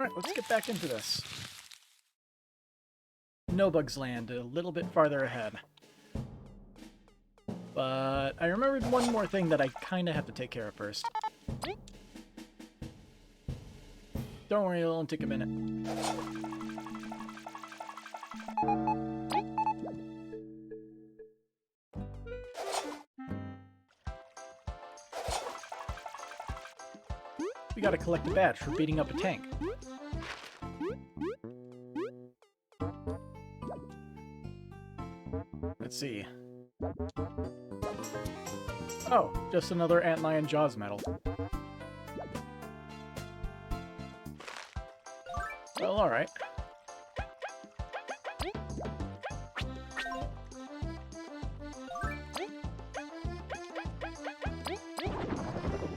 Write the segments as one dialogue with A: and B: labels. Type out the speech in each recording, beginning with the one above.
A: Alright, let's get back into this. No Bugs Land, a little bit farther ahead. But I remembered one more thing that I kind of have to take care of first. Don't worry, it'll only take a minute. We gotta collect a badge for beating up a tank. Let's see. Oh, just another Antlion Jaws medal. Well, alright.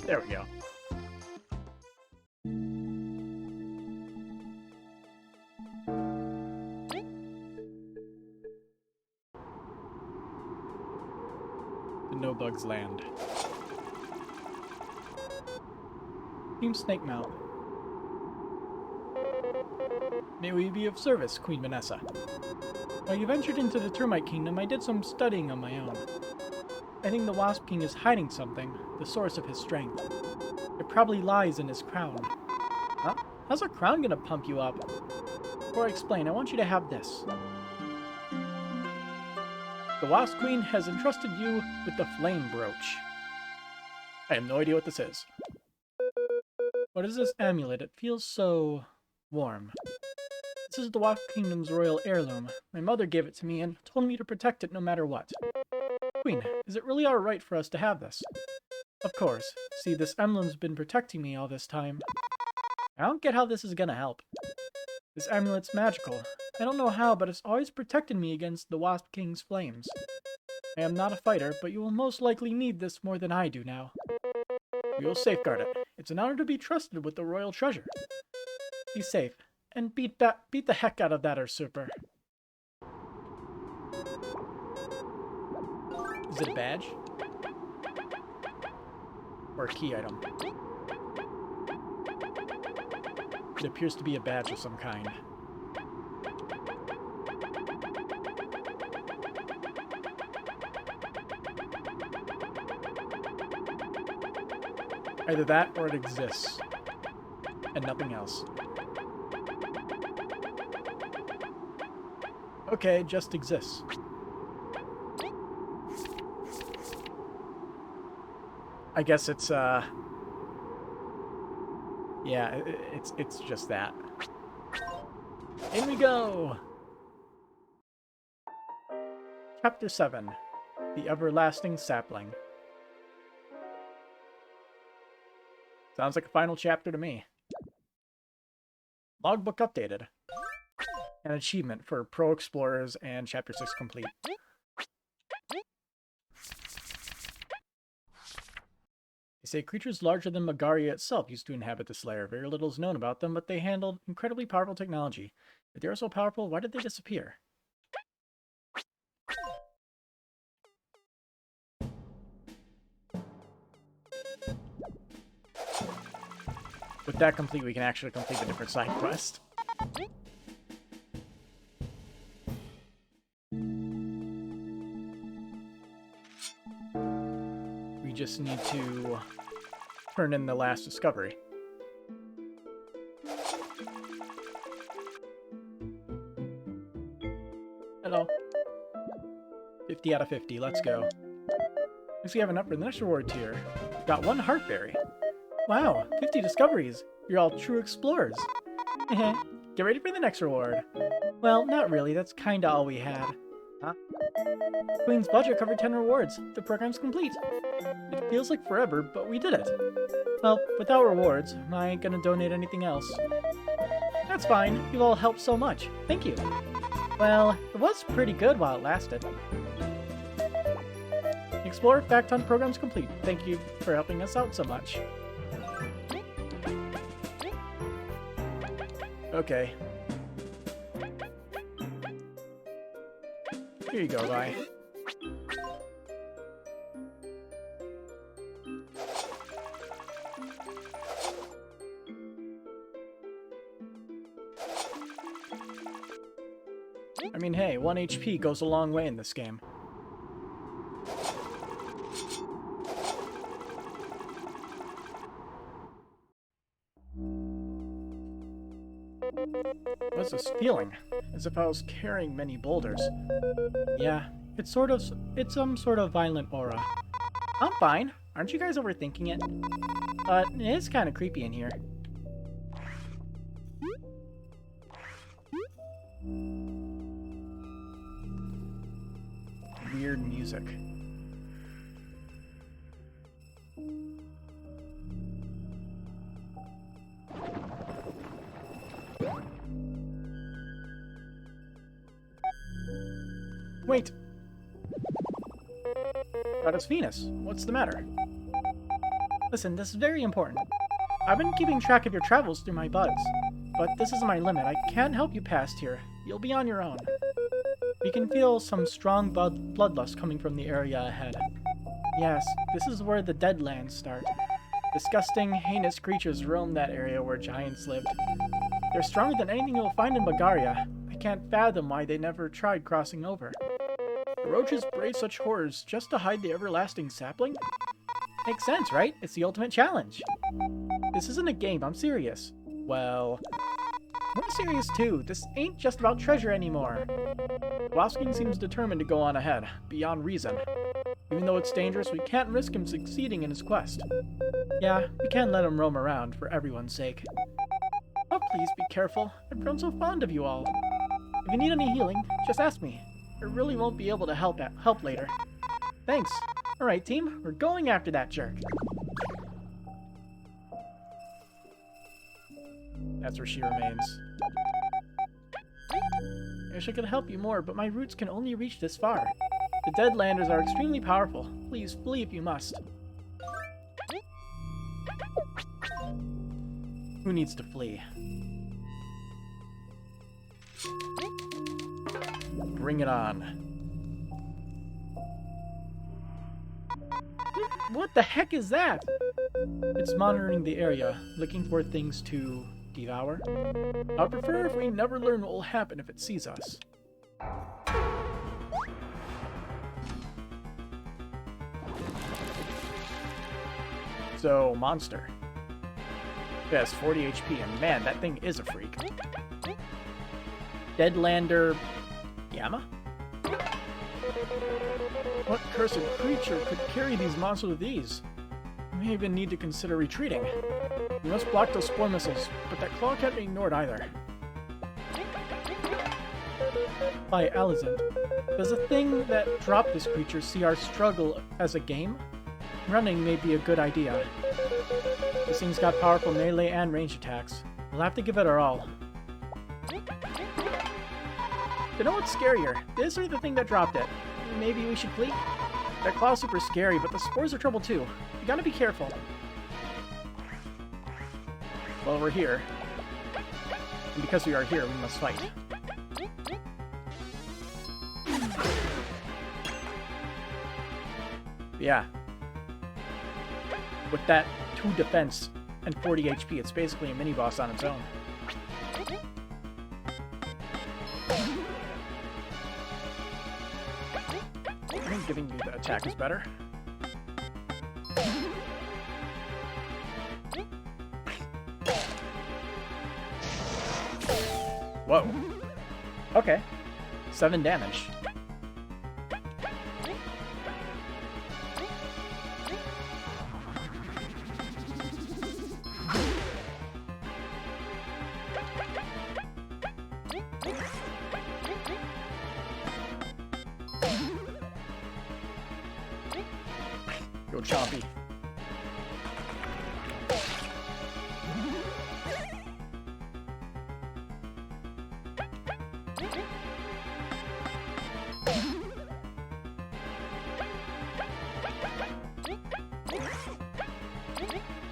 A: There we go. No Bugs Land. Team Snake Mount. May we be of service, Queen Vanessa. While you ventured into the Termite Kingdom, I did some studying on my own. I think the Wasp King is hiding something, the source of his strength. It probably lies in his crown. Huh? How's a crown gonna pump you up? Before I explain, I want you to have this. The Wasp Queen has entrusted you with the Flame Brooch. I have no idea what this is. What is this amulet? It feels so warm. This is the Wasp Kingdom's royal heirloom. My mother gave it to me and told me to protect it no matter what. Queen, is it really our right for us to have this? Of course. See, this emblem's been protecting me all this time. I don't get how this is gonna help. This amulet's magical. I don't know how, but it's always protected me against the Wasp King's flames. I am not a fighter, but you will most likely need this more than I do now. We will safeguard it. It's an honor to be trusted with the royal treasure. Be safe, and beat the heck out of that usurper. Is it a badge? Or a key item? It appears to be a badge of some kind. Either that or it exists. And nothing else. Okay, it just exists. I guess it's, yeah, it's just that. In we go! Chapter 7. The Everlasting Sapling. Sounds like a final chapter to me. Logbook updated. An achievement for Pro Explorers and Chapter 6 complete. They say creatures larger than Magaria itself used to inhabit this lair. Very little is known about them, but they handled incredibly powerful technology. If they are so powerful, why did they disappear? With that complete, we can actually complete the different side quest. We just need to turn in the last discovery. Hello. 50 out of 50, let's go. Next we have an up for the next reward tier. Got 1 Heartberry. Wow, 50 discoveries. You're all true explorers. Get ready for the next reward. Well, not really. That's kinda all we had. Huh? Queen's budget covered 10 rewards. The program's complete. It feels like forever, but we did it. Well, without rewards, I ain't gonna donate anything else. That's fine. You've all helped so much. Thank you. Well, it was pretty good while it lasted. Explorer Fact Hunt program's complete. Thank you for helping us out so much. Okay. Here you go, bye. I mean, hey, 1 HP goes a long way in this game. What's this feeling? As if I was carrying many boulders. Yeah, it's some sort of violent aura. I'm fine. Aren't you guys overthinking it? But it is kind of creepy in here. Weird music. Wait! Goddess Venus, what's the matter? Listen, this is very important. I've been keeping track of your travels through my buds, but this is my limit. I can't help you past here. You'll be on your own. We can feel some strong bloodlust coming from the area ahead. Yes, this is where the Deadlands start. Disgusting, heinous creatures roam that area where giants lived. They're stronger than anything you'll find in Bagaria. I can't fathom why they never tried crossing over. The roaches brave such horrors just to hide the everlasting sapling? Makes sense, right? It's the ultimate challenge. This isn't a game, I'm serious. Well, we're serious too. This ain't just about treasure anymore. Wasking seems determined to go on ahead, beyond reason. Even though it's dangerous, we can't risk him succeeding in his quest. Yeah, we can't let him roam around, for everyone's sake. Oh, please be careful. I've grown so fond of you all. If you need any healing, just ask me. I really won't be able to help later. Thanks. Alright, team, we're going after that jerk. That's where she remains. I wish I could help you more, but my roots can only reach this far. The Deadlanders are extremely powerful. Please flee if you must. Who needs to flee? Bring it on. What the heck is that? It's monitoring the area, looking for things to devour. I'd prefer if we never learn what will happen if it sees us. So, monster. It has 40 HP, and man, that thing is a freak. Deadlander... Gamma? What cursed creature could carry these monsters with ease? We may even need to consider retreating. We must block those spore missiles, but that claw can't be ignored either. By Alizant, does the thing that dropped this creature see our struggle as a game? Running may be a good idea. This thing's got powerful melee and range attacks. We'll have to give it our all. You know what's scarier? This or the thing that dropped it? Maybe we should flee? That claw's super scary, but the spores are trouble too. You gotta be careful. Well, we're here. And because we are here, we must fight. Yeah. With that 2 defense and 40 HP, it's basically a mini-boss on its own. I think giving you the attack is better. Whoa. Okay. 7 damage. Go choppy.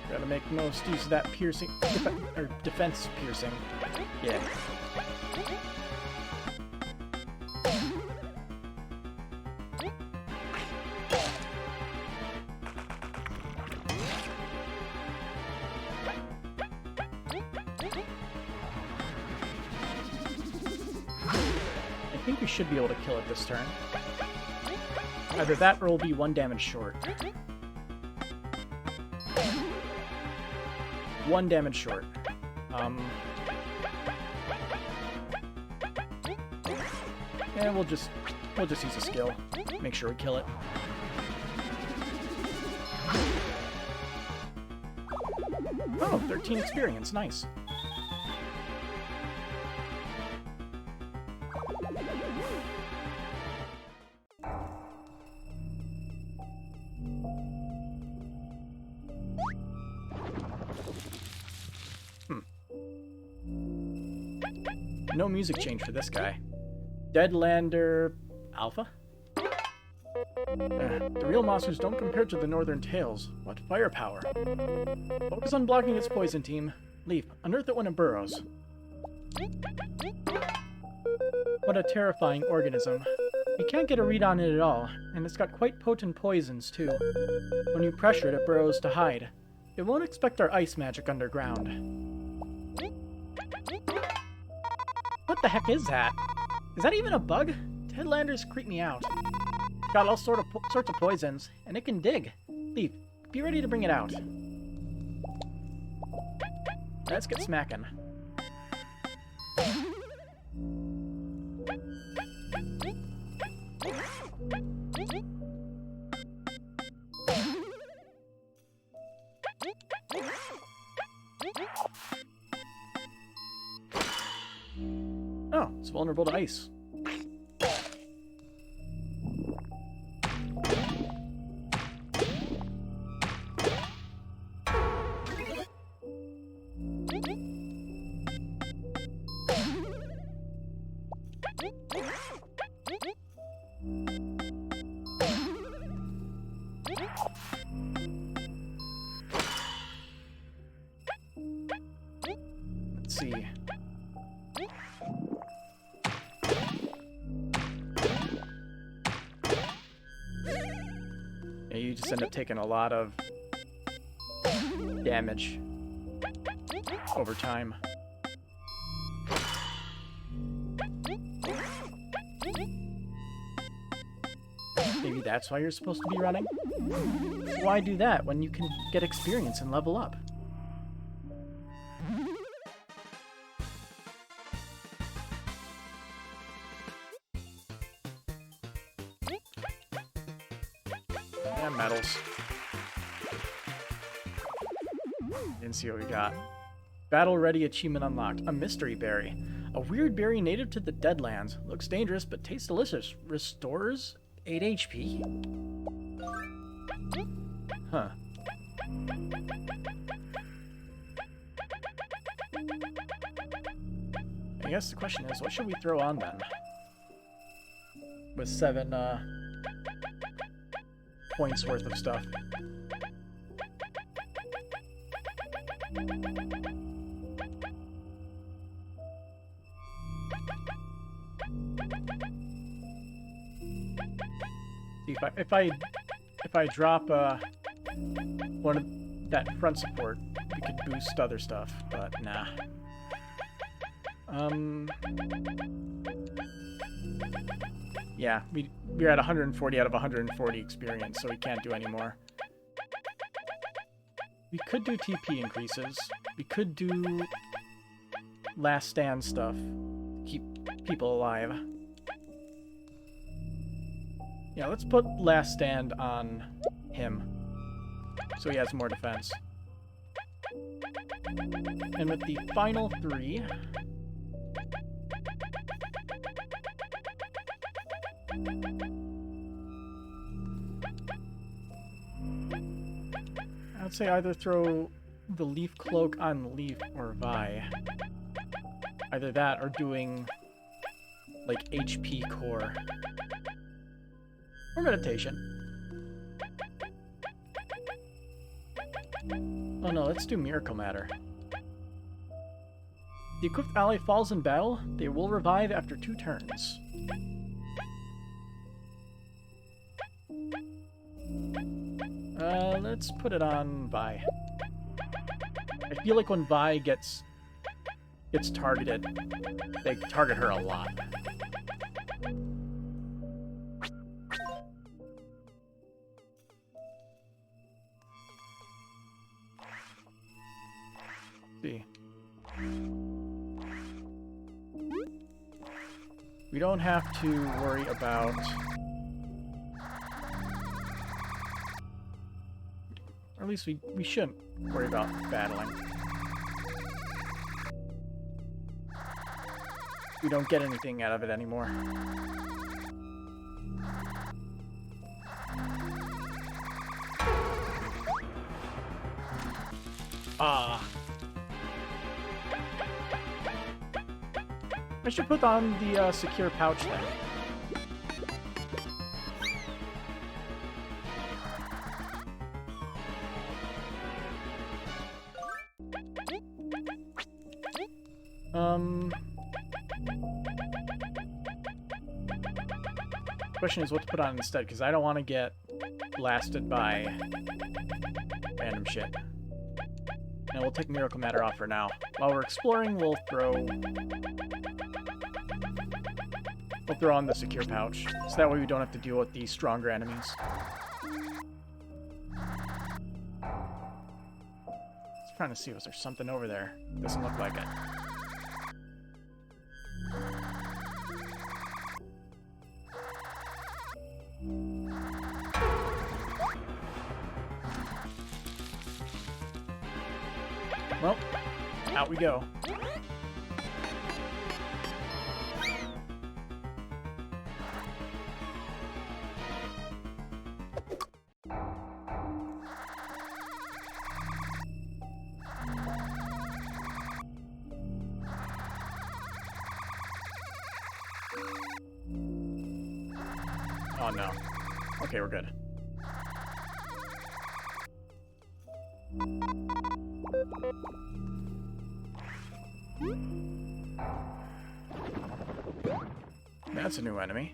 A: Gotta make most use of that piercing, or defense piercing. Yeah. I think think we should be able to kill it this turn. Either that or we'll be 1 damage short. 1 damage short. And we'll just use a skill. Make sure we kill it. Oh, 13 experience. Nice. No music change for this guy. Deadlander Alpha? The real monsters don't compare to the Northern Tales. What firepower. Focus on blocking its poison, team. Leap. Unearth it when it burrows. What a terrifying organism. You can't get a read on it at all, and it's got quite potent poisons, too. When you pressure it, it burrows to hide. It won't expect our ice magic underground. What the heck is that? Is that even a bug? Deadlanders creep me out. It's got all sorts of poisons, and it can dig. Leap, be ready to bring it out. Let's get smacking. Oh, it's vulnerable to ice. Let's see. Yeah, you just end up taking a lot of damage over time. Maybe that's why you're supposed to be running? Why do that when you can get experience and level up? Yeah, medals. Didn't see what we got. Battle ready achievement unlocked. A mystery berry. A weird berry native to the Deadlands. Looks dangerous but tastes delicious. Restores 8 HP? Huh. I guess the question is, what should we throw on then? With 7 points worth of stuff. See, if I drop one of that front support, we could boost other stuff, but nah. Yeah, we're at 140 out of 140 experience, so we can't do any more. We could do TP increases. We could do last stand stuff. Keep people alive. Yeah, let's put last stand on him, so he has more defense. And with the final 3... I'd say either throw the Leaf Cloak on Leaf or Vi. Either that or doing, like, HP Core. Or Meditation. Oh no, let's do Miracle Matter. The equipped ally falls in battle, they will revive after 2 turns. Let's put it on Vi. I feel like when Vi gets targeted, they target her a lot. See. We don't have to worry about... Or at least we shouldn't worry about battling. We don't get anything out of it anymore. Ah. I should put on the secure pouch then. Question is what to put on instead, because I don't want to get blasted by random shit. And we'll take Miracle Matter off for now. While we're exploring, we'll throw on the secure pouch, so that way we don't have to deal with these stronger enemies. Just trying to see, was there something over there? Doesn't look like it. Well, out we go. Oh no. Okay, we're good. That's a new enemy.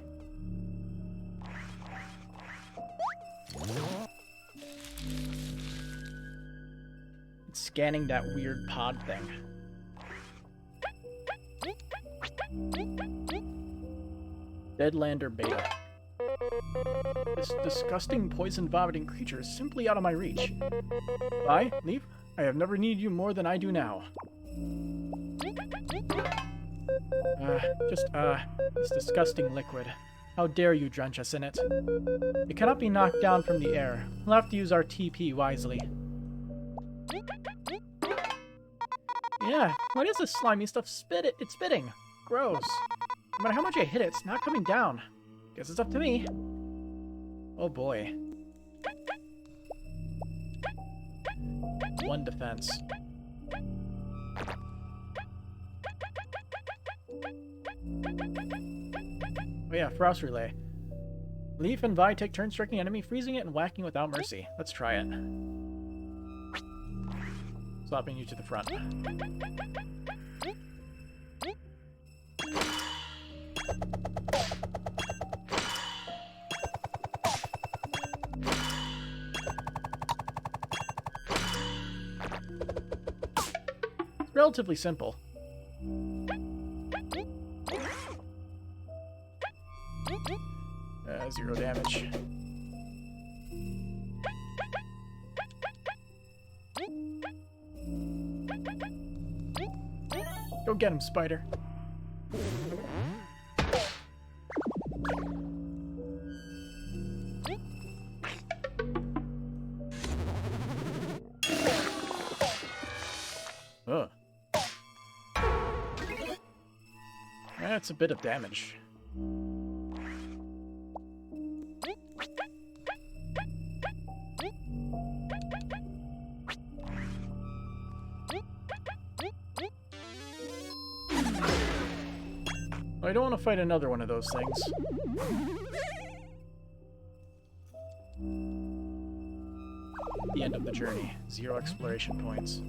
A: It's scanning that weird pod thing. Deadlander Beta. This disgusting poison-vomiting creature is simply out of my reach. Bye, leave. I have never needed you more than I do now. This disgusting liquid. How dare you drench us in it? It cannot be knocked down from the air. We'll have to use our TP wisely. Yeah, what is this slimy stuff? It's spitting. Gross. No matter how much I hit it, it's not coming down. Guess it's up to me. Oh boy. 1 defense. Oh yeah, Frost Relay. Leaf and Vi take turns striking enemy, freezing it, and whacking without mercy. Let's try it. Swapping you to the front. It's relatively simple. Zero damage. Go get him, spider. Ugh. That's a bit of damage. I don't want to fight another one of those things. The end of the journey. 0 exploration points.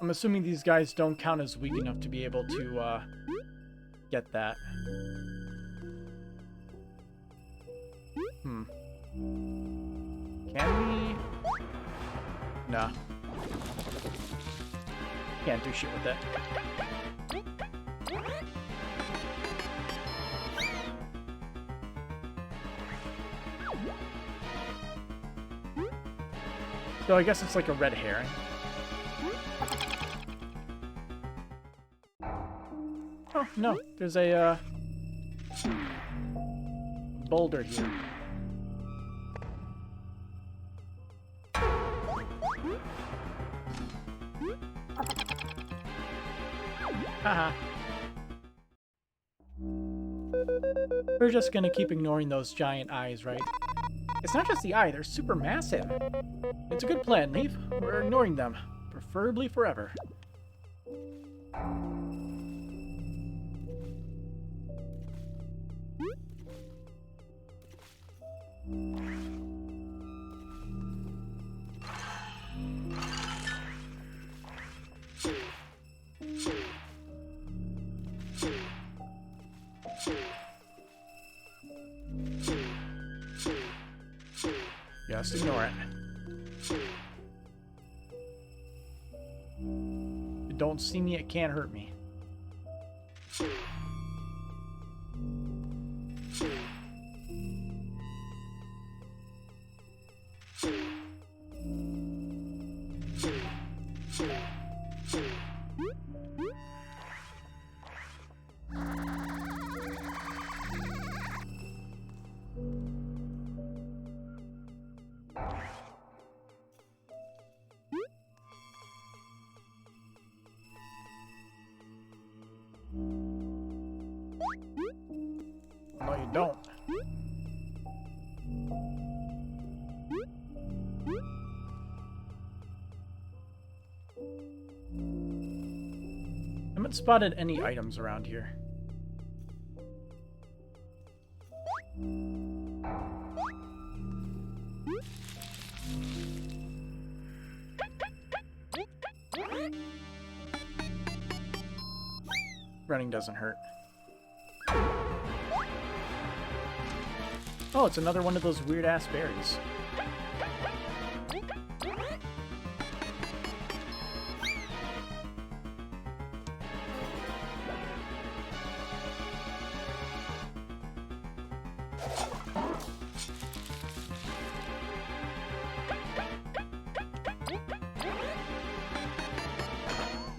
A: I'm assuming these guys don't count as weak enough to be able to get that. Can we? Nah. Can't do shit with it. So I guess it's like a red herring. Oh, no. There's a, boulder here. Haha. We're just gonna keep ignoring those giant eyes, right? It's not just the eye, they're super massive. It's a good plan, Leaf. We're ignoring them. Preferably forever. Just ignore it. If you don't see me, it can't hurt me. No, you don't. I haven't spotted any items around here. Running doesn't hurt. Oh, it's another one of those weird-ass berries.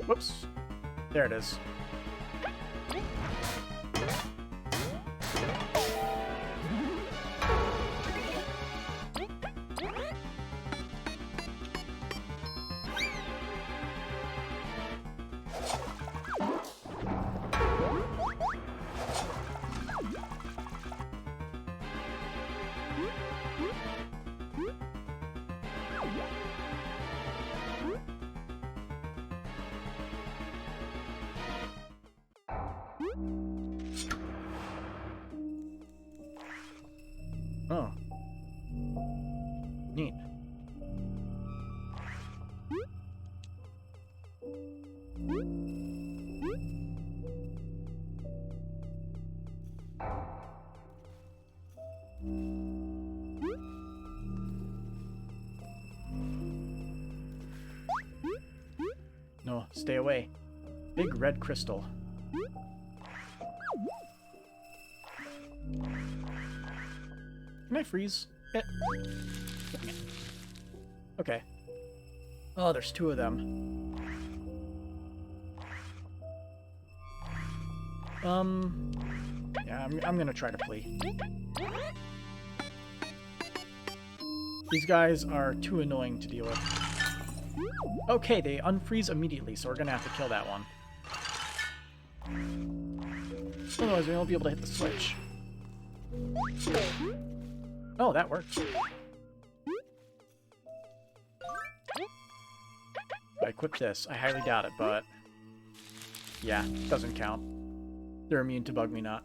A: Whoops. There it is. Oh. Neat. No, stay away. Big red crystal. Can I freeze it? Okay. Oh, there's two of them. Yeah, I'm gonna try to flee. These guys are too annoying to deal with. Okay, they unfreeze immediately, so we're gonna have to kill that one. Otherwise, we won't be able to hit the switch. Oh, that worked. If I equip this, I highly doubt it, but... yeah, doesn't count. They're immune to Bug Me Not.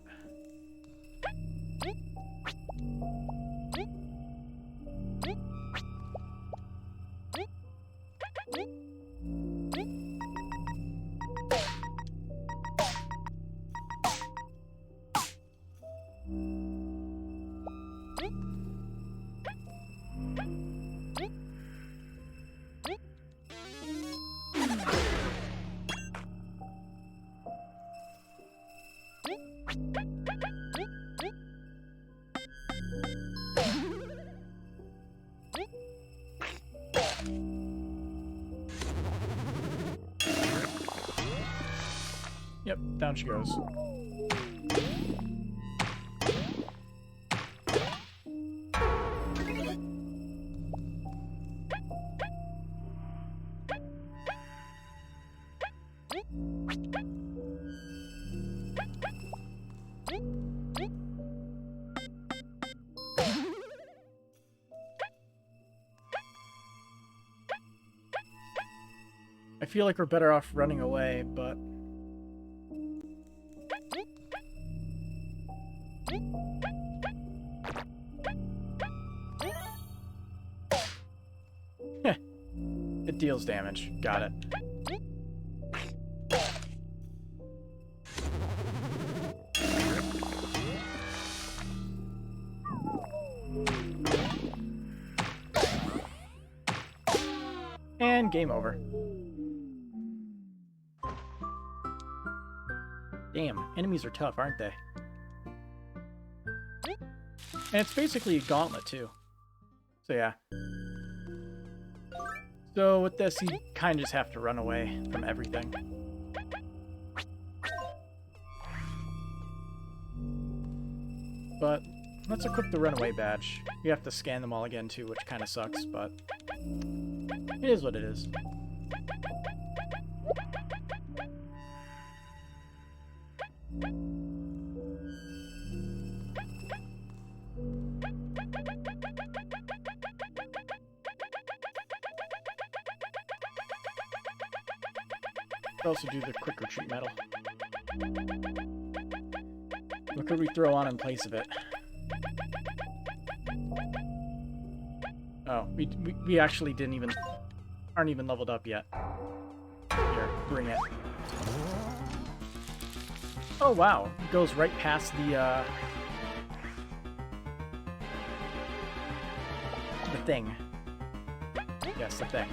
A: down she goes. I feel like we're better off running away, but... Heh. It deals damage. Got it. And game over. Damn, enemies are tough, aren't they? And it's basically a gauntlet, too. So, yeah. So, with this, you kind of just have to run away from everything. But, let's equip the runaway badge. You have to scan them all again, too, which kind of sucks, but... it is what it is. Also do the quick retreat medal. What could we throw on in place of it? Oh, we actually aren't even leveled up yet. Here, bring it. Oh wow, it goes right past the thing. Yes, the thing.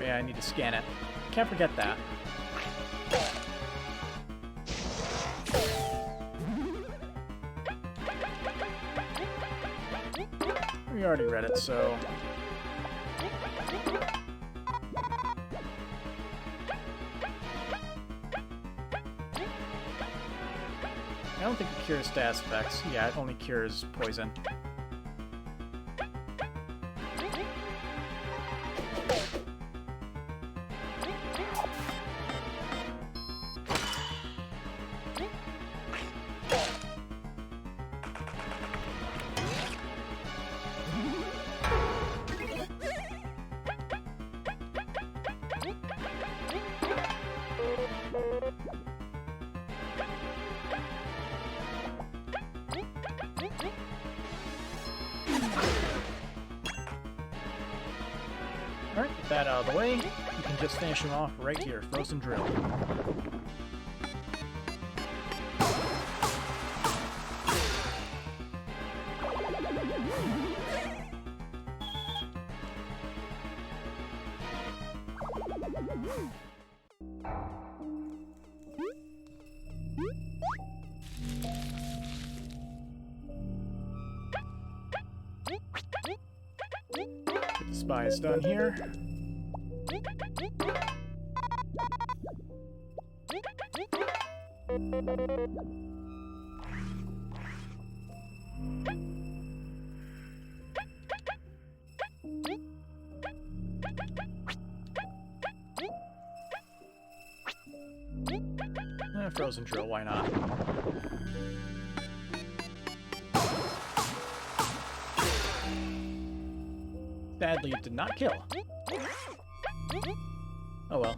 A: Yeah, I need to scan it. Can't forget that. We already read it, so... I don't think it cures status effects. Yeah, it only cures poison. Alright, with that out of the way, you can just finish him off right here, Frozen Drill. Get the spies done here. Frozen Drill, why not? Sadly, it did not kill. Oh well.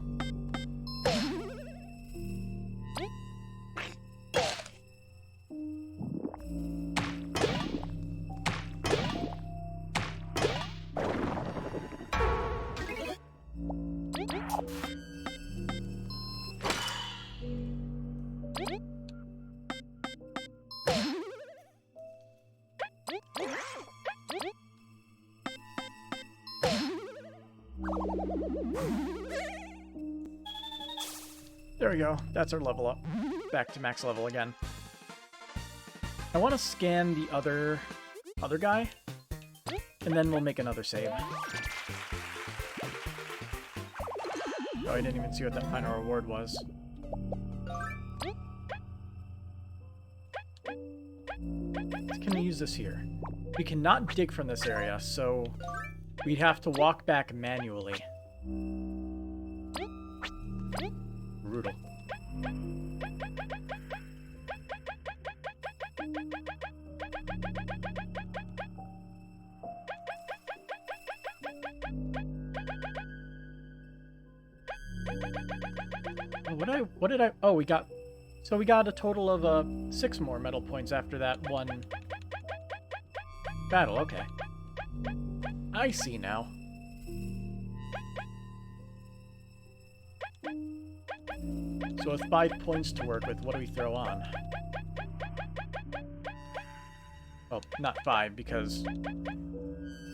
A: There we go. That's our level up. Back to max level again. I want to scan the other guy, and then we'll make another save. Oh, I didn't even see what that final reward was. Can we use this here? We cannot dig from this area, so we'd have to walk back manually. Brutal. What did I... Oh, we got... So we got a total of 6 more medal points after that one battle. Okay. I see now. So with 5 points to work with, what do we throw on? Well, not 5, because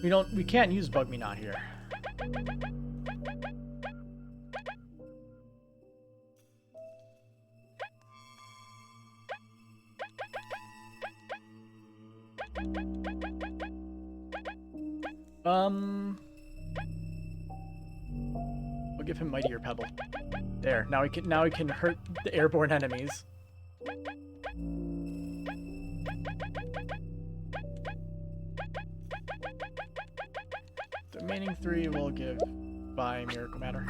A: we can't use Bug Me Not here. We'll give him Mightier Pebble. There. Now he can hurt the airborne enemies. The remaining 3 we'll give by Miracle Matter.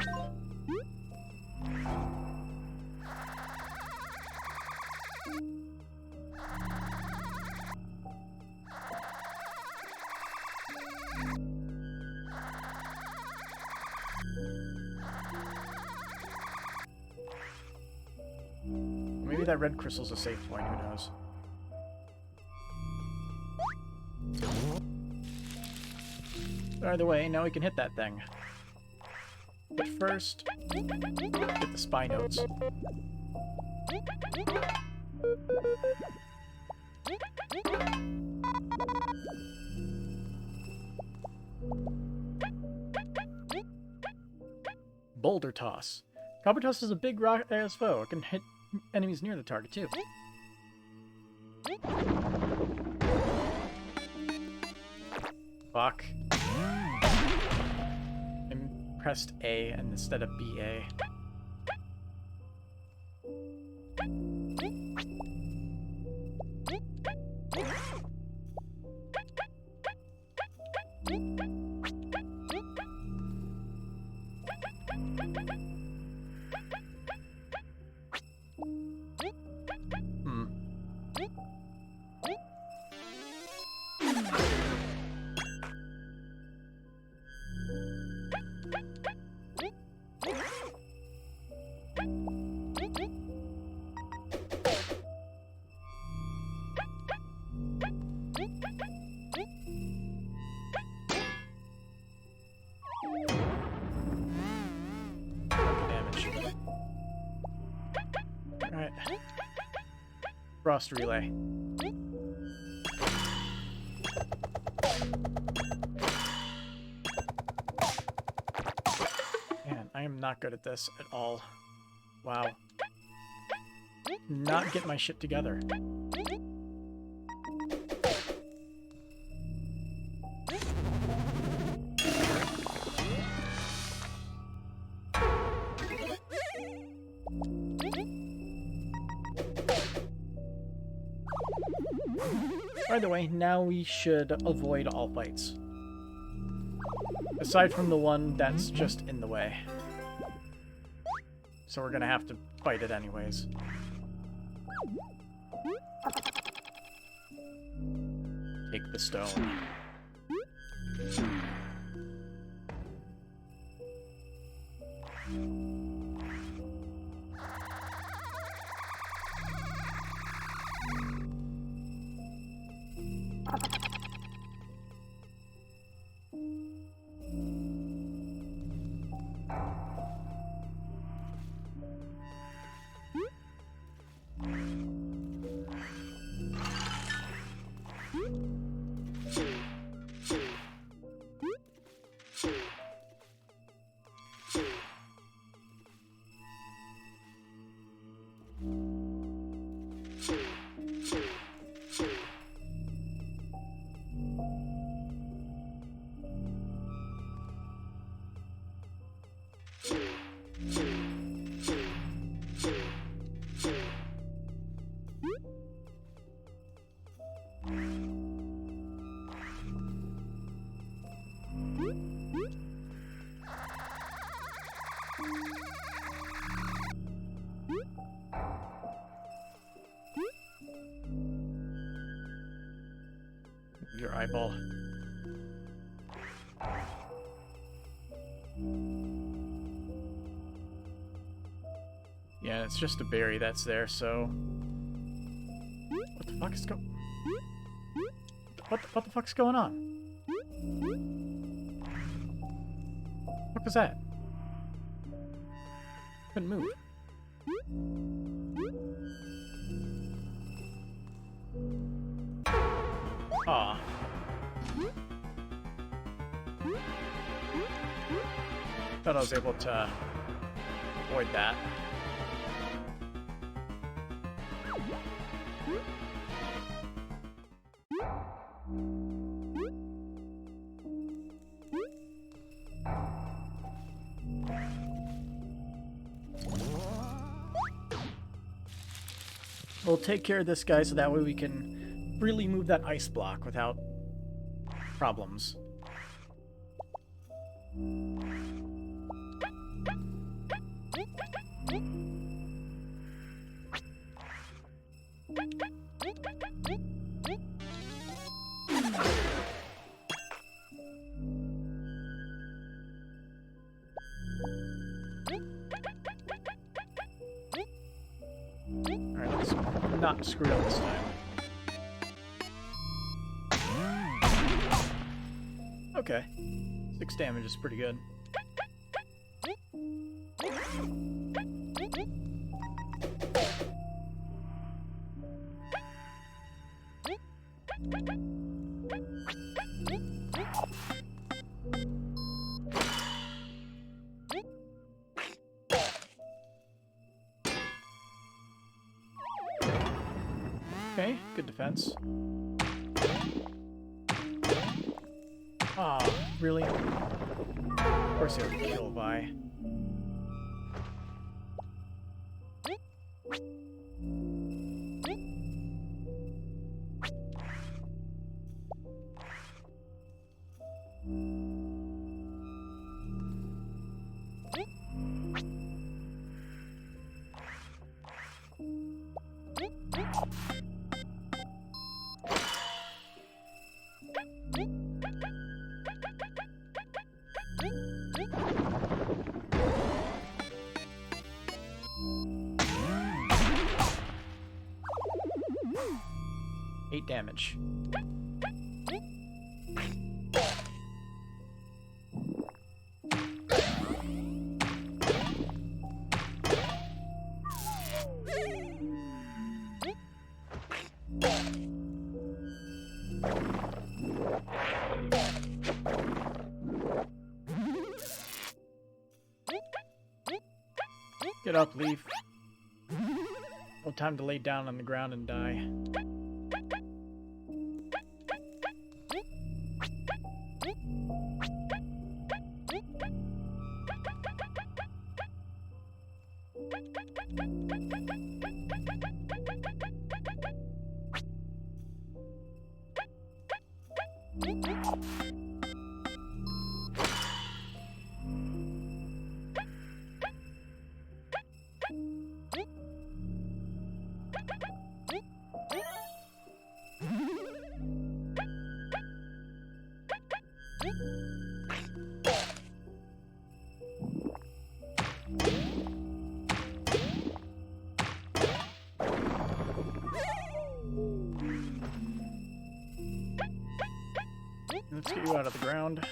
A: Maybe that red crystal's a safe point, who knows? Either way, now we can hit that thing. But first, get the spy notes. Boulder Toss. Copper Toss is a big rock as foe. It can hit enemies near the target, too. Fuck. I pressed A and instead of BA. Alright. Frost Relay. Man, I am not good at this at all. Wow. Not get my shit together. By the way, now we should avoid all fights. Aside from the one that's just in the way. So we're gonna have to fight it anyways. Take the stone. eyeball. Yeah, it's just a berry that's there, so... What the fuck is what the fuck's going on? What was that? Couldn't move. Aw. Thought I was able to avoid that. We'll take care of this guy so that way we can really move that ice block without problems. Alright, let's not screw up this time. Okay. 6 damage is pretty good. Okay, good defense. Ah, really? Of course he'll kill Vi. Eight damage. Get up, Leaf. No time to lay down on the ground and die. Let's get you out of the ground.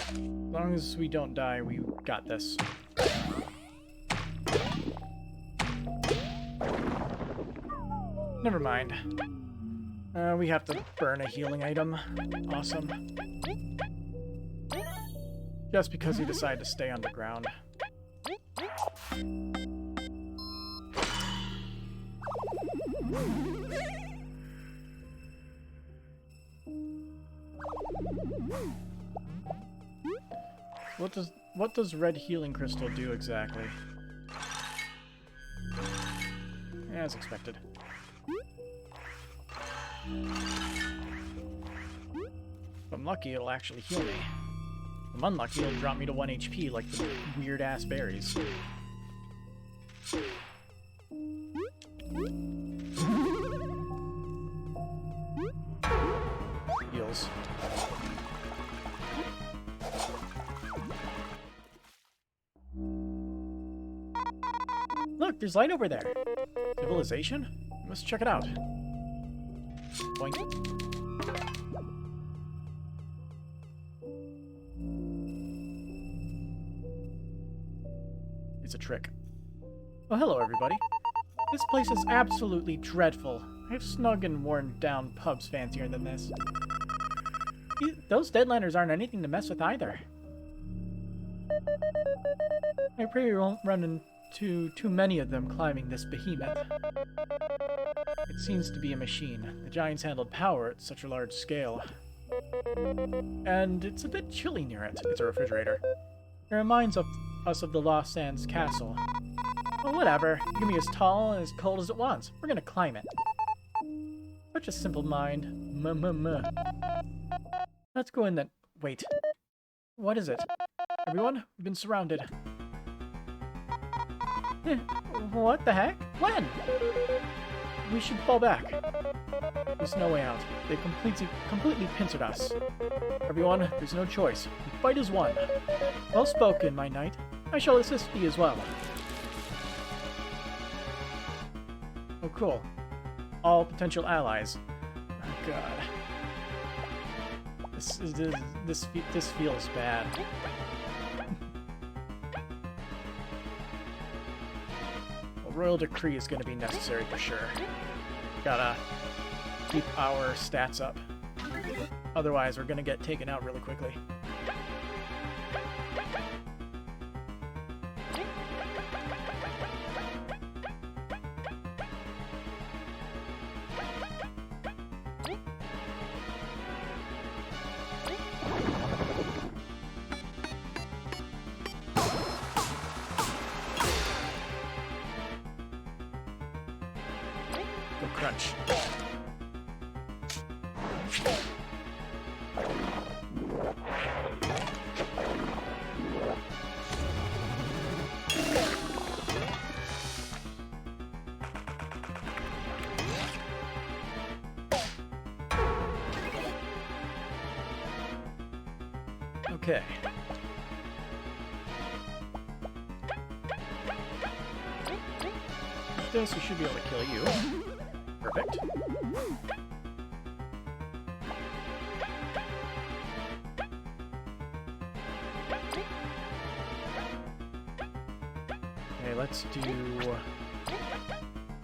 A: As long as we don't die, we got this. Never mind. We have to burn a healing item. Awesome. Just because he decided to stay underground. What does red healing crystal do exactly? as expected. If I'm lucky, it'll actually heal me. If I'm unlucky, it'll drop me to 1 HP like the weird-ass berries. Heals. Look, there's light over there. Civilization? Let's check it out. Boink. It's a trick. Oh, hello, everybody. This place is absolutely dreadful. I have snug and worn-down pubs fancier than this. Those deadlanders aren't anything to mess with either. I pray we won't run into too many of them climbing this behemoth. It seems to be a machine. The giants handled power at such a large scale. And it's a bit chilly near it. It's a refrigerator. It reminds us of the Lost Sands Castle. Well, whatever. It can be as tall and as cold as it wants. We're gonna climb it. Such a simple mind. Let's go in then. Wait. What is it? Everyone, we've been surrounded. What the heck? When? We should fall back. There's no way out. They completely pincered us. Everyone, there's no choice. The fight is won. Well spoken, my knight. I shall assist thee as well. Oh, cool. All potential allies. Oh, God. This feels bad. A royal decree is going to be necessary for sure. Gotta keep our stats up. Otherwise, we're going to get taken out really quickly. Go crunch. Okay. With this, we should be able to kill you. Perfect. Okay, let's do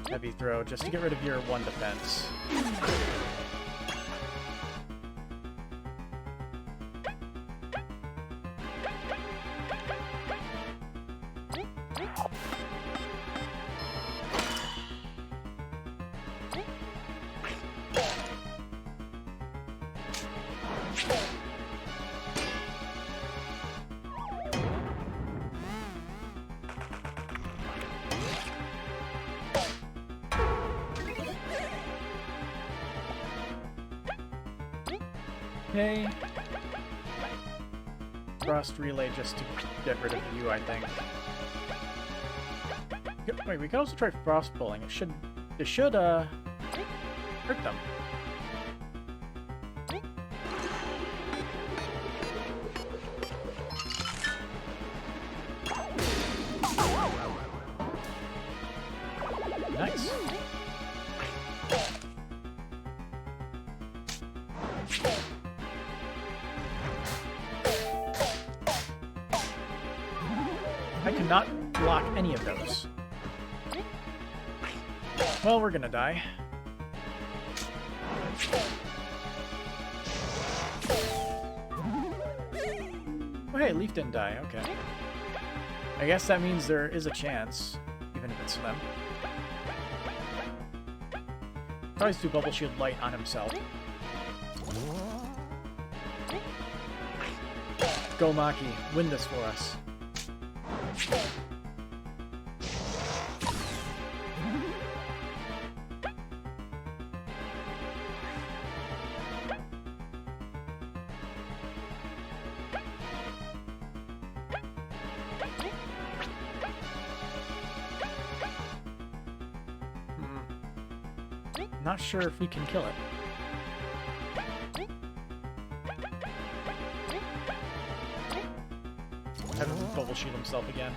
A: heavy throw just to get rid of your 1 defense. Okay. Frost relay just to get rid of you, I think. Wait, we can also try frost bowling. It should hurt them. Nice. I could not block any of those. Well, we're gonna die. Oh, hey, Leaf didn't die. Okay. I guess that means there is a chance, even if it's slim. Tries to Bubble Shield Light on himself. Go, Maki. Win this for us. not sure if we can kill it. Having him bubble shoot himself again.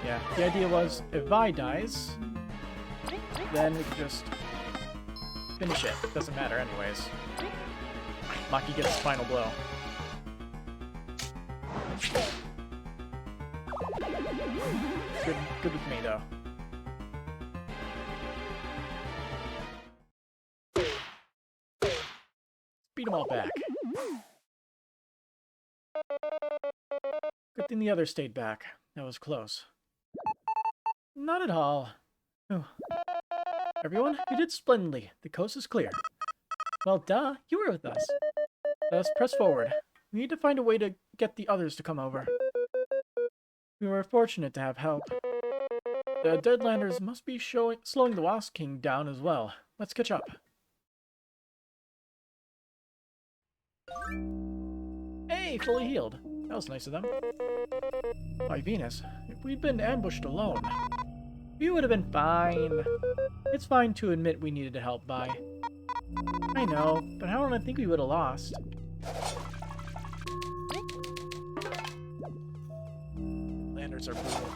A: Yeah, the idea was, if Vi dies, then we can just finish it. Doesn't matter anyways. Maki gets his final blow. Good with me, though. Beat them all back. Good thing the others stayed back. That was close. Not at all. Oh. Everyone, you did splendidly. The coast is clear. Well, duh, you were with us. Let's press forward. We need to find a way to get the others to come over. We were fortunate to have help. The Deadlanders must be slowing the Wasp King down as well. Let's catch up. Hey, fully healed. That was nice of them. By Venus, if we'd been ambushed alone, we would have been fine. It's fine to admit we needed help, Vi. I know, but how don't I think we would have lost? Landers are brutal.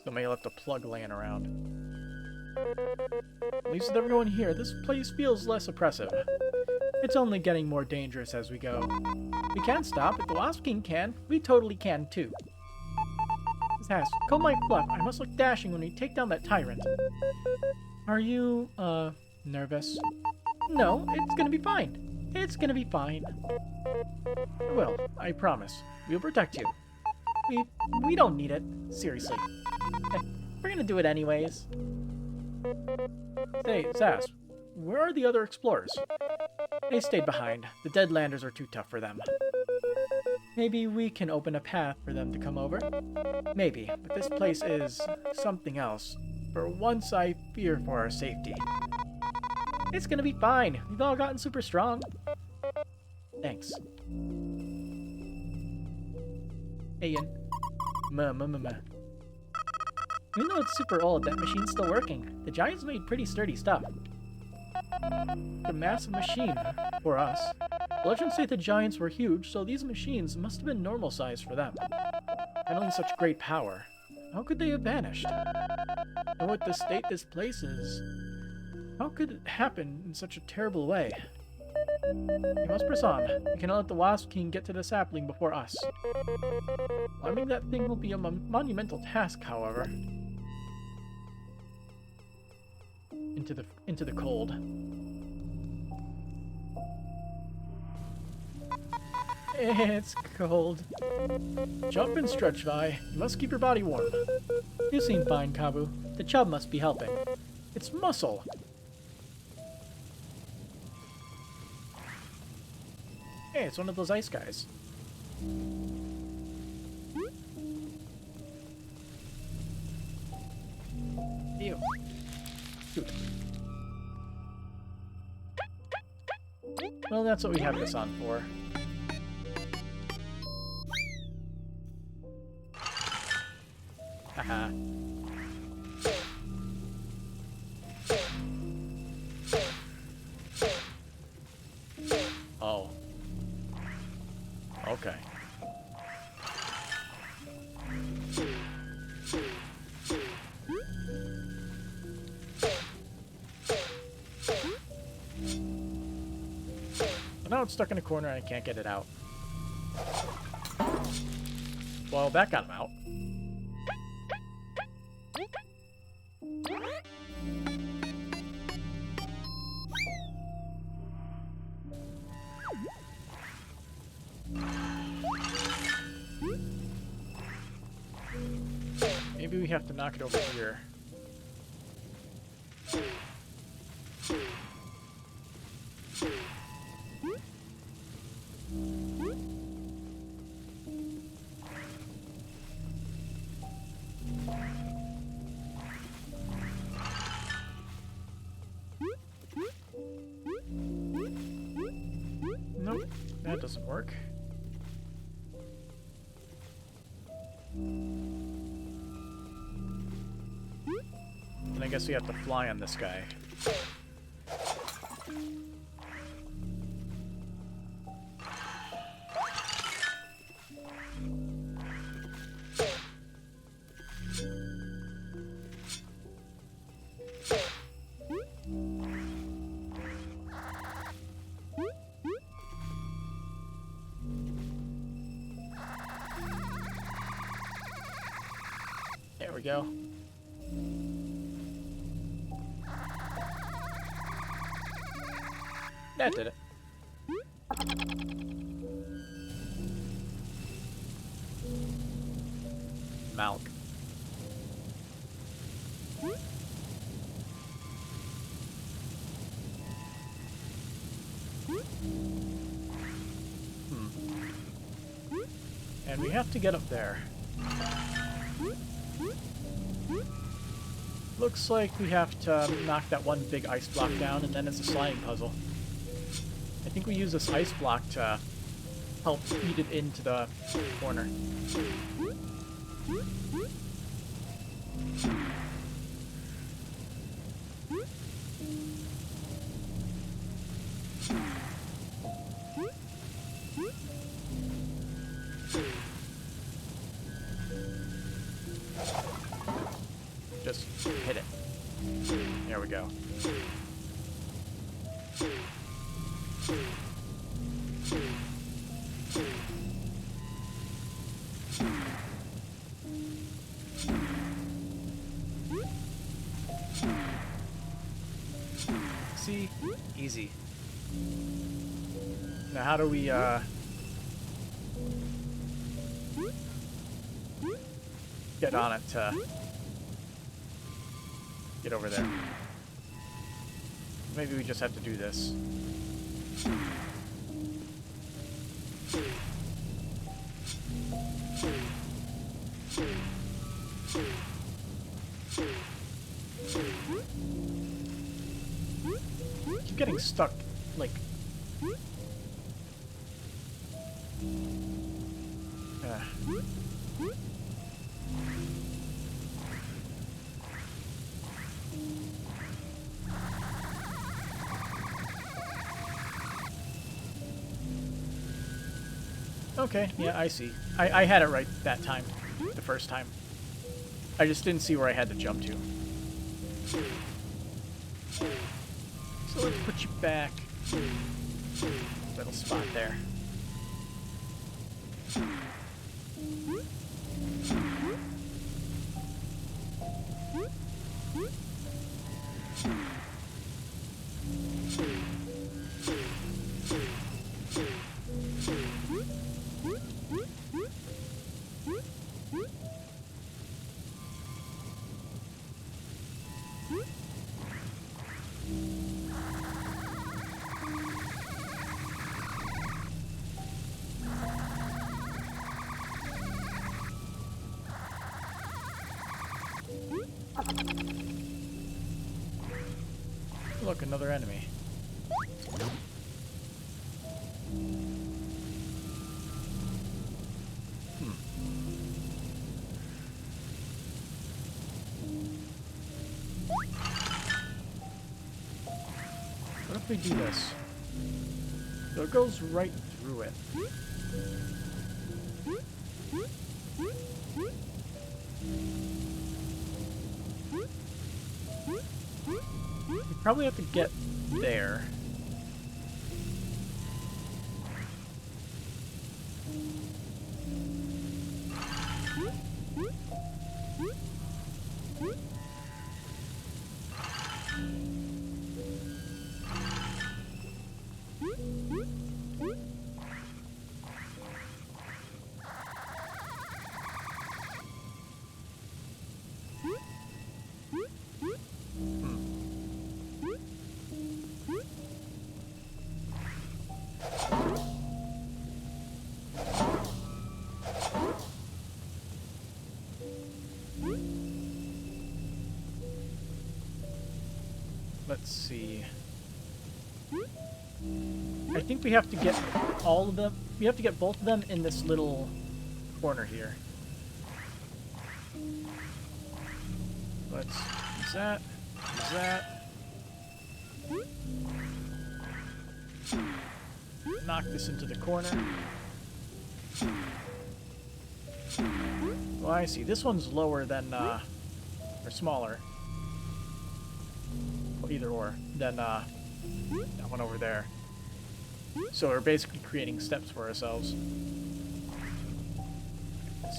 A: Somebody left a plug laying around. At least with everyone here, this place feels less oppressive. It's only getting more dangerous as we go. We can't stop. If the Wasp King can, we totally can too. Sass, comb my fluff. I must look dashing when we take down that tyrant. Are you, nervous? No, it's gonna be fine. It's gonna be fine. Well, I promise. We'll protect you. We don't need it. Seriously. We're gonna do it anyways. Say, Sass, where are the other explorers? They stayed behind. The Deadlanders are too tough for them. Maybe we can open a path for them to come over? Maybe, but this place is something else. For once, I fear for our safety. It's gonna be fine. We've all gotten super strong. Thanks. Hey, Ian. Even though it's super old, that machine's still working. The Giants made pretty sturdy stuff. A massive machine for us. Legends say the Giants were huge, so these machines must have been normal size for them. Handling such great power, how could they have vanished? And with the state this place is, how could it happen in such a terrible way? We must press on. We cannot let the Wasp King get to the sapling before us. Climbing that thing will be a monumental task, however. Into the cold. It's cold. Jump and stretch, Vi. You must keep your body warm. You seem fine, Kabu. The chub must be helping. It's muscle. Hey, it's one of those ice guys. Ew. Shoot. Well, that's what we have this on for. Haha. Oh. Okay. Now it's stuck in a corner and I can't get it out. Well, that got him out. Maybe we have to knock it over here. that doesn't work. And I guess we have to fly on this guy. There we go. That did it. Malk. And we have to get up there. Looks like we have to knock that one big ice block down, and then it's a sliding puzzle. I think we use this ice block to help feed it into the corner. Just hit it. There we go. See? Easy. Now how do we, get on it to get over there? Maybe we just have to do this. Keep getting stuck, like... Okay, yeah, I see. I had it right that time, the first time. I just didn't see where I had to jump to. So let's put you back. Little spot there. Look, another enemy. What if we do this? So it goes right through it. We probably have to get there. Let's see. I think we have to get all of them. We have to get both of them in this little corner here. Let's use that. Use that. Knock this into the corner. Oh, I see. This one's lower than, or smaller. Well, either or. Than, that one over there. So we're basically creating steps for ourselves.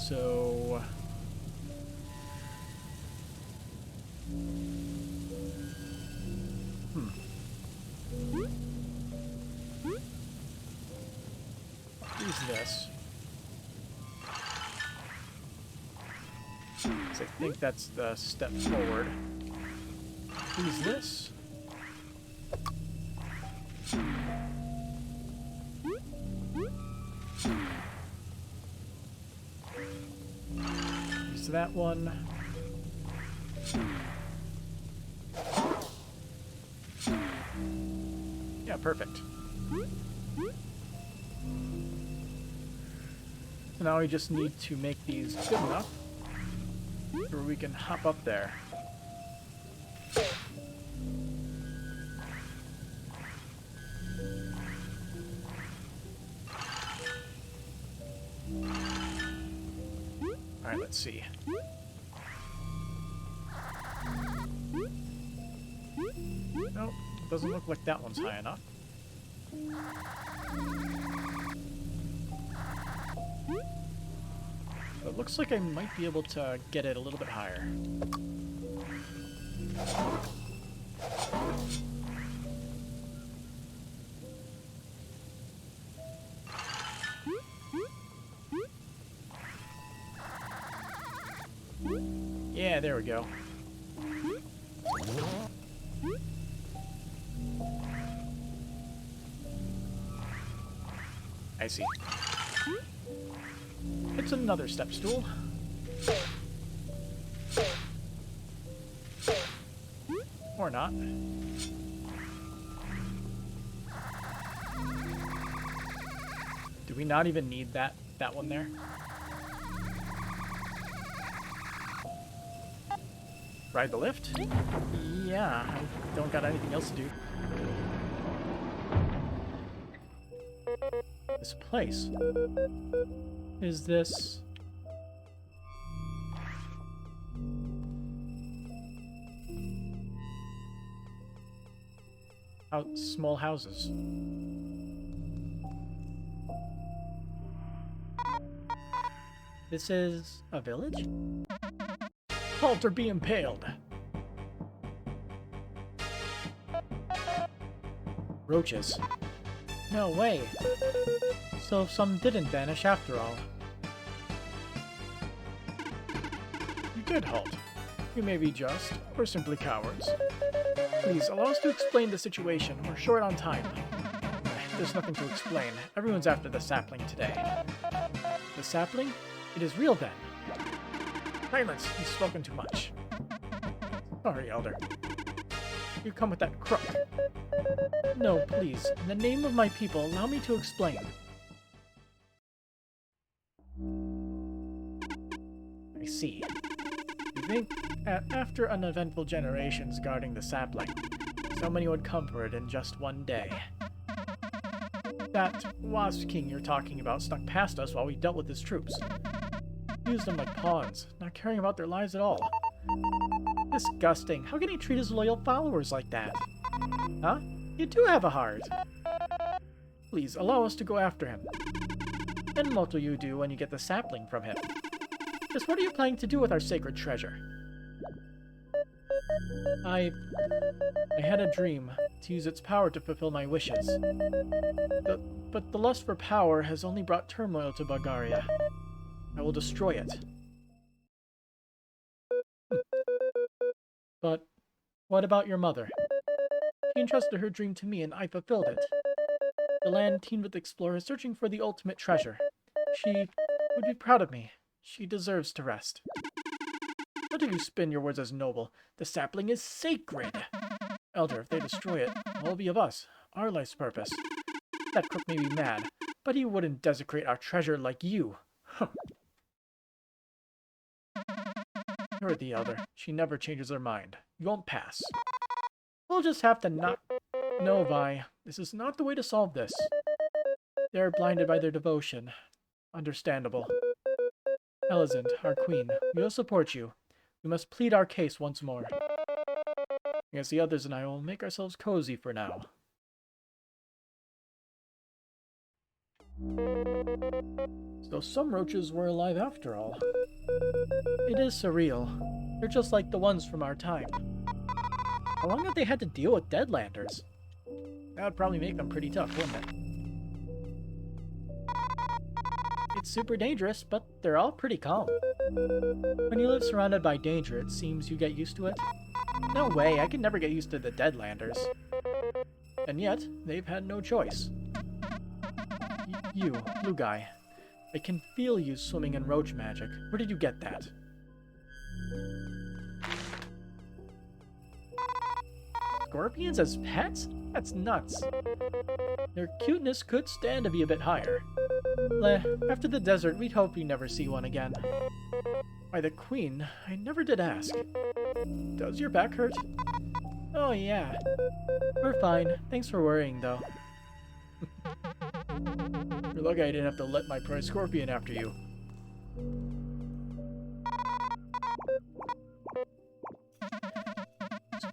A: So... Use this. So I think that's the step forward. Use this. Use that one. Yeah, perfect. So now we just need to make these good enough so we can hop up there. Alright, let's see. Nope, doesn't look like that one's high enough. But it looks like I might be able to get it a little bit higher. Yeah, there we go. I see. It's another step stool. Or not. Do we not even need that one there? Ride the lift? Yeah, I don't got anything else to do. This place. Is this... small houses. This is a village? Halt or be impaled. Roaches. No way. So some didn't vanish after all. You did halt. You may be just, or simply cowards. Please, allow us to explain the situation. We're short on time. There's nothing to explain. Everyone's after the sapling today. The sapling? It is real then. Silence! You've spoken too much. Sorry, Elder. You come with that crook. No, please. In the name of my people, allow me to explain. I see. You think, after uneventful generations guarding the sapling, so many would come for it in just one day. That Wasp King you're talking about snuck past us while we dealt with his troops. Used them like pawns, not caring about their lives at all. Disgusting. How can he treat his loyal followers like that? Huh? You do have a heart. Please, allow us to go after him. Then what will you do when you get the sapling from him? Just what are you planning to do with our sacred treasure? I had a dream, to use its power to fulfill my wishes. But the lust for power has only brought turmoil to Bulgaria. I will destroy it. But what about your mother? She entrusted her dream to me and I fulfilled it. The land teemed with explorers searching for the ultimate treasure. She would be proud of me. She deserves to rest. What do you spin your words as noble? The sapling is sacred! Elder, if they destroy it, what will be of us? Our life's purpose. That crook may be mad, but he wouldn't desecrate our treasure like you. Huh. You heard the Elder. She never changes her mind. You won't pass. We'll just have to not... No, Vi. This is not the way to solve this. They are blinded by their devotion. Understandable. Elizant, our queen, we will support you. We must plead our case once more. I guess the others and I will make ourselves cozy for now. So some roaches were alive after all. It is surreal. They're just like the ones from our time. How long have they had to deal with Deadlanders? That would probably make them pretty tough, wouldn't it? It's super dangerous, but they're all pretty calm. When you live surrounded by danger, it seems you get used to it. No way, I could never get used to the Deadlanders. And yet, they've had no choice. You, blue guy. I can feel you swimming in roach magic. Where did you get that? Scorpions as pets? That's nuts. Their cuteness could stand to be a bit higher. After the desert, we'd hope we never see one again. Why, the queen, I never did ask. Does your back hurt? Oh, yeah. We're fine. Thanks for worrying, though. You're lucky I didn't have to let my prize scorpion after you.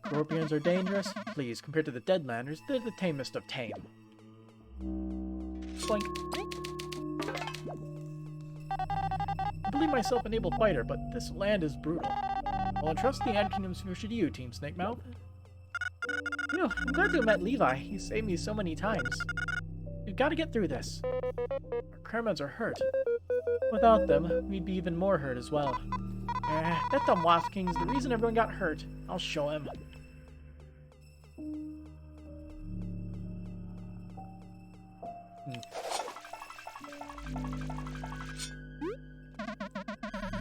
A: Scorpions are dangerous? Please, compared to the Deadlanders, they're the tamest of tame. Boink. I believe myself an able fighter, but this land is brutal. I'll entrust the Ant Kingdom's future to you, Team Snakemouth. Phew, I'm glad to have met Levi. He saved me so many times. We've got to get through this. Our Kermans are hurt. Without them, we'd be even more hurt as well. That dumb Wasp King's the reason everyone got hurt. I'll show him.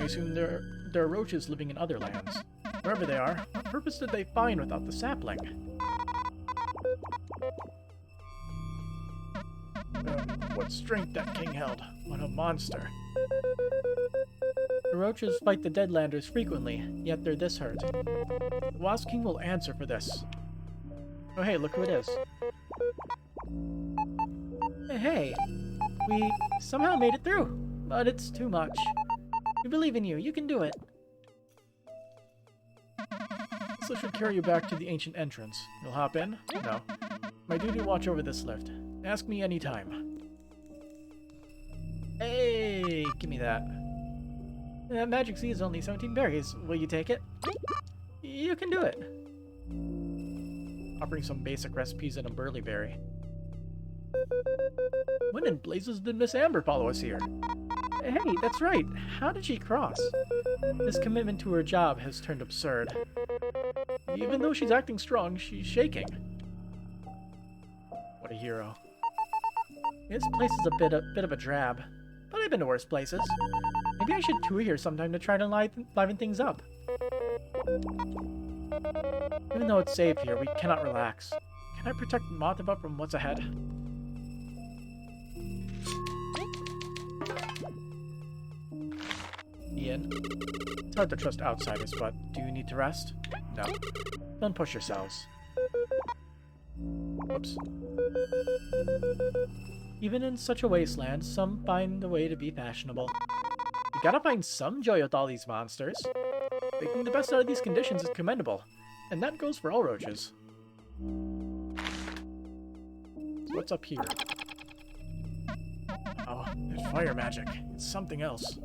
A: I assume there are roaches living in other lands. Wherever they are, what purpose did they find without the sapling? What strength that king held. What a monster. The roaches fight the Deadlanders frequently, yet they're this hurt. The Wasp King will answer for this. Oh hey, look who it is. Hey, we somehow made it through, but it's too much. We believe in you. You can do it. This should carry you back to the ancient entrance. You'll hop in? No. My duty to watch over this lift. Ask me anytime. Hey, give me that. Magic Seed is only 17 berries. Will you take it? You can do it. Offering some basic recipes in a burly berry. When in blazes did Miss Amber follow us here? Hey, that's right. How did she cross? This commitment to her job has turned absurd. Even though she's acting strong, she's shaking. What a hero. This place is a bit of a drab, but I've been to worse places. Maybe I should tour here sometime to try to liven things up. Even though it's safe here, we cannot relax. Can I protect Moth from what's ahead? Ian? It's hard to trust outsiders, but do you need to rest? No. Don't push yourselves. Whoops. Even in such a wasteland, some find a way to be fashionable. You gotta find some joy with all these monsters. Making the best out of these conditions is commendable, and that goes for all roaches. So what's up here? Oh, there's fire magic. It's something else.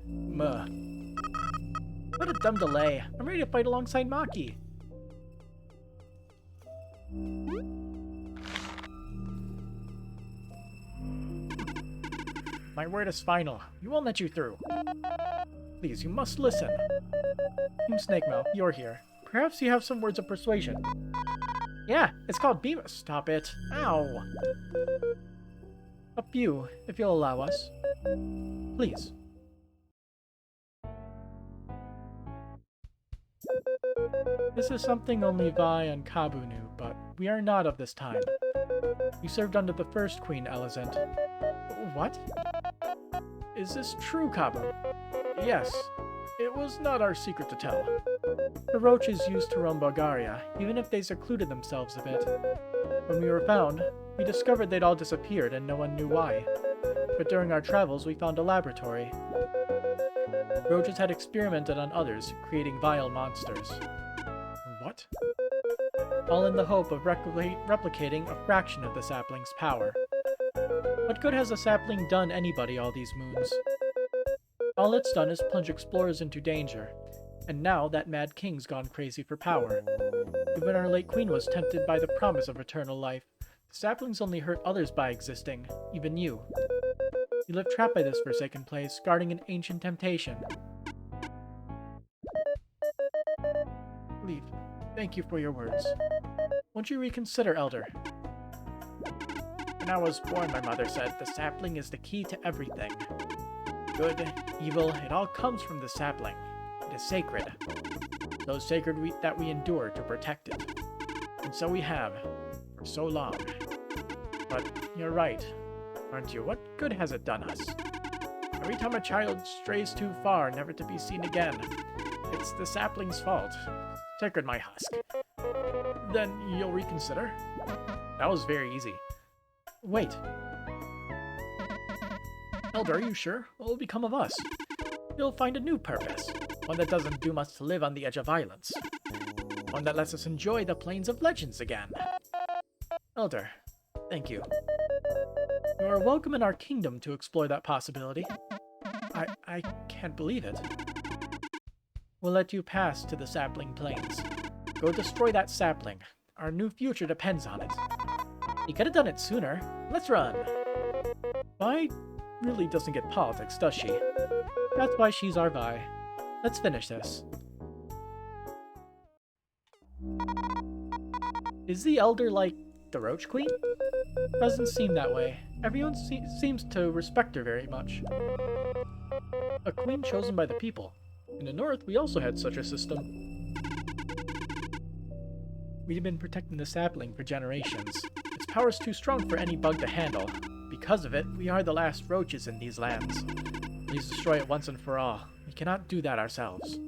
A: Muh. What a dumb delay. I'm ready to fight alongside Maki. My word is final. We won't let you through. Please, you must listen. Team Snakemouth, you're here. Perhaps you have some words of persuasion. Yeah, it's called Beam. Stop it. Ow. A few, if you'll allow us. Please. This is something only Vi and Kabu knew, but we are not of this time. We served under the first Queen, Elizant. What? Is this true, Kabu? Yes. It was not our secret to tell. The roaches used to roam Bulgaria, even if they secluded themselves a bit. When we were found, we discovered they'd all disappeared and no one knew why. But during our travels, we found a laboratory. Roaches had experimented on others, creating vile monsters. What? All in the hope of replicating a fraction of the sapling's power. What good has a sapling done anybody all these moons? All it's done is plunge explorers into danger, and now that Mad King's gone crazy for power. Even our late queen was tempted by the promise of eternal life. The saplings only hurt others by existing, even you. You live trapped by this forsaken place, guarding an ancient temptation. Leaf, thank you for your words. Won't you reconsider, Elder? When I was born, my mother said, the sapling is the key to everything. Good, evil, it all comes from the sapling. It is sacred. So sacred that we endure to protect it. And so we have, for so long. But you're right, aren't you? What good has it done us? Every time a child strays too far, never to be seen again, it's the sapling's fault. Sacred my husk. Then you'll reconsider? That was very easy. Wait. Elder, are you sure? What will become of us? You'll find a new purpose. One that doesn't doom us to live on the edge of violence. One that lets us enjoy the plains of legends again. Elder, thank you. You are welcome in our kingdom to explore that possibility. I can't believe it. We'll let you pass to the Sapling Plains. Go destroy that sapling. Our new future depends on it. You could have done it sooner. Let's run. Vi really doesn't get politics, does she? That's why she's our Vi. Let's finish this. Is the Elder like the Roach Queen? Doesn't seem that way. Everyone seems to respect her very much. A queen chosen by the people. In the north, we also had such a system. We've been protecting the sapling for generations. Its power is too strong for any bug to handle. Because of it, we are the last roaches in these lands. Please destroy it once and for all. We cannot do that ourselves.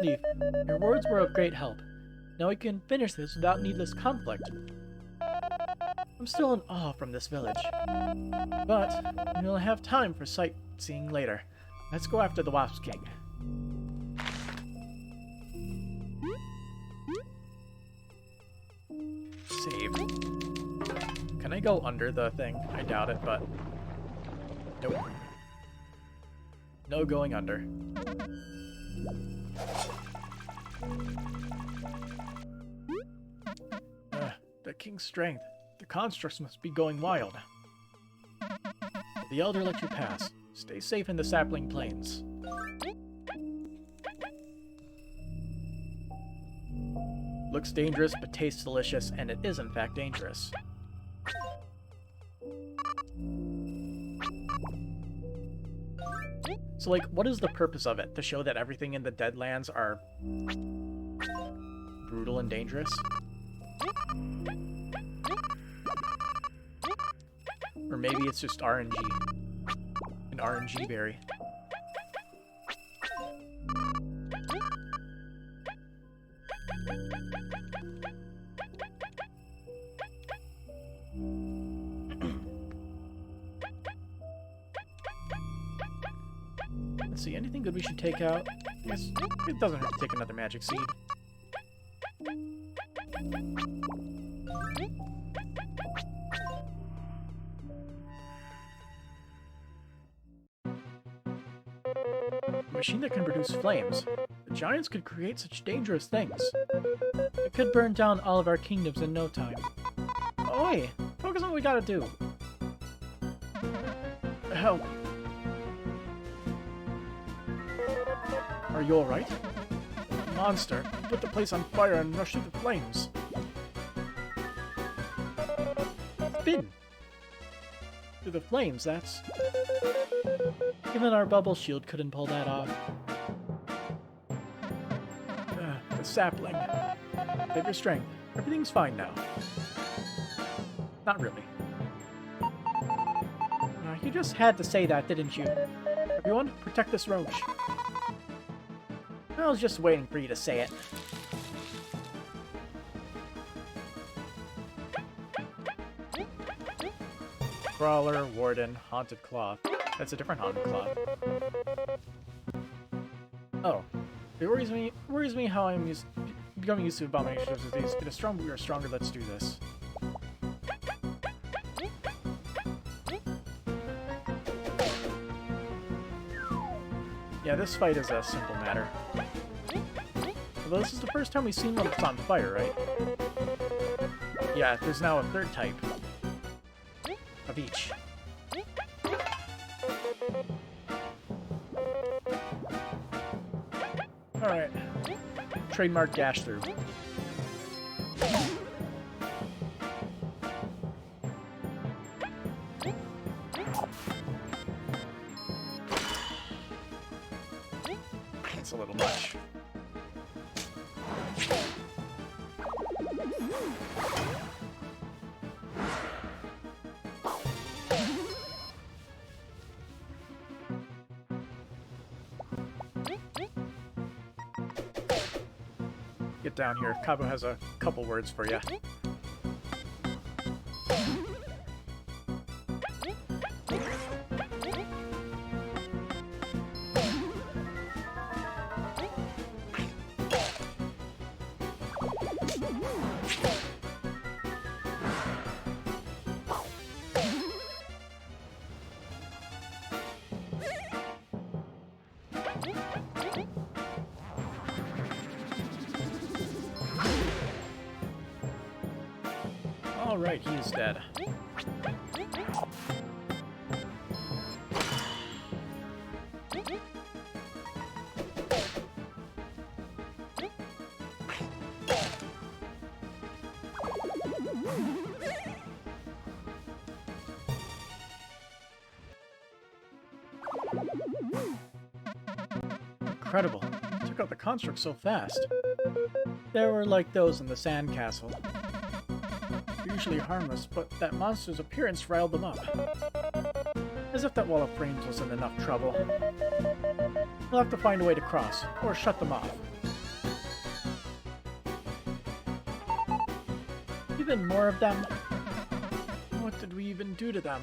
A: Leaf, your words were of great help. Now we can finish this without needless conflict. I'm still in awe from this village. But we'll have time for sightseeing later. Let's go after the Wasp King. Save. Can I go under the thing? I doubt it, but... Nope. No going under. The king's strength. The constructs must be going wild. The Elder let you pass. Stay safe in the Sapling Plains. Looks dangerous, but tastes delicious, and it is in fact dangerous. So, like, what is the purpose of it? To show that everything in the Deadlands are brutal and dangerous? Or maybe it's just RNG. An RNG berry. Let's see, anything good we should take out? I guess it doesn't hurt to take another magic seed. A machine that can produce flames. The giants could create such dangerous things. It could burn down all of our kingdoms in no time. Oi! Focus on what we gotta do. Help! Are you alright? Monster, put the place on fire and rush through the flames. Spin! Through the flames, that's... Even our bubble shield couldn't pull that off. The sapling. Save your strength. Everything's fine now. Not really. You just had to say that, didn't you? Everyone, protect this roach. I was just waiting for you to say it. Crawler, Warden, Haunted Cloth. That's a different Haunted Cloth. Oh. It worries me how I'm becoming used to abominations of these. It is stronger, we are stronger, let's do this. Yeah, this fight is a simple matter. Although this is the first time we've seen one that's on fire, right? Yeah, there's now a third type. Of each. Alright. Trademark dash through. That's a little much. Get down here. Cabo has a couple words for you. Alright, he is dead. Incredible. Took out the construct so fast. There were like those in the sand castle. Usually harmless, but that monster's appearance riled them up. As if that wall of frames wasn't enough trouble. We'll have to find a way to cross, or shut them off. Even more of them? What did we even do to them?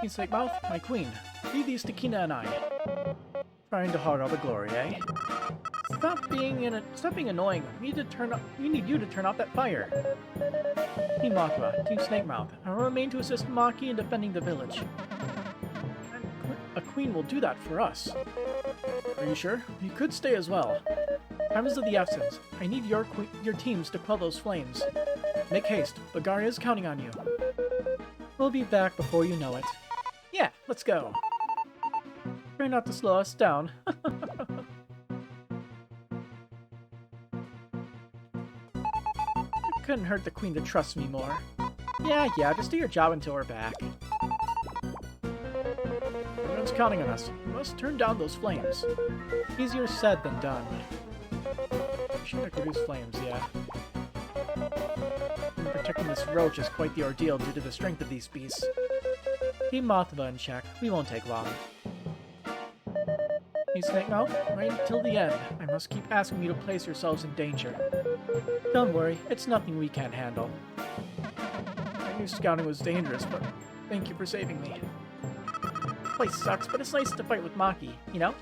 A: Snake Mouth, my queen. Leave these to Kina and I. Trying to hog all the glory, eh? Stop being annoying. We need you to turn off that fire. Team Mothra, Team Snake Mouth. I will remain to assist Maki in defending the village. A queen will do that for us. Are you sure? You could stay as well. Time is of the essence. I need your teams to quell those flames. Make haste. Bagaria is counting on you. We'll be back before you know it. Yeah, let's go. Try not to slow us down. It couldn't hurt the queen to trust me more. Yeah, just do your job until we're back. Everyone's counting on us. We must turn down those flames. Easier said than done. Should I produce flames, yeah. Protecting this roach is quite the ordeal due to the strength of these beasts. Keep Mothra in check. We won't take long. Hey, Snake Mouth, right until the end. I must keep asking you to place yourselves in danger. Don't worry, it's nothing we can't handle. I knew scouting was dangerous, but thank you for saving me. The place sucks, but it's nice to fight with Maki, you know?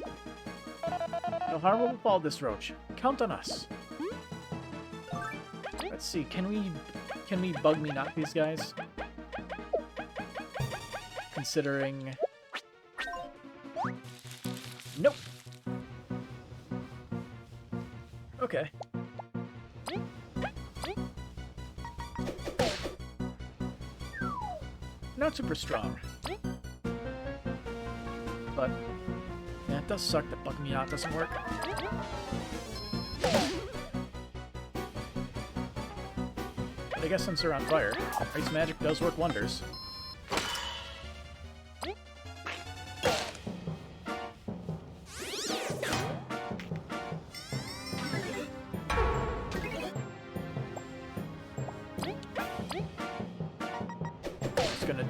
A: No harm will befall this roach. Count on us. Let's see, can we bug me not these guys? Considering... Nope. Okay. Not super strong. But, yeah, it does suck that bug me out doesn't work. But I guess since they're on fire, ice magic does work wonders.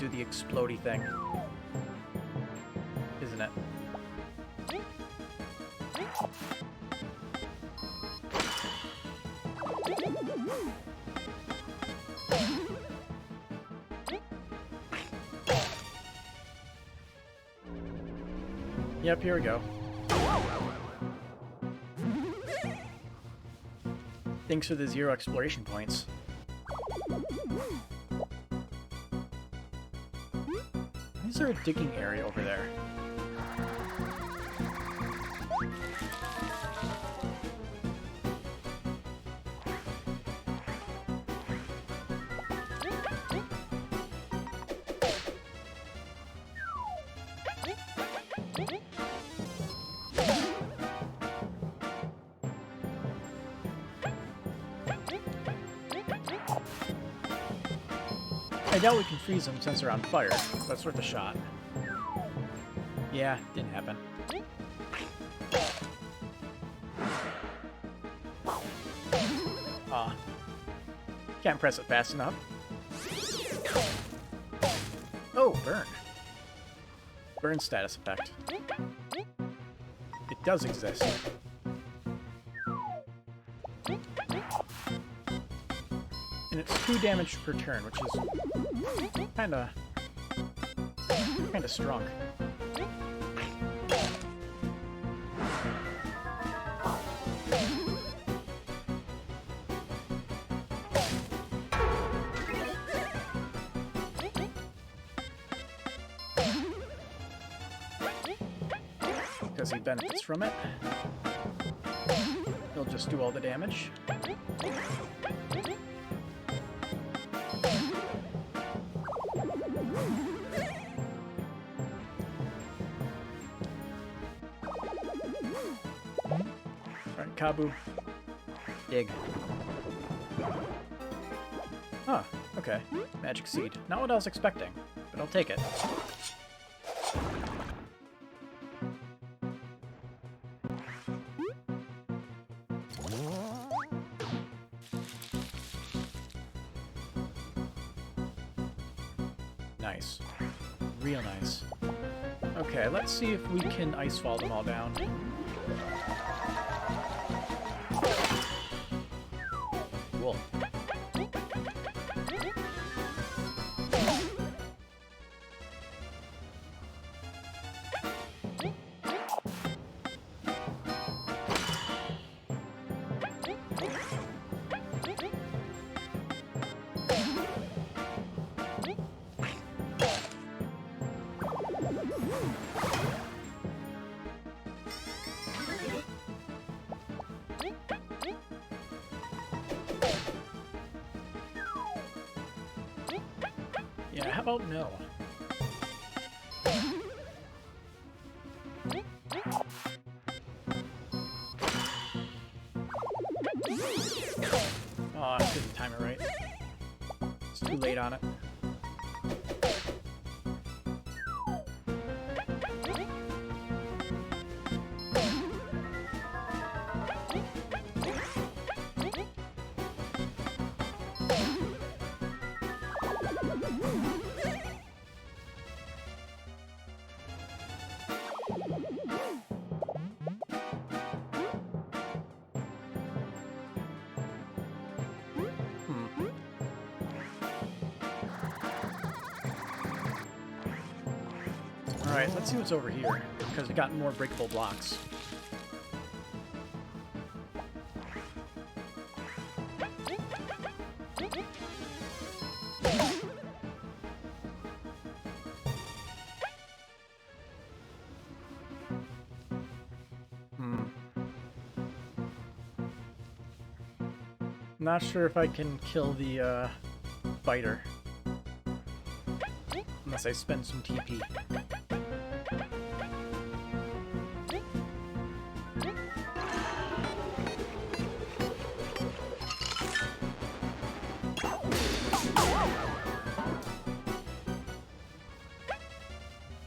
A: do the explodey thing. Isn't it? Yep, here we go. Thanks for the 0 exploration points. Is there a digging area over there? I doubt we can freeze them since they're on fire, but it's worth a shot. Yeah, didn't happen. Aw. Can't press it fast enough. Oh, burn. Burn status effect. It does exist. And it's 2 damage per turn, which is kinda strong. Because he benefits from it. He'll just do all the damage. Alright, Kabu. Dig. Huh, okay. Magic seed. Not what I was expecting, but I'll take it. Nice. Real nice. Okay, let's see if we can ice fall them all down. Cool. Yeah, how about no? Oh, I didn't time it right. It's too late on it. Alright, let's see what's over here, because we got more breakable blocks. Not sure if I can kill the biter. Unless I spend some TP.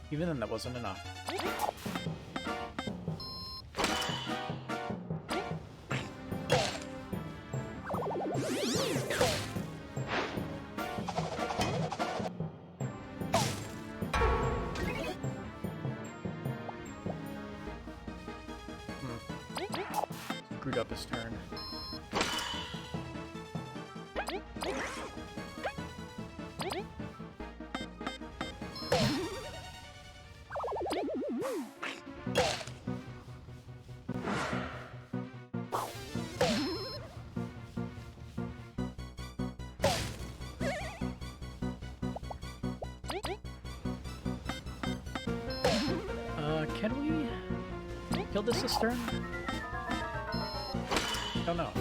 A: Even then, that wasn't enough. screwed up his turn. Can we kill this turn? Don't know.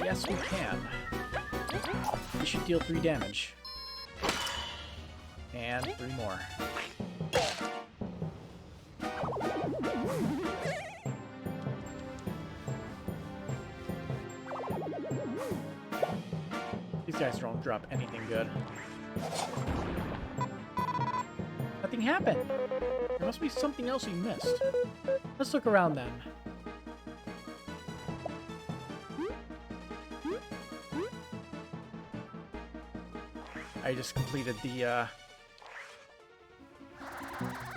A: Yes we can. We should deal 3 damage. And 3 more. These guys don't drop anything good. Nothing happened. There must be something else we missed. Let's look around then. I just completed the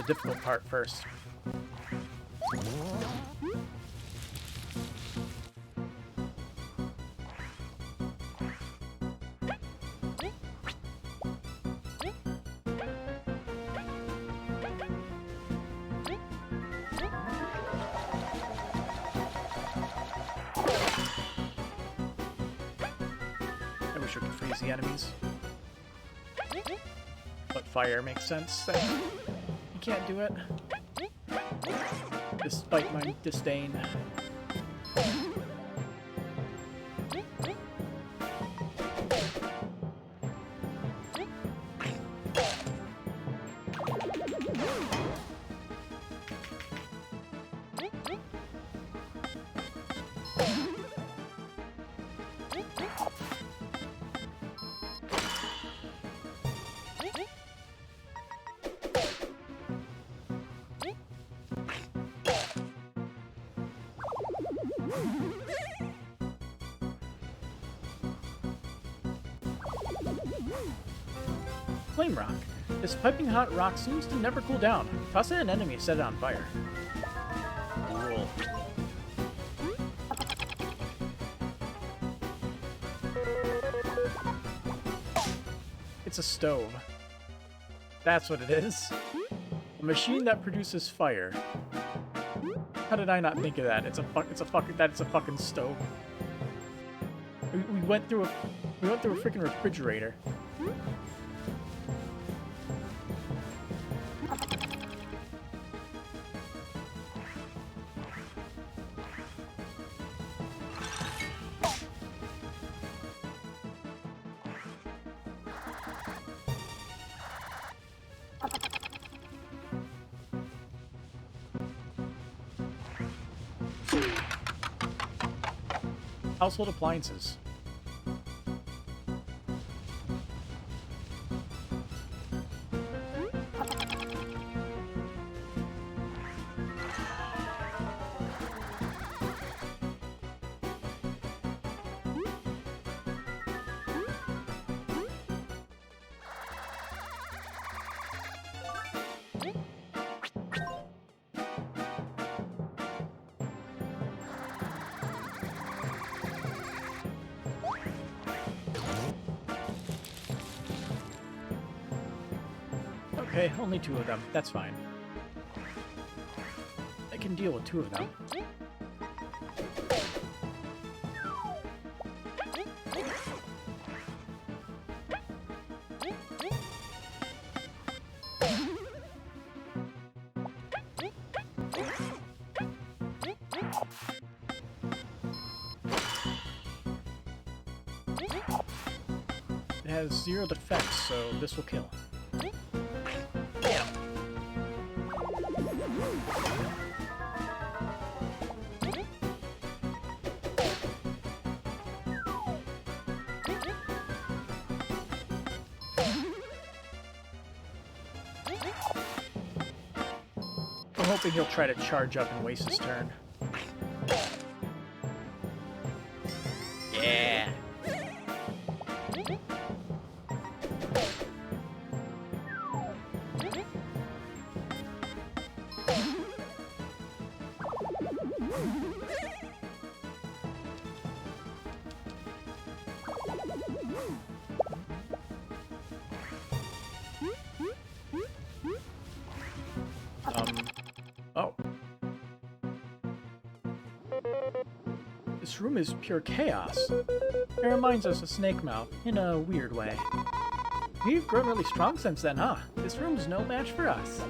A: difficult part first. I wish I could freeze the enemies. But fire makes sense. You can't do it. Despite my disdain. Flame rock. This piping hot rock seems to never cool down. Toss it at an enemy, set it on fire. Cool. It's a stove. That's what it is. A machine that produces fire. How did I not think of that? It's a fucking stove. We went through a freaking refrigerator. Household appliances. Okay, only 2 of them. That's fine. I can deal with 2 of them. It has 0 defense, so this will kill. I'm hoping he'll try to charge up and waste his turn. Yeah. This room is pure chaos. It reminds us of Snake Mouth in a weird way. We've grown really strong since then, huh? This room's no match for us.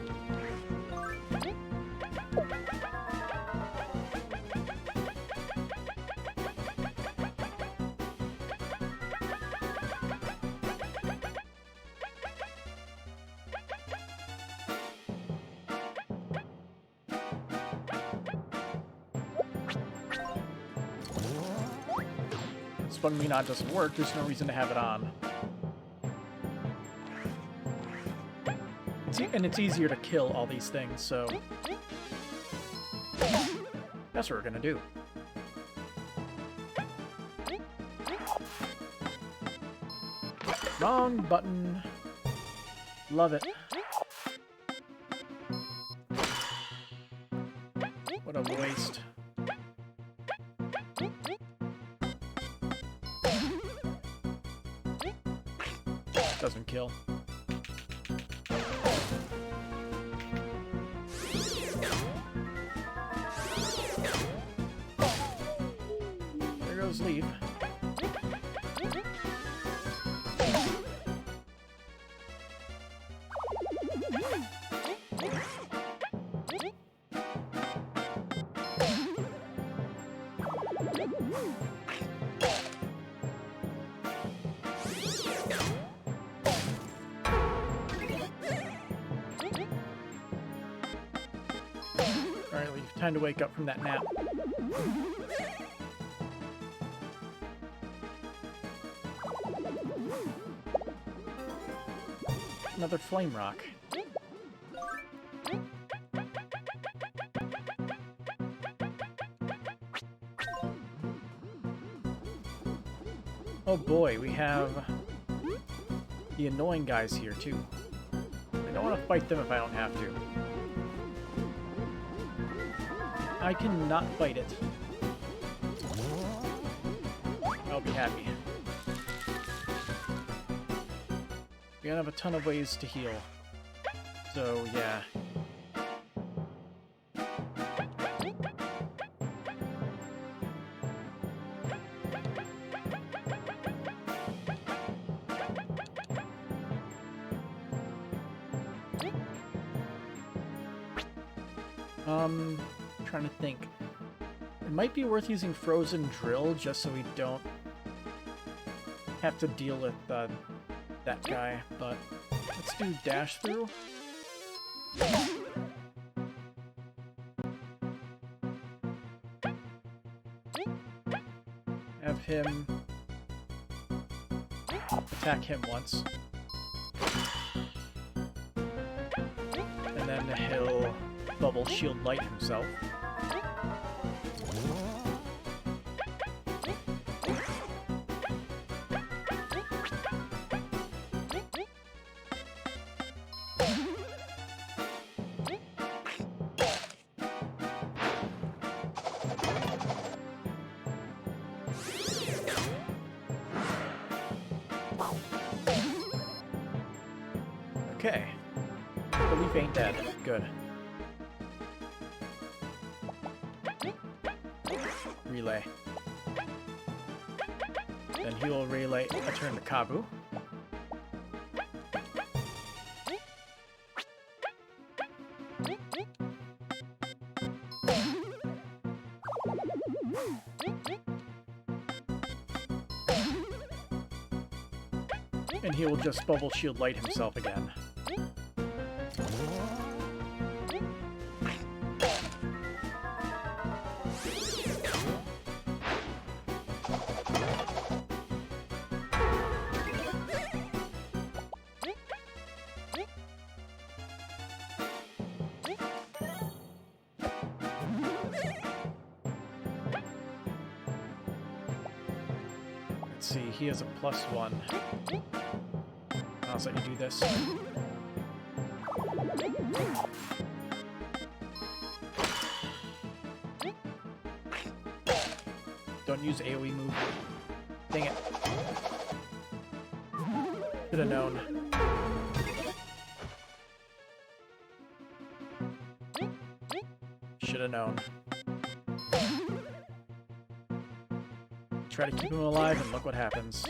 A: When Minot doesn't work, there's no reason to have it on. And it's easier to kill all these things, so... That's what we're gonna do. Wrong button. Love it. What a waste. Doesn't kill. There goes Leaf. Time to wake up from that nap. Another flame rock. Oh boy, we have the annoying guys here too. I don't want to fight them if I don't have to. I cannot fight it. I'll be happy. We don't have a ton of ways to heal. So, yeah. Trying to think. It might be worth using Frozen Drill just so we don't have to deal with that guy, but let's do Dash Through. Have him attack him once. And then he'll Bubble Shield Light himself. Okay. The leaf ain't dead. Good. Relay. Then he will relay a turn to Kabu. And he will just Bubble Shield Light himself again. Let's see, he has a +1. I'll let you do this. Don't use AoE move. Dang it. Should have known. Should have known. Try to keep him alive, and look what happens.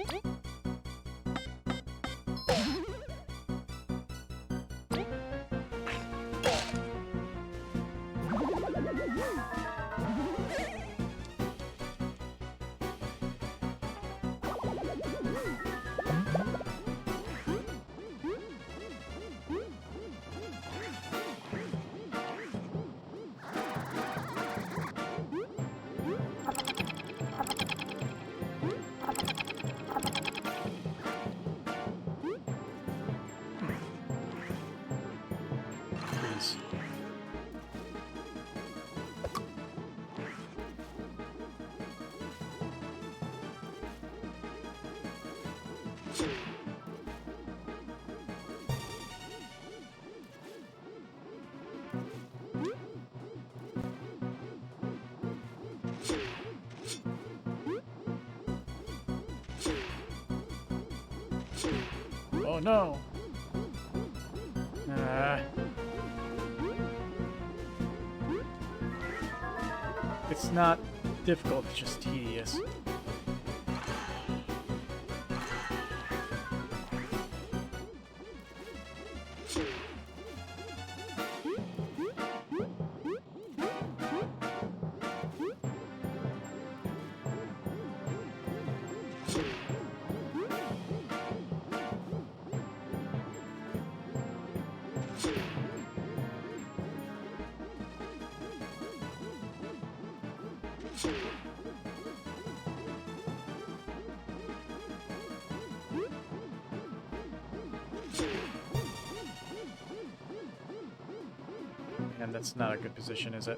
A: Oh no! It's not difficult, it's just tedious. And that's not a good position, is it?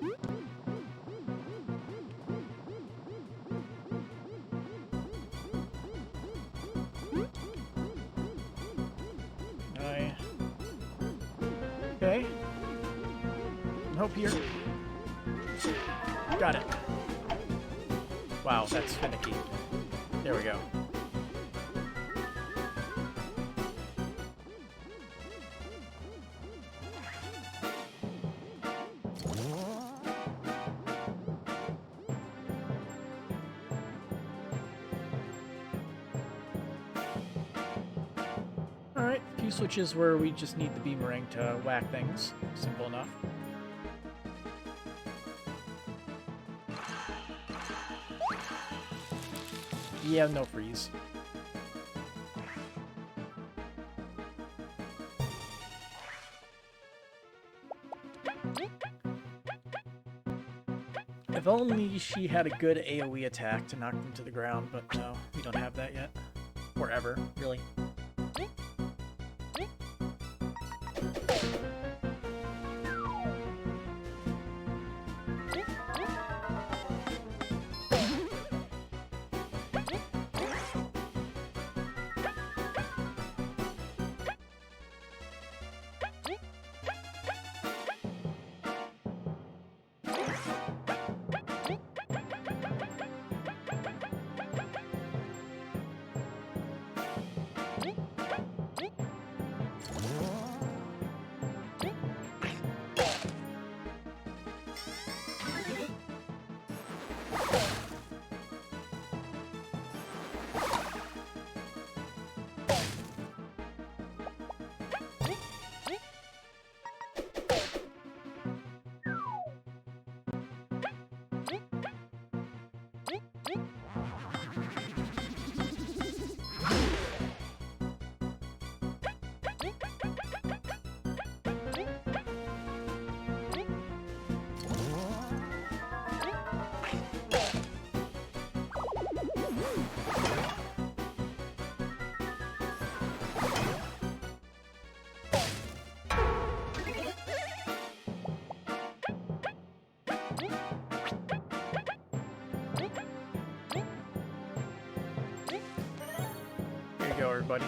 A: Okay. Hope here. Got it. Wow, that's finicky. There we go. Alright, a few switches where we just need the boomerang to whack things. Simple enough. Yeah, no freeze. If only she had a good AoE attack to knock them to the ground, but no, we don't have that yet. Or ever, really. Here you go, everybody.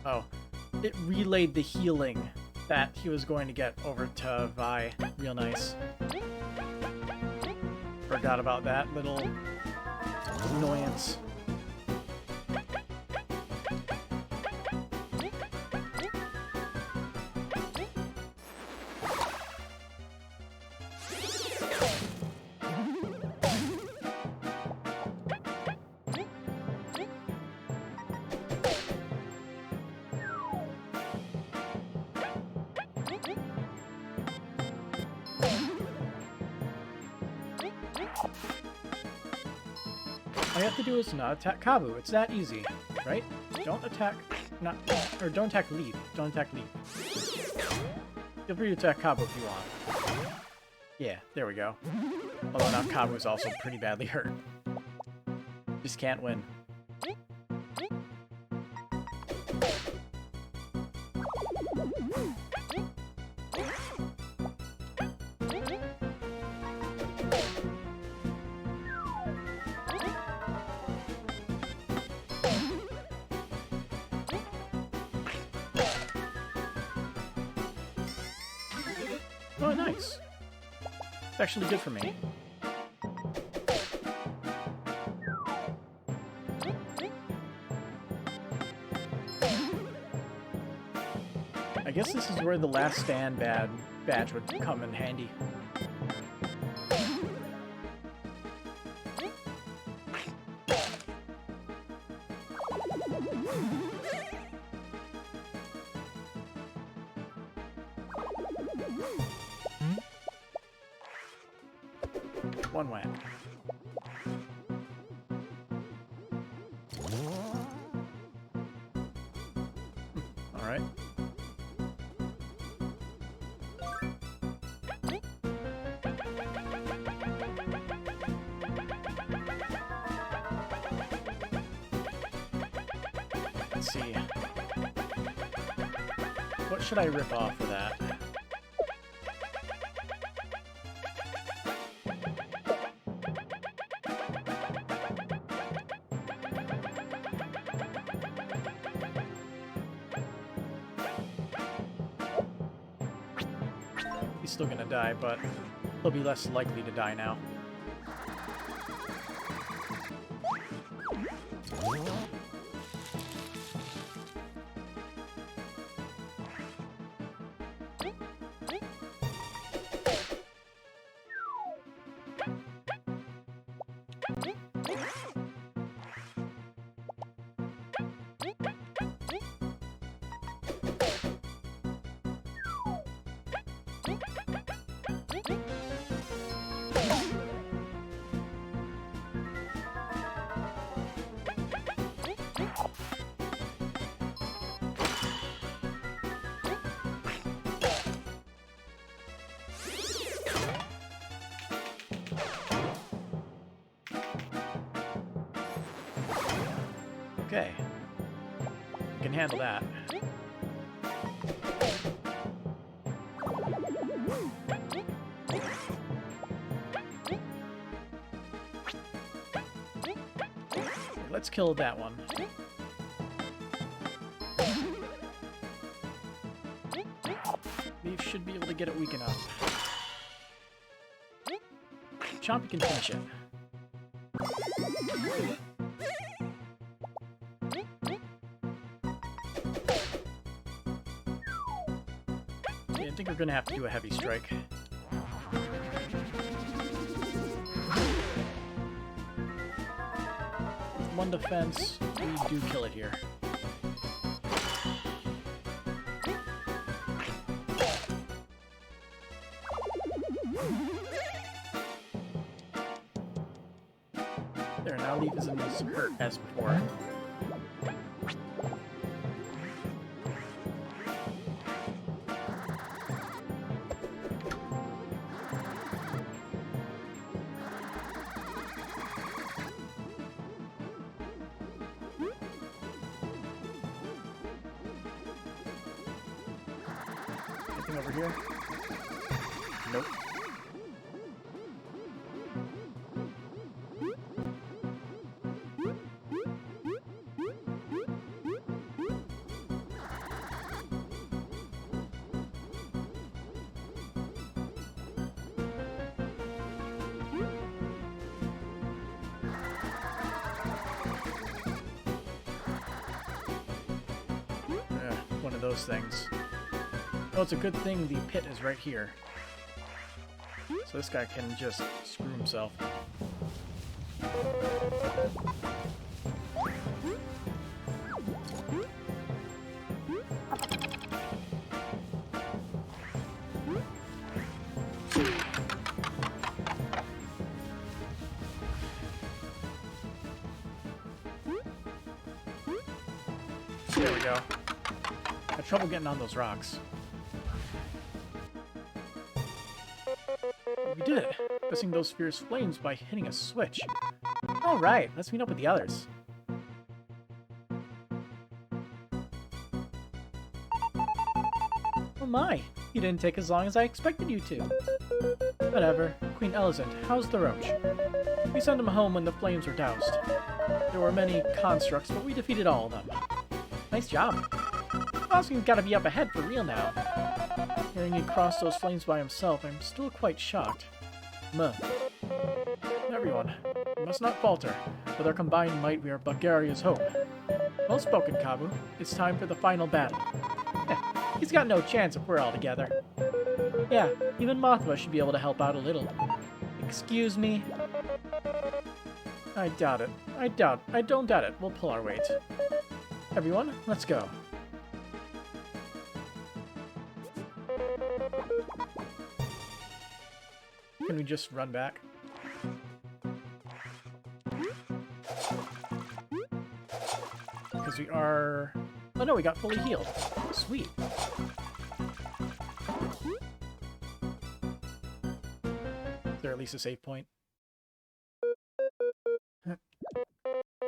A: Oh, it relayed the healing that he was going to get over to Vi. Real nice. Forgot about that little annoyance. All you have to do is not attack Kabu. It's that easy, right? Don't attack, don't attack Leaf. Don't attack Leaf. Feel free to attack Kabu if you want. Yeah, there we go. Although now Kabu's also pretty badly hurt. Just can't win. Oh, nice. It's actually good for me. I guess this is where the last stand badge would come in handy. One whack. All right. Let's see. What should I rip off for that? He's still gonna die, but he'll be less likely to die now. Okay. I can handle that. Let's kill that one. Leaf should be able to get it weak enough. Chompy can finish it. I think we're gonna have to do a heavy strike. With one defense, we do kill it here. There, now Leaf isn't as hurt as before. Anything over here? Nope. of those things. Oh, it's a good thing the pit is right here. So this guy can just screw himself. There we go. Had trouble getting on those rocks. We did it! Pressing those fierce flames by hitting a switch. Alright, let's meet up with the others. Oh my! You didn't take as long as I expected you to. Whatever. Queen Elizant, how's the roach? We sent him home when the flames were doused. There were many constructs, but we defeated all of them. Nice job. Boskin's gotta be up ahead for real now. Hearing he crossed those flames by himself, I'm still quite shocked. Everyone, we must not falter. With our combined might, we are Bulgaria's hope. Well spoken, Kabu. It's time for the final battle. He's got no chance if we're all together. Yeah, even Mothra should be able to help out a little. Excuse me? I doubt it. I don't doubt it. We'll pull our weight. Everyone, let's go. Can we just run back? Because we are... Oh no, we got fully healed. Sweet. Is there at least a save point?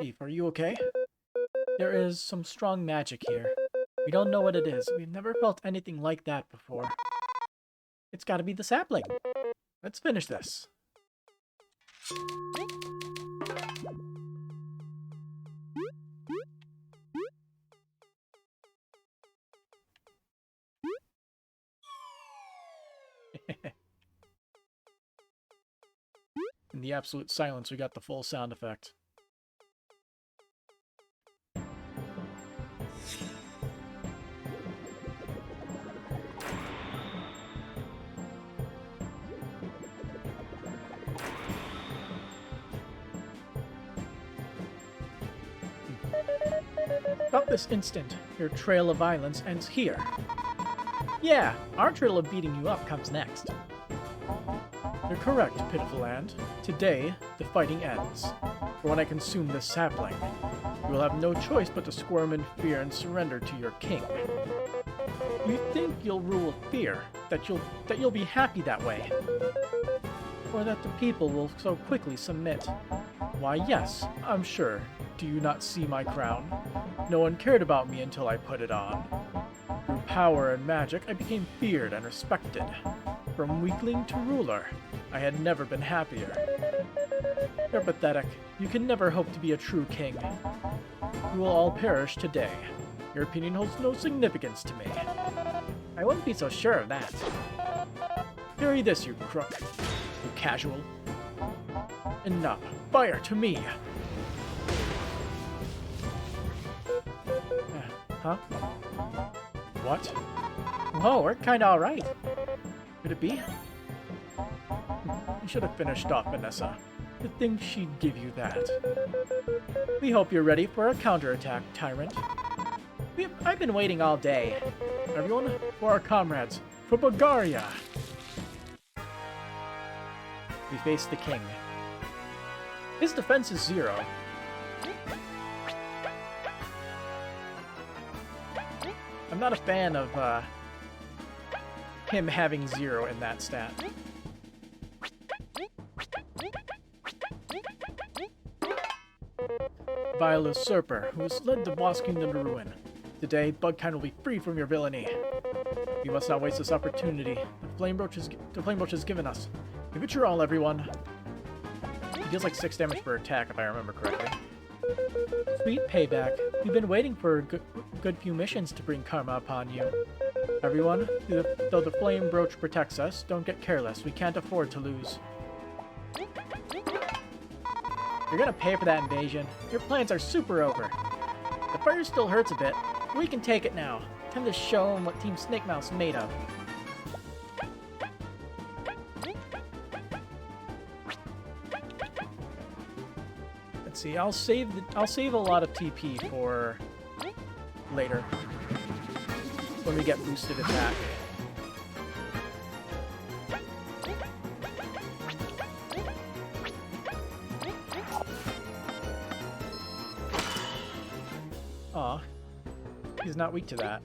A: Eve, are you okay? There is some strong magic here. We don't know what it is. We've never felt anything like that before. It's gotta be the sapling. Let's finish this. In the absolute silence, we got the full sound effect. About this instant, your trail of violence ends here. Yeah, our trail of beating you up comes next. You're correct, Pitiful Land. Today, the fighting ends. For when I consume this sapling, you will have no choice but to squirm in fear and surrender to your king. You think you'll rule with fear, that you'll be happy that way, or that the people will so quickly submit. Why, yes, I'm sure. Do you not see my crown? No one cared about me until I put it on. Through power and magic, I became feared and respected. From weakling to ruler, I had never been happier. You're pathetic. You can never hope to be a true king. You will all perish today. Your opinion holds no significance to me. I wouldn't be so sure of that. Carry this, you crook. You casual. Enough. Fire to me! Huh? What? Whoa, we're kinda alright. Could it be? You should have finished off Vanessa. You'd think she'd give you that. We hope you're ready for a counterattack, Tyrant. I've been waiting all day. Everyone, for our comrades, for Bulgaria! We face the king. His defense is 0. I'm not a fan of him having 0 in that stat. Vile usurper, who has led the Boss Kingdom to ruin. Today, Bugkind will be free from your villainy. You must not waste this opportunity. The flame brooch has given us. Give it your all, everyone. It deals like 6 damage per attack, if I remember correctly. Sweet payback. We've been waiting for a good few missions to bring karma upon you. Everyone, though the flame brooch protects us, don't get careless. We can't afford to lose. You're gonna pay for that invasion. Your plans are super over. The fire still hurts a bit. We can take it now. Time to show him what Team Snake Mouse made of. Let's see. I'll save a lot of TP for later when we get boosted attack. Aw, he's not weak to that.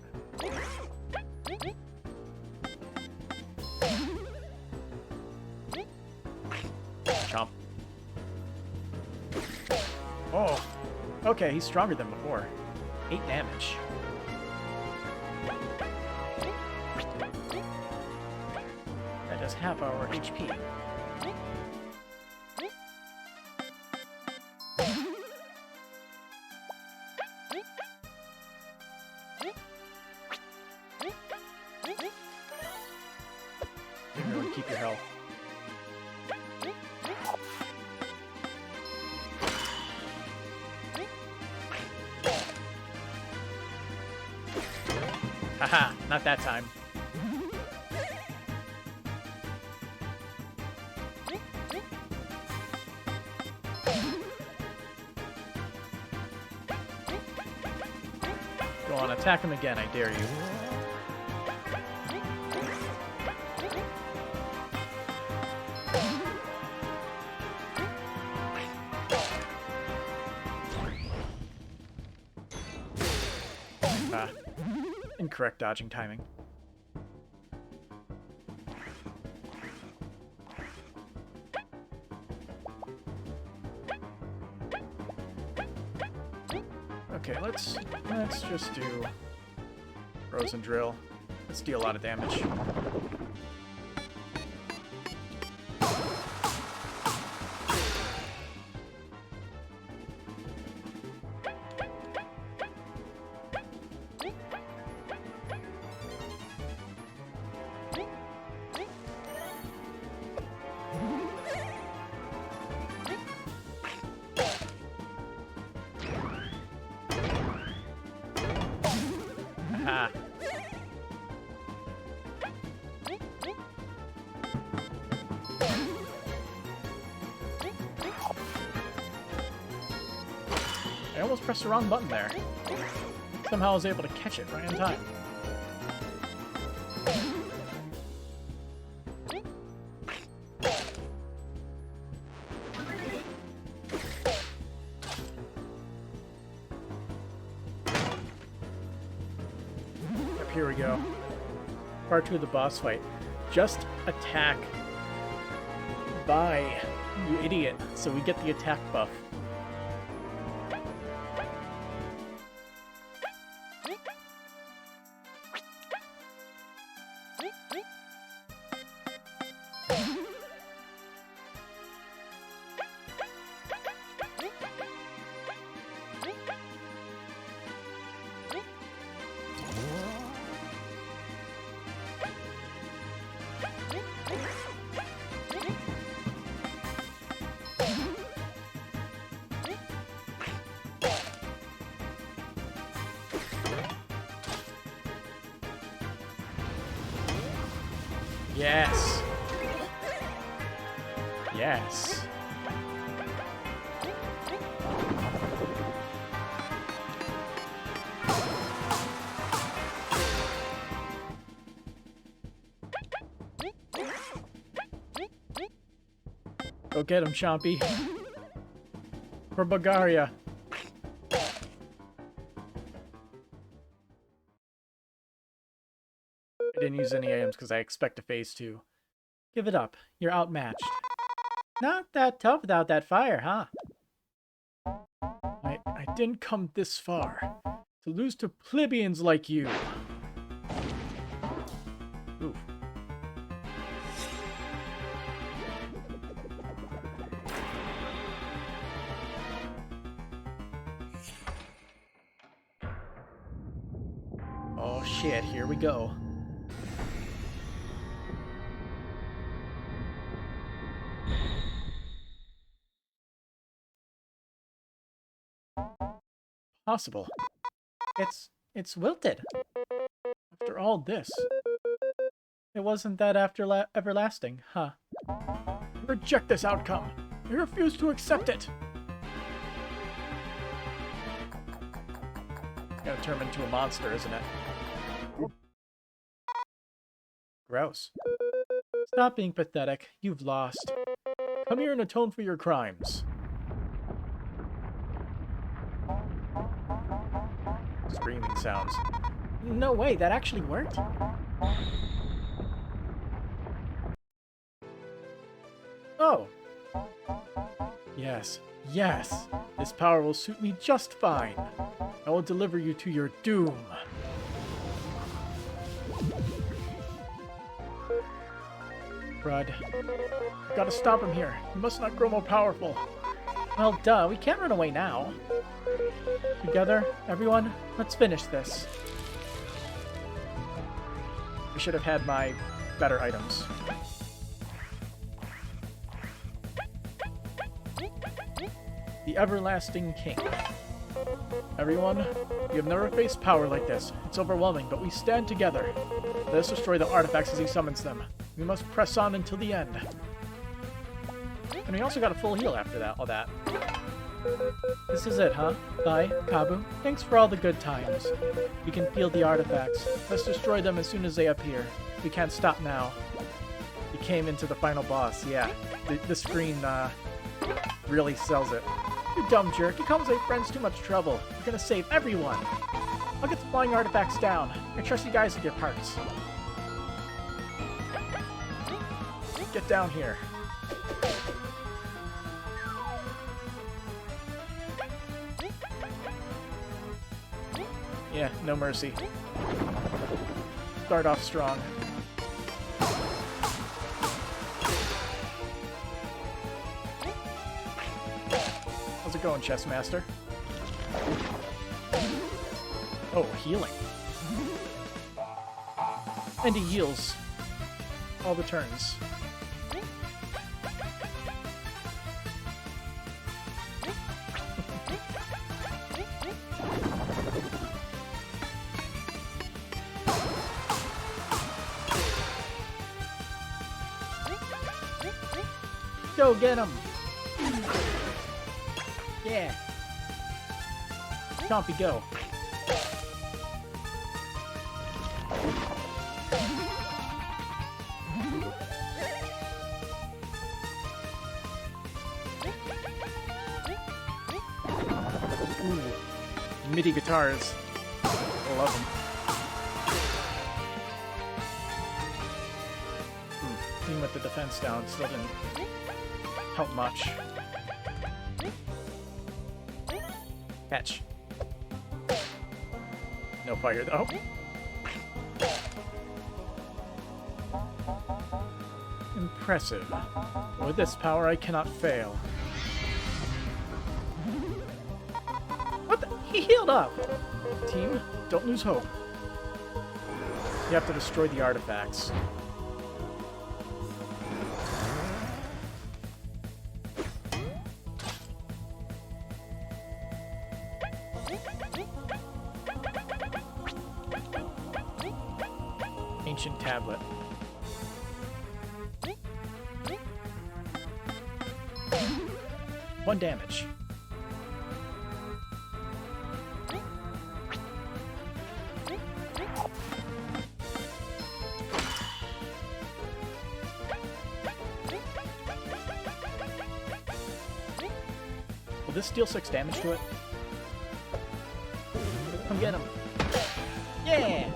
A: Chomp. Oh, okay, he's stronger than before. 8 damage. That does half our HP. Everyone keep your health. Haha, not that time. Go on, attack him again, I dare you. Incorrect dodging timing. Okay, let's just do Frozen Drill. Let's deal a lot of damage. Ah. I almost pressed the wrong button there. Somehow I was able to catch it right in time. Here we go. Part 2 of the boss fight. Just attack by, you idiot. So we get the attack buff. Yes. Yes. Go get him, Chompy. For Bulgaria. I didn't use any items because I expect a phase 2. Give it up. You're outmatched. Not that tough without that fire, huh? I didn't come this far to lose to plebeians like you. Ooh. Oh shit, here we go. Possible. It's wilted. After all this, it wasn't that everlasting, huh? I reject this outcome. I refuse to accept it. Gonna turn into a monster, isn't it? Gross. Stop being pathetic. You've lost. Come here and atone for your crimes. Screaming sounds. No way, that actually worked? Oh. Yes, yes. This power will suit me just fine. I will deliver you to your doom. Crud. Gotta stop him here. He must not grow more powerful. Well, duh, we can't run away now. Together, everyone, let's finish this. I should have had my better items. The Everlasting King. Everyone, we have never faced power like this. It's overwhelming, but we stand together. Let us destroy the artifacts as he summons them. We must press on until the end. And we also got a full heal after that, all that. This is it, huh? Bye, Kabu. Thanks for all the good times. We can field the artifacts. Let's destroy them as soon as they appear. We can't stop now. He came into the final boss, yeah. The screen, really sells it. You dumb jerk. You caused my friends too much trouble. We're gonna save everyone. I'll get the flying artifacts down. I trust you guys with your parts. Get down here. Yeah, no mercy. Start off strong. How's it going, Chess Master? Oh, healing. And he heals all the turns. Go get him! Yeah! Chompy, go! Ooh, MIDI guitars. I love them. Even with the defense down, still didn't help much. Catch. No fire though. Impressive. With this power, I cannot fail. What the? He healed up! Team, don't lose hope. You have to destroy the artifacts. Ancient tablet. One damage. Will this deal 6 damage to it? Come get him. Yeah!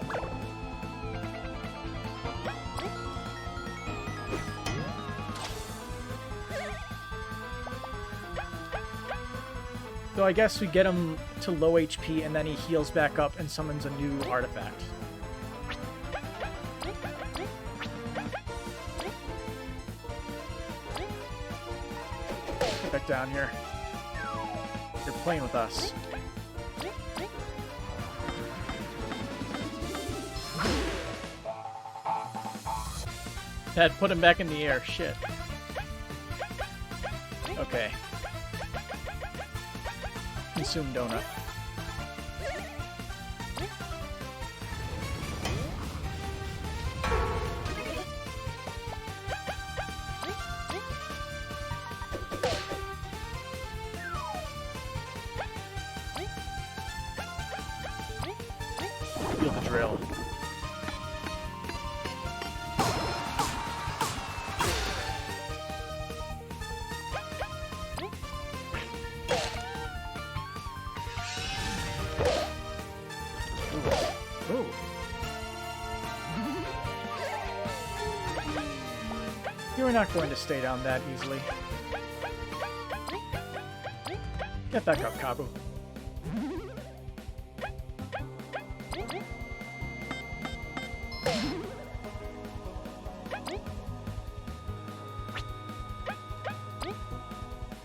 A: So I guess we get him to low HP and then he heals back up and summons a new artifact. Get back down here. You're playing with us. That put him back in the air. Shit. Okay. Consume donut. drill. Ooh. You're not going to stay down that easily. Get back up, Kabu.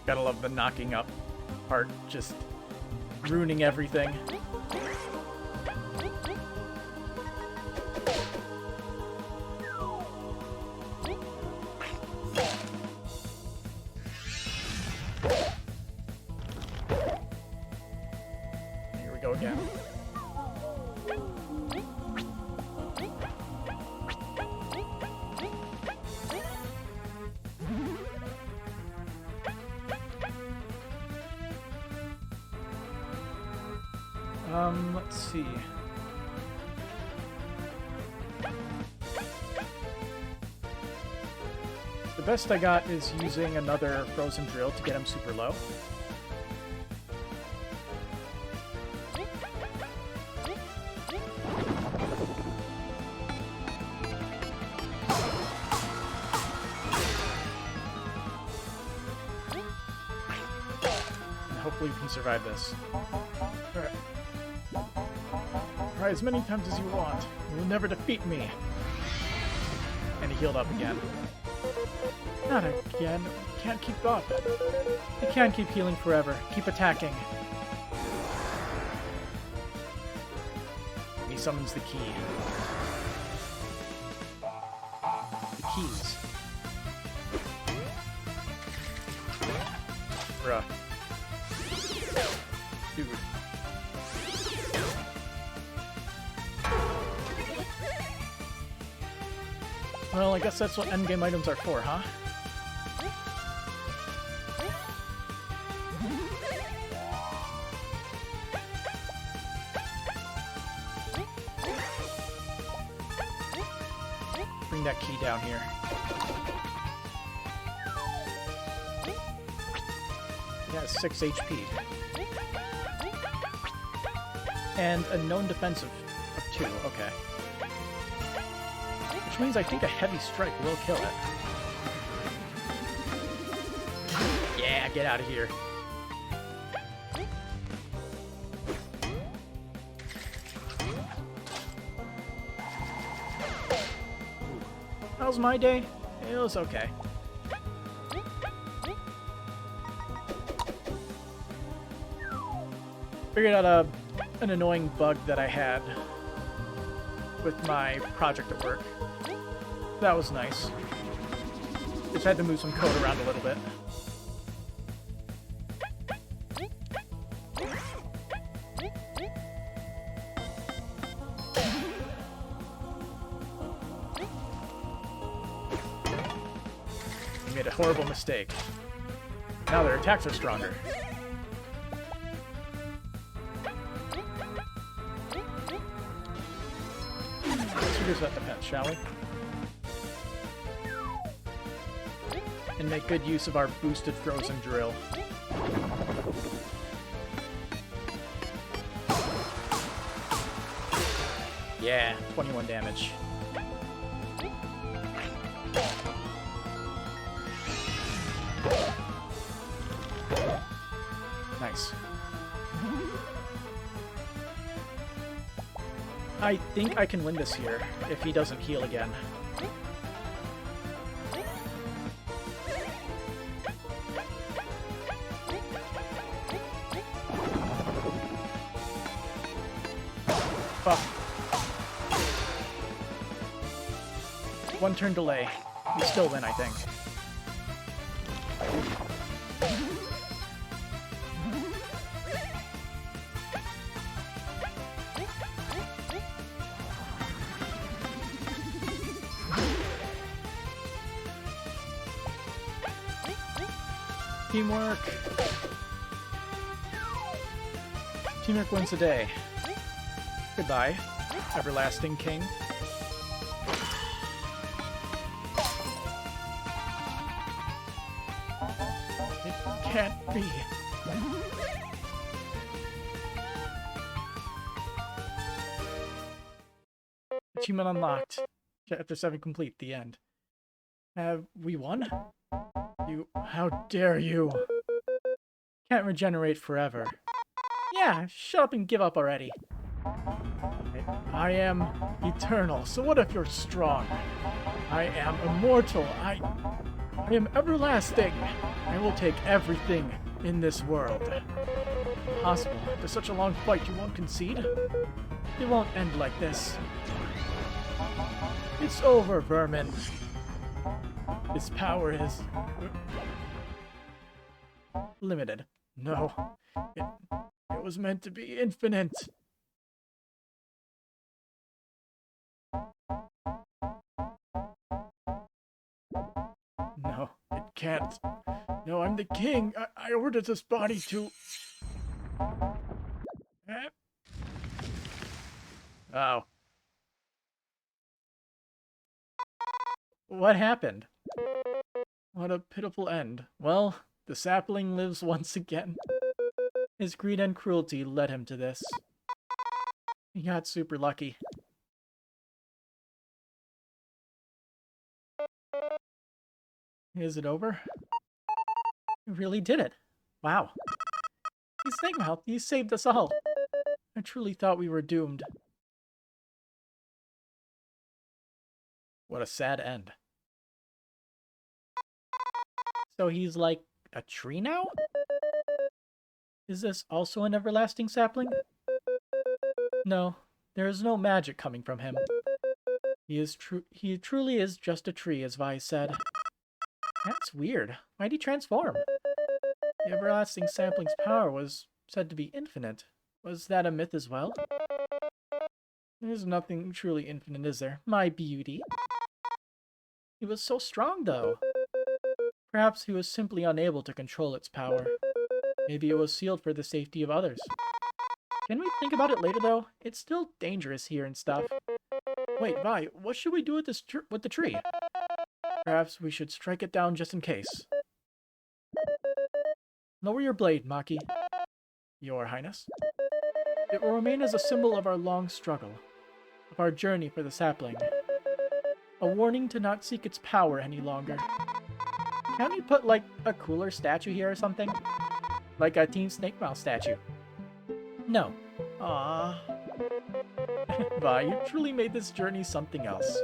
A: Gotta love the knocking up part, just ruining everything. Here we go again. Let's see. The best I got is using another frozen drill to get him super low. And hopefully we can survive this. Alright. Try as many times as you want. You will never defeat me. And he healed up again. Not again. Can't keep up. I can't keep healing forever. Keep attacking. He summons the key. The keys. Bruh. Dude. Well, I guess that's what endgame items are for, huh? Bring that key down here. It has 6 HP. And a known defensive of 2, okay. Which means I think a heavy strike will kill it. Yeah, get out of here. How's my day? It was okay. Figured out an annoying bug that I had with my project at work. That was nice. Just had to move some code around a little bit. We made a horrible mistake. Now their attacks are stronger. Let's reduce that defense, shall we? And make good use of our boosted frozen drill. Yeah, 21 damage. Nice. I think I can win this here if he doesn't heal again. Fuck. One turn delay. We still win, I think. Teamwork. Teamwork wins the day. Goodbye. everlasting king. It can't be. Achievement unlocked. Chapter 7 complete. The end. Have we won? You... How dare you? Can't regenerate forever. Yeah, shut up and give up already. I am eternal, so what if you're strong? I am immortal. I am everlasting. I will take everything in this world. Impossible. After such a long fight, you won't concede? It won't end like this. It's over, vermin. His power is... limited. No. It was meant to be infinite. No, it can't. No, I'm the king. I ordered this body to... Oh. What happened? What a pitiful end. Well, the sapling lives once again. His greed and cruelty led him to this. He got super lucky. Is it over? You really did it. Wow. He's Snakemouth. He saved us all. I truly thought we were doomed. What a sad end. So he's like a tree now? Is this also an everlasting sapling? No, there is no magic coming from him. He truly is just a tree, as Vi said. That's weird. Why'd he transform? The everlasting sapling's power was said to be infinite. Was that a myth as well? There's nothing truly infinite, is there? My beauty. He was so strong, though. Perhaps he was simply unable to control its power. Maybe it was sealed for the safety of others. Can we think about it later, though? It's still dangerous here and stuff. Wait, Vi, what should we do with the tree? Perhaps we should strike it down just in case. Lower your blade, Maki. Your Highness. It will remain as a symbol of our long struggle, of our journey for the sapling. A warning to not seek its power any longer. Can't we put, like, a cooler statue here or something? Like a Team Snakemouth statue. No. Aww. Vi, you truly made this journey something else.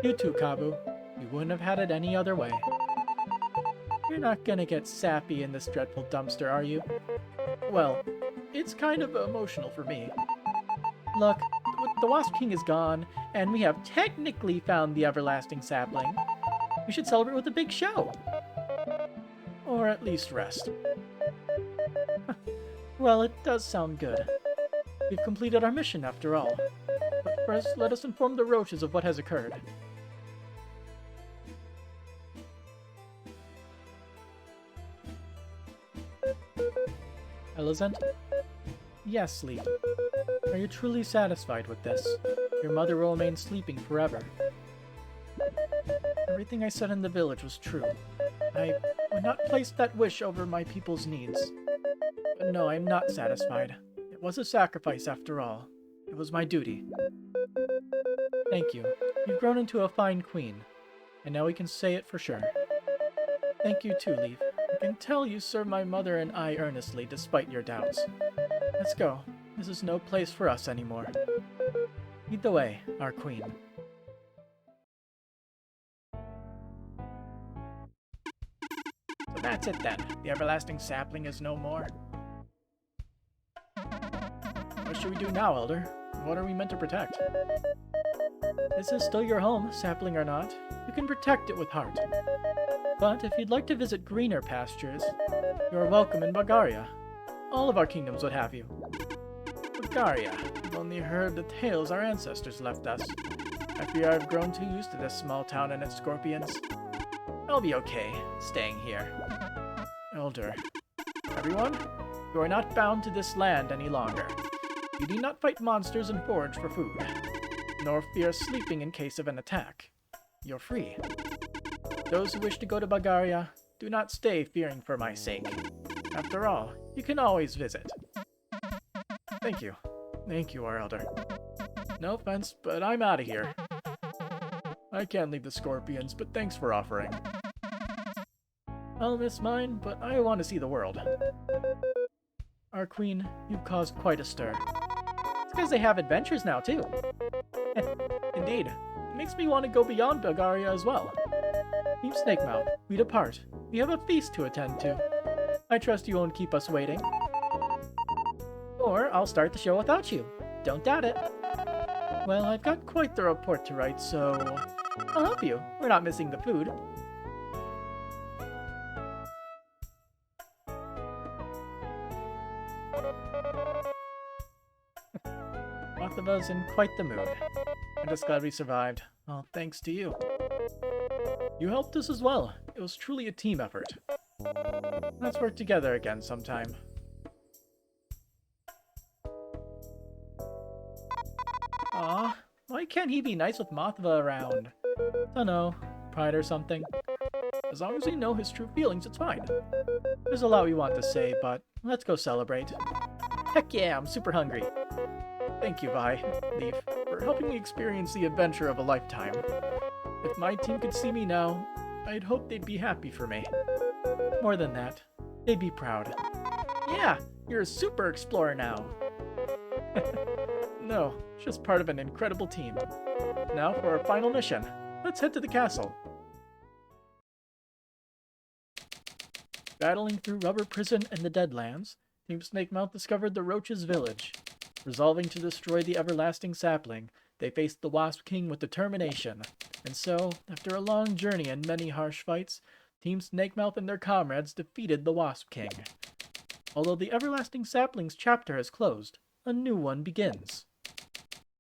A: You too, Kabu. You wouldn't have had it any other way. You're not gonna get sappy in this dreadful dumpster, are you? Well, it's kind of emotional for me. Look, the Wasp King is gone, and we have technically found the everlasting sapling. We should celebrate with a big show. Or at least rest. Well, it does sound good. We've completed our mission after all. But first, let us inform the roaches of what has occurred. Elizant? Yes, Sleep. Are you truly satisfied with this? Your mother will remain sleeping forever. Everything I said in the village was true. I would not place that wish over my people's needs. But no, I am not satisfied. It was a sacrifice after all. It was my duty. Thank you. You've grown into a fine queen. And now we can say it for sure. Thank you too, Leaf. I can tell you serve my mother and I earnestly, despite your doubts. Let's go. This is no place for us anymore. Lead the way, our queen. So that's it then. The everlasting sapling is no more. What should we do now, Elder? What are we meant to protect? This is still your home, sapling or not. You can protect it with heart. But if you'd like to visit greener pastures, you are welcome in Bulgaria. All of our kingdoms would have you. Bulgaria. I've only heard the tales our ancestors left us. I fear I've grown too used to this small town and its scorpions. I'll be okay, staying here. Elder. Everyone, you are not bound to this land any longer. You need not fight monsters and forage for food, nor fear sleeping in case of an attack. You're free. Those who wish to go to Bagaria, do not stay fearing for my sake. After all, you can always visit. Thank you. Thank you, our elder. No offense, but I'm out of here. I can't leave the Scorpions, but thanks for offering. I'll miss mine, but I want to see the world. Our queen, you've caused quite a stir. It's because they have adventures now, too. Indeed. It makes me want to go beyond Bagaria as well. Team Snakemouth, we depart. We have a feast to attend to. I trust you won't keep us waiting. Or I'll start the show without you. Don't doubt it. Well, I've got quite the report to write, so I'll help you. We're not missing the food. Mothava's in quite the mood. I'm just glad we survived. Well, thanks to you. You helped us as well. It was truly a team effort. Let's work together again sometime. Aw, why can't he be nice with Mothava around? Dunno, pride or something. As long as we know his true feelings, it's fine. There's a lot we want to say, but let's go celebrate. Heck yeah, I'm super hungry. Thank you, Leaf, for helping me experience the adventure of a lifetime. If my team could see me now, I'd hope they'd be happy for me. More than that, they'd be proud. Yeah, you're a super explorer now. No, just part of an incredible team. Now for our final mission. Let's head to the castle. Battling through Rubber Prison and the Deadlands, Team Snakemouth discovered the Roach's village. Resolving to destroy the everlasting Sapling, they faced the Wasp King with determination. And so, after a long journey and many harsh fights, Team Snakemouth and their comrades defeated the Wasp King. Although the everlasting Sapling's chapter has closed, a new one begins.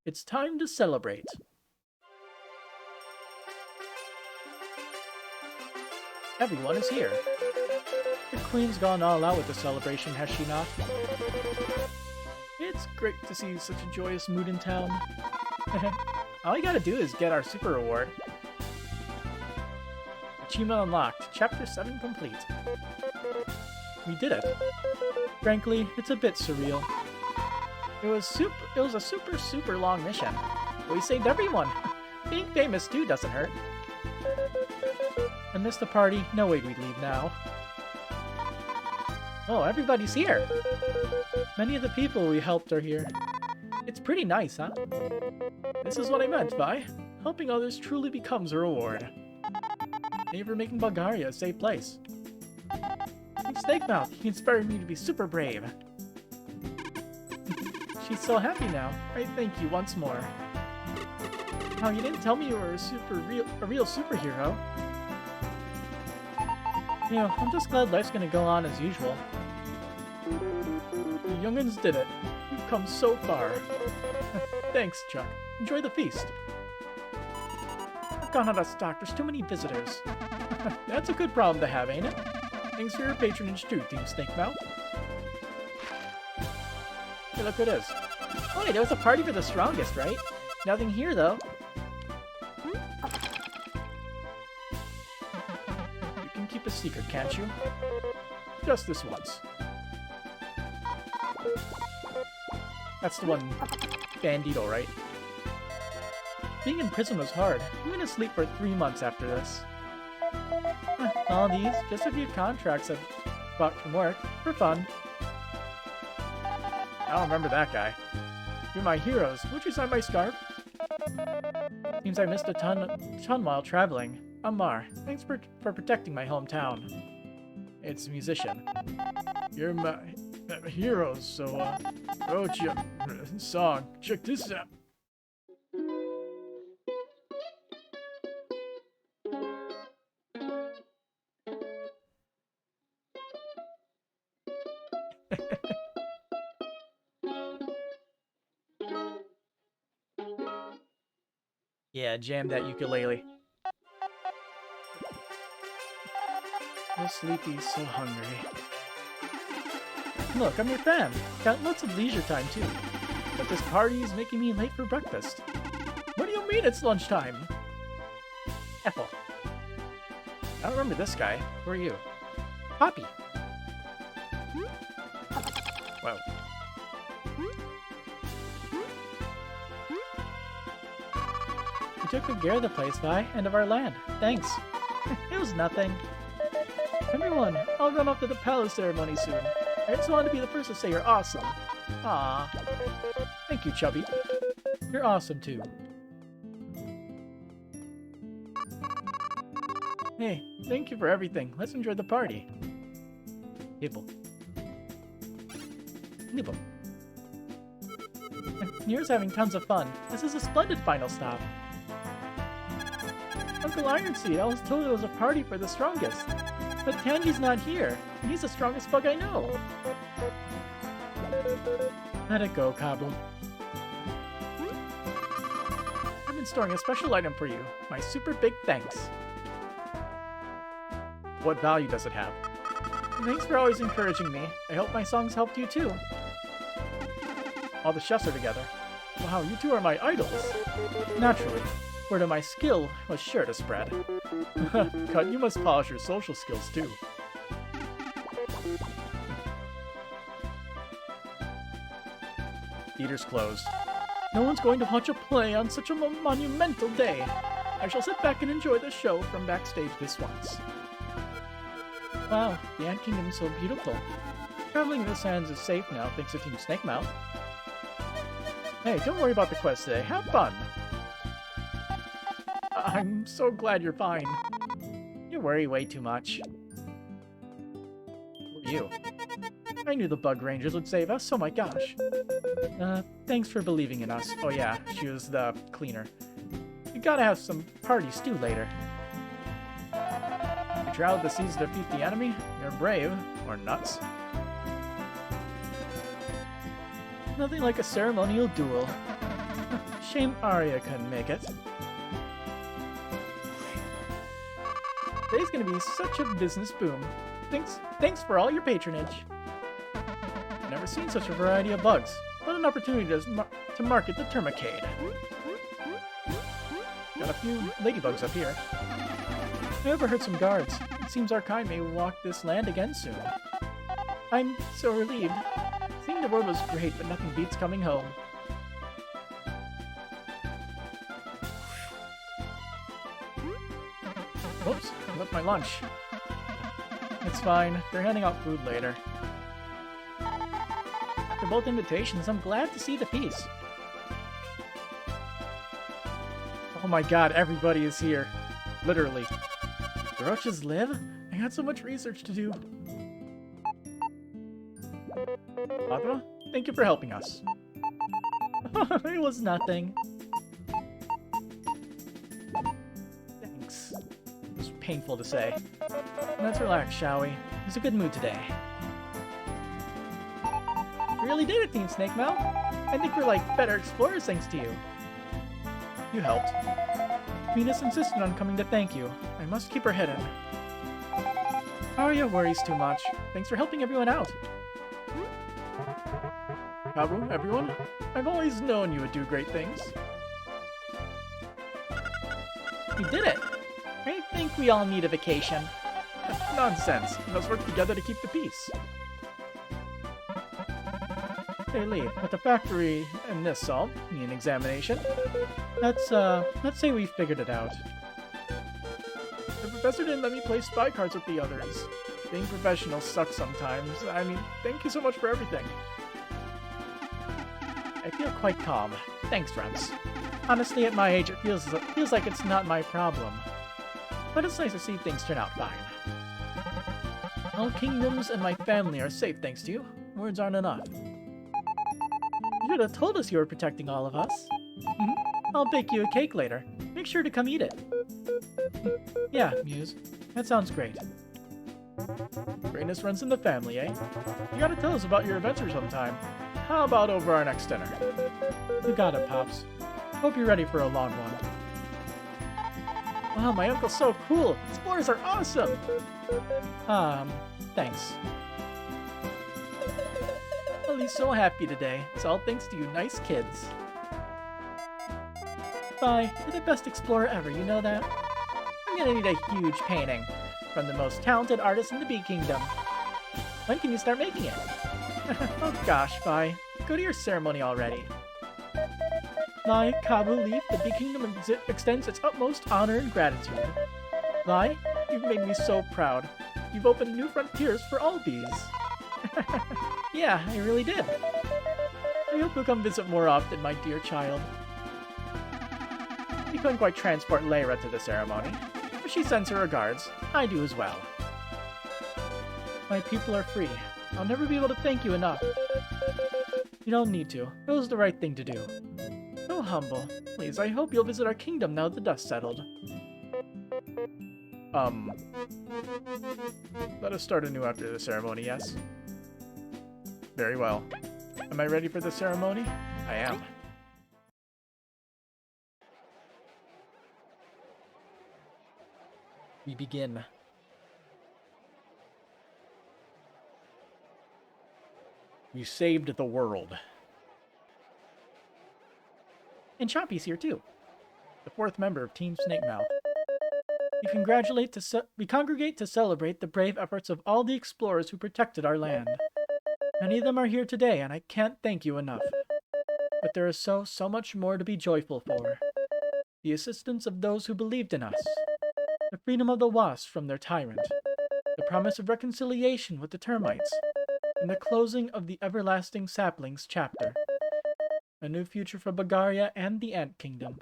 A: It's time to celebrate. Everyone is here. The Queen's gone all out with the celebration, has she not? It's great to see such a joyous mood in town. All you gotta do is get our super reward. Achievement unlocked. Chapter 7 complete. We did it. Frankly, it's a bit surreal. It was a super long mission. We saved everyone. Being famous too doesn't hurt. I missed the party. No way we'd leave now. Oh, everybody's here. Many of the people we helped are here. It's pretty nice, huh? This is what I meant by helping others truly becomes a reward. Thank you for making Bulgaria a safe place. Snakemouth, he inspired me to be super brave. She's so happy now. I thank you once more. Oh, you didn't tell me you were a real superhero. You know, I'm just glad life's gonna go on as usual. You young'uns did it. You've come so far. Thanks, Chuck. Enjoy the feast. I've gone out of stock. There's too many visitors. That's a good problem to have, ain't it? Thanks for your patronage too, Team Snakemouth. Hey, look who it is. Oh, wait, it was a party for the strongest, right? Nothing here, though. You can keep a secret, can't you? Just this once. That's the one Bandito, right? Being in prison was hard. I'm gonna sleep for 3 months after this. All these, just a few contracts I've bought from work, for fun. I don't remember that guy. You're my heroes. Would you sign my scarf? Seems I missed a ton while traveling. I'm Mar. Thanks for protecting my hometown. It's a musician. You're my heroes, so wrote you a song. Check this out. Yeah, jam that ukulele. So sleepy, so hungry. Look, I'm your fan. Got lots of leisure time too. But this party is making me late for breakfast. What do you mean it's lunchtime? Ethel. I don't remember this guy. Who are you? Poppy. Whoa. You took good care of the place, Vi, and of our land. Thanks. It was nothing. Everyone, I'll run off to the palace ceremony soon. I just wanted to be the first to say you're awesome. Aww. Thank you, Chubby. You're awesome, too. Hey, thank you for everything. Let's enjoy the party. Nibble. Nibble. Near's having tons of fun. This is a splendid final stop. Uncle Ironseed, I was told it was a party for the strongest. But Tangy's not here, and he's the strongest bug I know. Let it go, Kabu. I've been storing a special item for you. My super big thanks. What value does it have? Thanks for always encouraging me. I hope my songs helped you too. All the chefs are together. Wow, you two are my idols. Naturally. Word of my skill was sure to spread. Cut, you must polish your social skills too. Theater's closed. No one's going to watch a play on such a monumental day. I shall sit back and enjoy the show from backstage this once. Wow, the Ant Kingdom is so beautiful. Traveling in the sands is safe now thanks to Team Snakemouth. Hey, don't worry about the quest today. Have fun! I'm so glad you're fine. You worry way too much. Who are you? I knew the Bug Rangers would save us, oh my gosh. Thanks for believing in us. Oh yeah, she was the cleaner. We gotta have some party stew later. You traveled the seas to defeat the enemy? You're brave. Or nuts. Nothing like a ceremonial duel. Shame Arya couldn't make it. Today's gonna be such a business boom. Thanks for all your patronage. I've never seen such a variety of bugs. What an opportunity to market the Termicade. Got a few ladybugs up here. I overheard some guards. It seems our kind may walk this land again soon. I'm so relieved. Seeing the world was great, but nothing beats coming home. Whoops, I left my lunch. It's fine. They're handing out food later. After both invitations, I'm glad to see the peace. Oh my god, everybody is here. Literally. The Roaches live? I had so much research to do. Padma, thank you for helping us. It was nothing. Thanks. It was painful to say. Let's relax, shall we? It's a good mood today. You really did it, Team Snakemouth. I think we're like better explorers thanks to you. You helped. Venus insisted on coming to thank you. I must keep her hidden. Arya worries too much. Thanks for helping everyone out. Kabu, everyone, I've always known you would do great things. You did it! I think we all need a vacation. Nonsense. We must work together to keep the peace. Hey, Lee, at the factory and this all, need an examination. Let's say we figured it out. The professor didn't let me play spy cards with the others. Being professional sucks sometimes. I mean, thank you so much for everything. I feel quite calm. Thanks, friends. Honestly, at my age, it feels like it's not my problem. But it's nice to see things turn out fine. All kingdoms and my family are safe thanks to you. Words aren't enough. You should have told us you were protecting all of us. I'll bake you a cake later. Make sure to come eat it. Yeah, Muse. That sounds great. Greatness runs in the family, eh? You gotta tell us about your adventure sometime. How about over our next dinner? You got it, Pops. Hope you're ready for a long one. Wow, my uncle's so cool! Explorers are awesome! Thanks. Ellie's so happy today. It's all thanks to you nice kids. Bye, you're the best explorer ever, you know that? I'm gonna need a huge painting from the most talented artist in the Bee Kingdom. When can you start making it? Oh gosh, Vi. Go to your ceremony already. Vi, Kabu, Leaf, the Bee Kingdom extends its utmost honor and gratitude. Vi, you've made me so proud. You've opened new frontiers for all bees. Yeah, I really did. I hope you'll come visit more often, my dear child. We couldn't quite transport Lyra to the ceremony, but she sends her regards. I do as well. My people are free. I'll never be able to thank you enough. You don't need to. It was the right thing to do. So humble. Please, I hope you'll visit our kingdom now that the dust settled. Let us start anew after the ceremony, yes? Very well. Am I ready for the ceremony? I am. We begin. You saved the world. And Chompy's here too, the fourth member of Team Snakemouth. We congregate to celebrate the brave efforts of all the explorers who protected our land. Many of them are here today, and I can't thank you enough. But there is so much more to be joyful for. The assistance of those who believed in us. The freedom of the wasps from their tyrant. The promise of reconciliation with the termites. And the closing of the everlasting Sapling's chapter. A new future for Bagaria and the Ant Kingdom.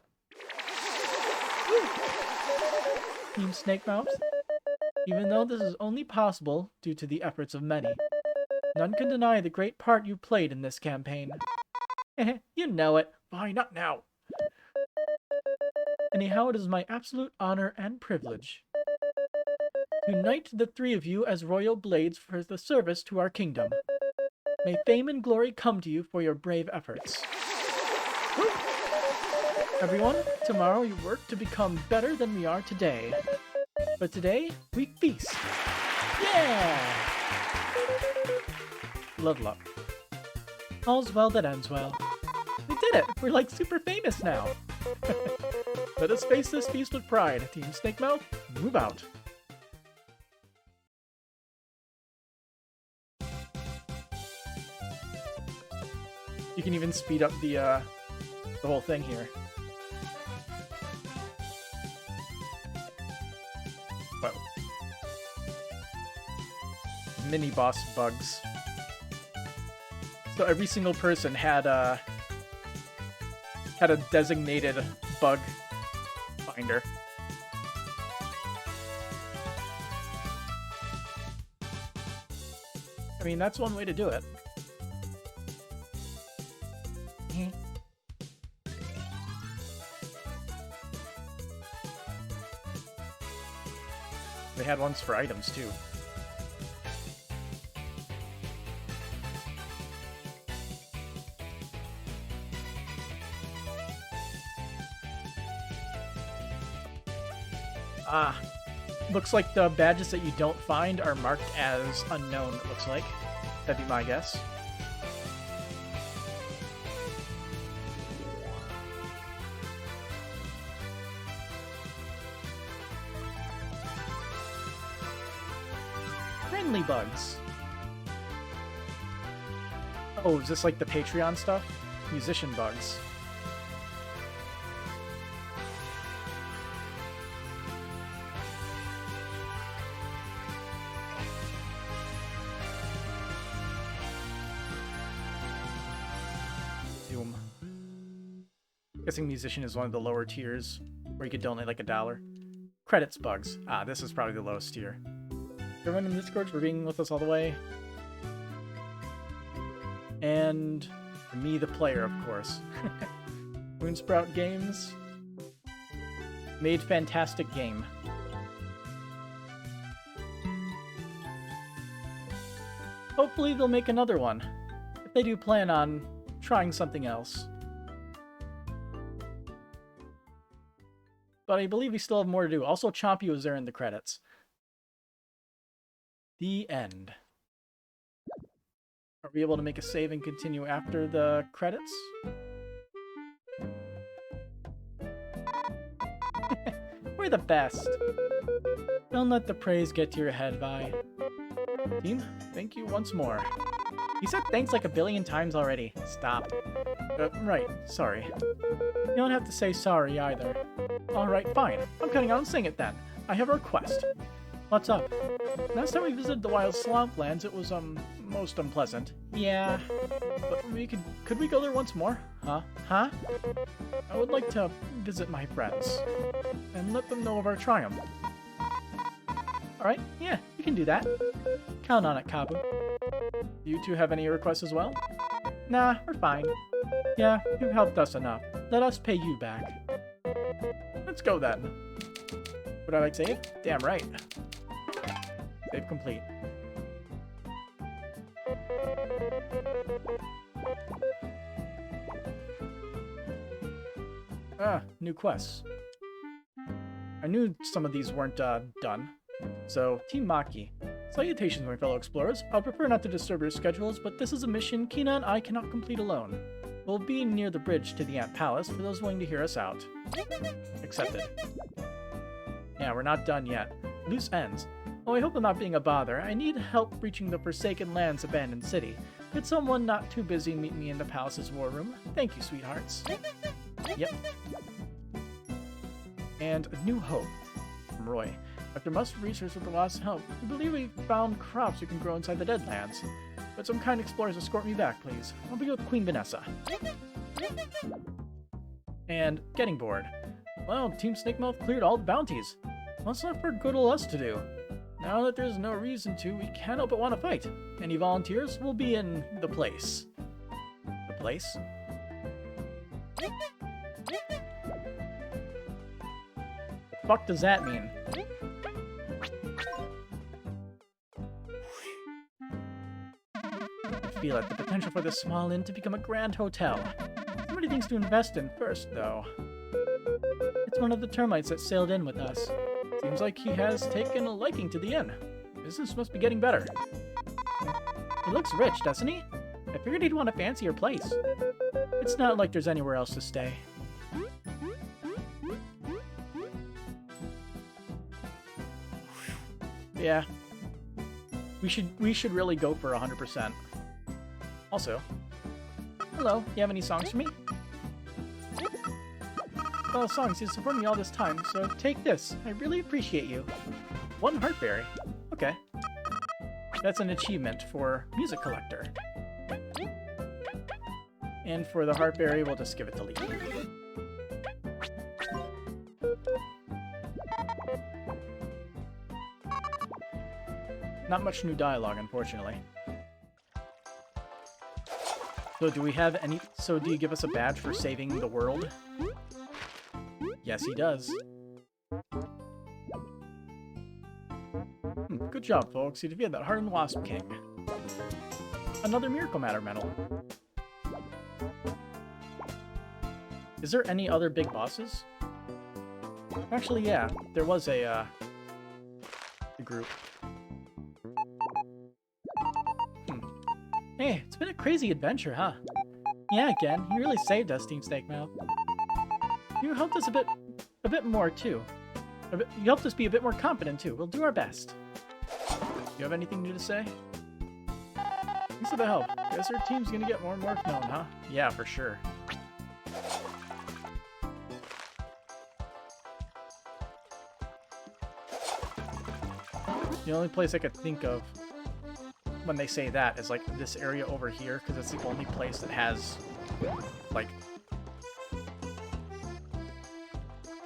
A: Team Snakemouth, even though this is only possible due to the efforts of many, none can deny the great part you played in this campaign. You know it. Why not now? Anyhow, it is my absolute honor and privilege to knight the three of you as royal blades for the service to our kingdom. May fame and glory come to you for your brave efforts. Everyone, tomorrow you work to become better than we are today. But today, we feast. Yeah! Love luck. All's well that ends well. We did it! We're like super famous now. Let us face this feast with pride. Team Snakemouth, move out. You can even speed up the whole thing here. Whoa. Mini boss bugs. So every single person had a designated bug finder. I mean, that's one way to do it. They had ones for items, too. Ah. Looks like the badges that you don't find are marked as unknown, it looks like. That'd be my guess. Friendly bugs. Oh, is this like the Patreon stuff? Musician bugs. Zoom. Guessing musician is one of the lower tiers, where you could donate like $1. Credits bugs. Ah, this is probably the lowest tier. Everyone in Discord for being with us all the way. And me, the player, of course. Moonsprout Games. Made fantastic game. Hopefully they'll make another one. If they do plan on trying something else. But I believe we still have more to do. Also, Chompy was there in the credits. The end. Are we able to make a save and continue after the credits? We're the best. Don't let the praise get to your head, Vi. Team, thank you once more. You said thanks like a billion times already. Stop. Right, sorry. You don't have to say sorry either. Alright, fine. I'm cutting out and saying it then. I have a request. What's up? Last time we visited the wild swamplands, it was, most unpleasant. Yeah. But could we go there once more? Huh? Huh? I would like to visit my friends. And let them know of our triumph. Alright, yeah, you can do that. Count on it, Kabu. Do you two have any requests as well? Nah, we're fine. Yeah, you've helped us enough. Let us pay you back. Let's go then. Would I like save? Damn right. Save complete. Ah, new quests. I knew some of these weren't, done. So, Team Maki. Salutations, my fellow explorers. I'll prefer not to disturb your schedules, but this is a mission Kina and I cannot complete alone. We'll be near the bridge to the Ant Palace for those willing to hear us out. Accepted. Yeah, we're not done yet. Loose ends. Oh, I hope I'm not being a bother. I need help reaching the Forsaken Lands abandoned city. Could someone not too busy meet me in the palace's war room? Thank you, sweethearts. Yep. And A New Hope. From Roy. After much research with the lost help, we believe we found crops we can grow inside the Deadlands. But some kind explorers escort me back, please. I'll be with Queen Vanessa. And Getting Bored. Well, Team Snakemouth cleared all the bounties. What's left for good ol' us to do? Now that there's no reason to, we can't help but want to fight. Any volunteers will be in the place. The place? The fuck does that mean? I feel it, the potential for this small inn to become a grand hotel. So many things to invest in first, though. It's one of the termites that sailed in with us. Seems like he has taken a liking to the inn. Business must be getting better. He looks rich, doesn't he? I figured he'd want a fancier place. It's not like there's anywhere else to stay. Yeah. We should really go for 100%. Also, hello, you have any songs for me? Well, songs, you've supported me all this time, so take this. I really appreciate you. 1 Heartberry. Okay. That's an achievement for Music Collector. And for the Heartberry, we'll just give it to Lee. Not much new dialogue, unfortunately. So do we have any... So do you give us a badge for saving the world? Yes, he does. Good job, folks. You defeated that hardened Wasp King. Another Miracle Matter medal. Is there any other big bosses? Actually, yeah. There was a group. Hey, it's been a crazy adventure, huh? Yeah, again. You really saved us, Team Snakemouth. You helped us a bit more, too. You helped us be a bit more confident, too. We'll do our best. You have anything new to say? Thanks for the help. Guess our team's gonna get more and more known, huh? Yeah, for sure. The only place I could think of when they say that is, like, this area over here, because it's the only place that has, like,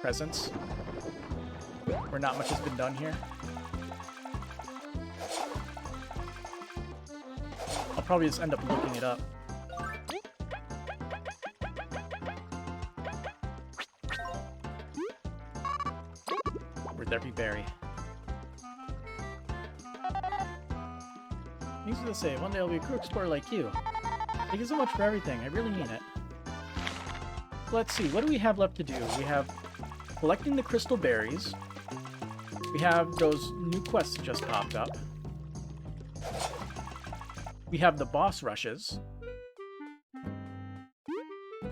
A: presence, where not much has been done here. I'll probably just end up looking it up. Where'd there be berry? Easy to say, one day I'll be a crew explorer like you. Thank you so much for everything, I really mean it. Let's see, what do we have left to do? We have collecting the crystal berries. We have those new quests that just popped up. We have the boss rushes.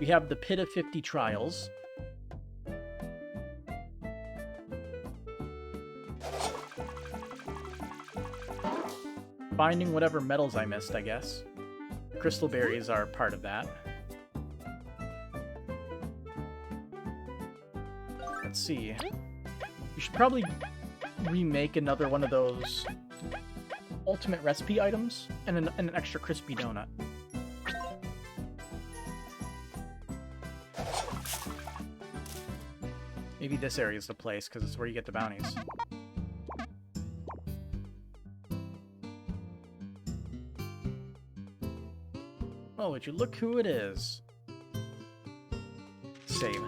A: We have the Pit of 50 Trials. Finding whatever metals I missed, I guess. Crystal berries are part of that. Let's see. We should probably remake another one of those ultimate recipe items and an extra crispy donut. Maybe this area is the place, because it's where you get the bounties. Oh, would you look who it is? Save.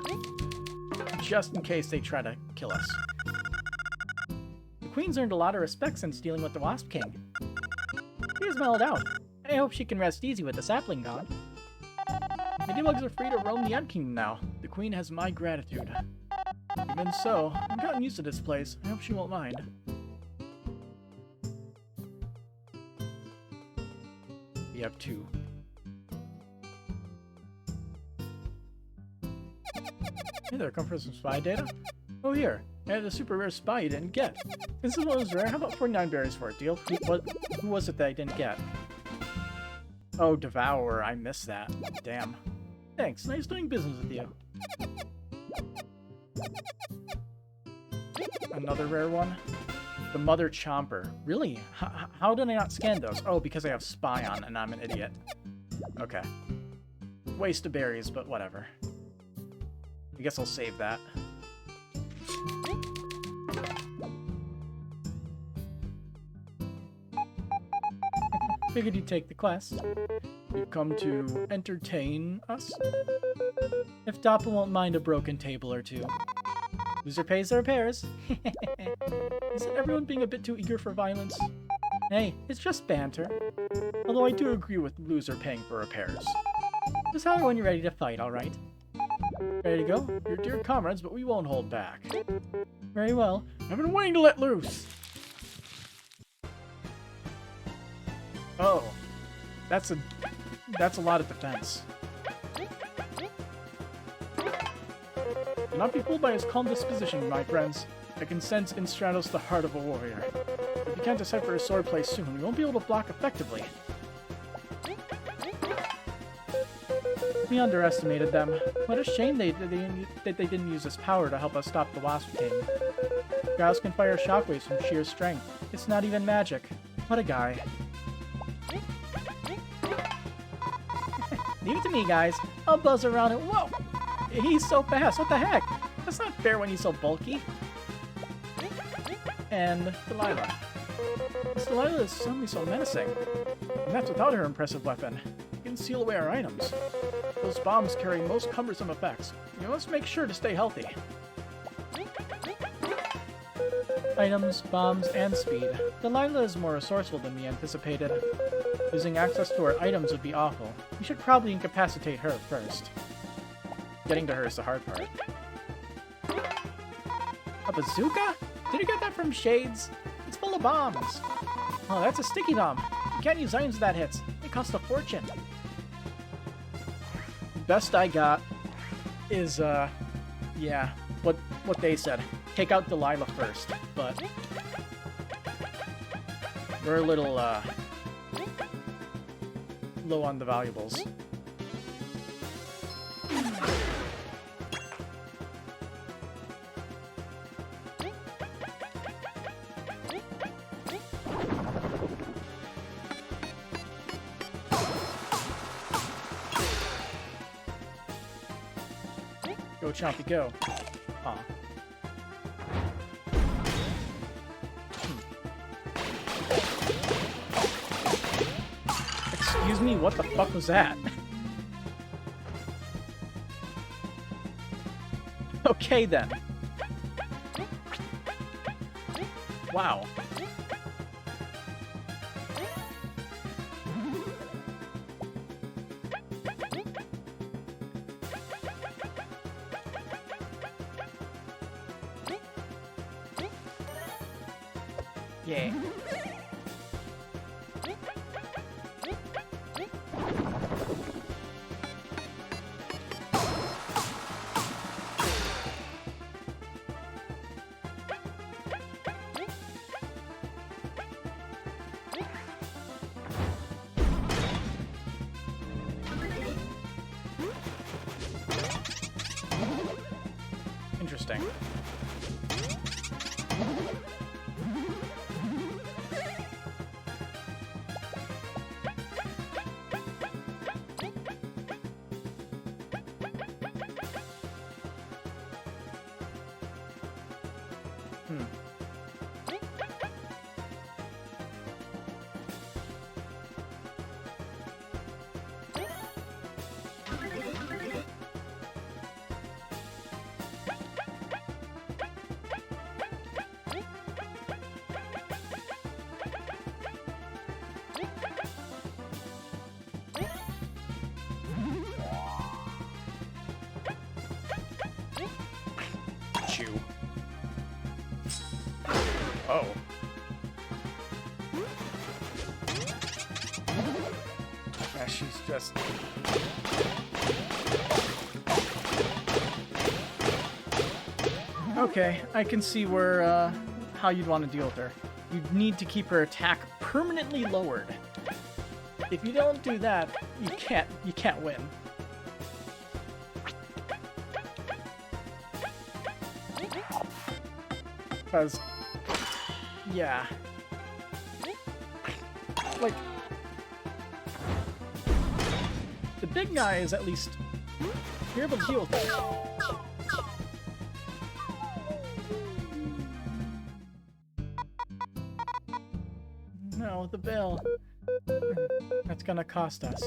A: Just in case they try to kill us. The Queen's earned a lot of respect since dealing with the Wasp King. She's mellowed out. I hope she can rest easy with the Sapling gone. Ladybugs are free to roam the Ant Kingdom now. The Queen has my gratitude. Even so, I've gotten used to this place. I hope she won't mind. We have 2. Hey there, come for some spy data? Oh, here. I had a super rare spy you didn't get. Since this one was rare, how about 49 berries for it, deal? Who was it that I didn't get? Oh, Devourer. I missed that. Damn. Thanks. Nice doing business with you. Another rare one? The Mother Chomper. Really? How did I not scan those? Oh, because I have Spy on and I'm an idiot. Okay. Waste of berries, but whatever. I guess I'll save that. Figured you'd take the quest. You've come to entertain us? If Dappa won't mind a broken table or two. Loser pays their repairs. Isn't everyone being a bit too eager for violence? Hey, it's just banter. Although I do agree with loser paying for repairs. Just holler when you're ready to fight, alright? Ready to go? You're dear comrades, but we won't hold back. Very well. I've been waiting to let loose! Oh. That's a lot of defense. Do not be fooled by his calm disposition, my friends. I can sense in Stratos the heart of a warrior. If you can't decipher his swordplay soon, you won't be able to block effectively. We underestimated them. What a shame that they didn't use this power to help us stop the Wasp King. Grouse can fire shockwaves from sheer strength. It's not even magic. What a guy. Leave it to me, guys. I'll buzz around it. Whoa! He's so fast. What the heck? That's not fair when he's so bulky. And Delilah. This Delilah is suddenly so menacing. And that's without her impressive weapon. You can seal away our items. Those bombs carry most cumbersome effects. You must make sure to stay healthy. Items, bombs, and speed. Delilah is more resourceful than we anticipated. Losing access to her items would be awful. We should probably incapacitate her first. Getting to her is the hard part. A bazooka? Did you get that from Shades? It's full of bombs. Oh, that's a sticky bomb. You can't use items that hits. They cost a fortune. Best I got is, yeah, what they said. Take out Delilah first, but we're a little, low on the valuables. Go, Chompy, go. Aw. Excuse me, what the fuck was that? Okay, then. Wow. Yeah. interesting. Oh. Yeah, she's just... Okay, I can see where, how you'd want to deal with her. You'd need to keep her attack permanently lowered. If you don't do that, you can't win. Because, yeah. Like, the big guy is at least, you're able to deal with it. No, the bell. That's gonna cost us.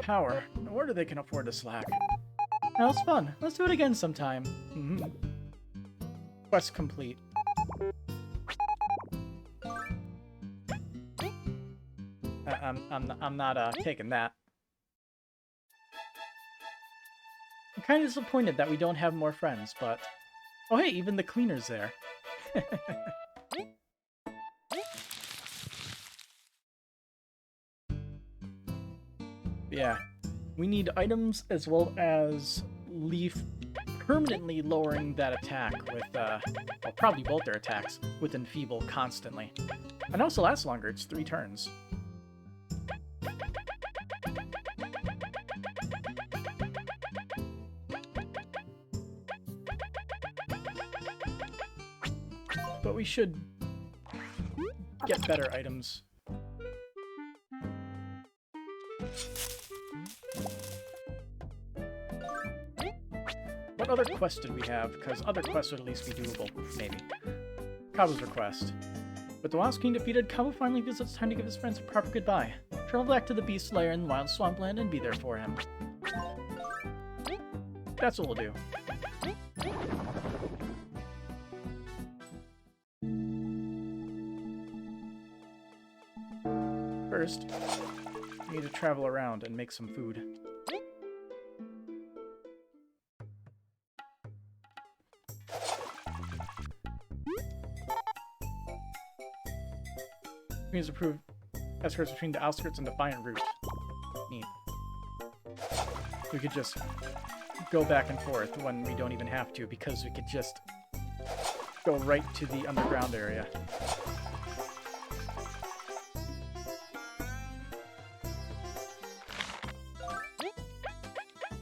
A: Power. No wonder they can afford to slack. That was fun. Let's do it again sometime. Mm-hmm. Quest complete. I'm not taking that. I'm kind of disappointed that we don't have more friends, but... Oh hey, even the cleaner's there. Yeah. We need items as well as Leaf permanently lowering that attack with, well, probably both their attacks with Enfeeble constantly. And also lasts longer, it's 3 turns. But we should get better items. What other quests did we have? Because other quests would at least be doable, maybe. Kabu's request. With the Wild King defeated, Kabu finally feels it's time to give his friends a proper goodbye. Travel back to the Beast Lair in the Wild Swampland and be there for him. That's what we'll do. First, we need to travel around and make some food. We need to prove escorts between the outskirts and Defiant Route. Neat. We could just go back and forth when we don't even have to, because we could just go right to the underground area.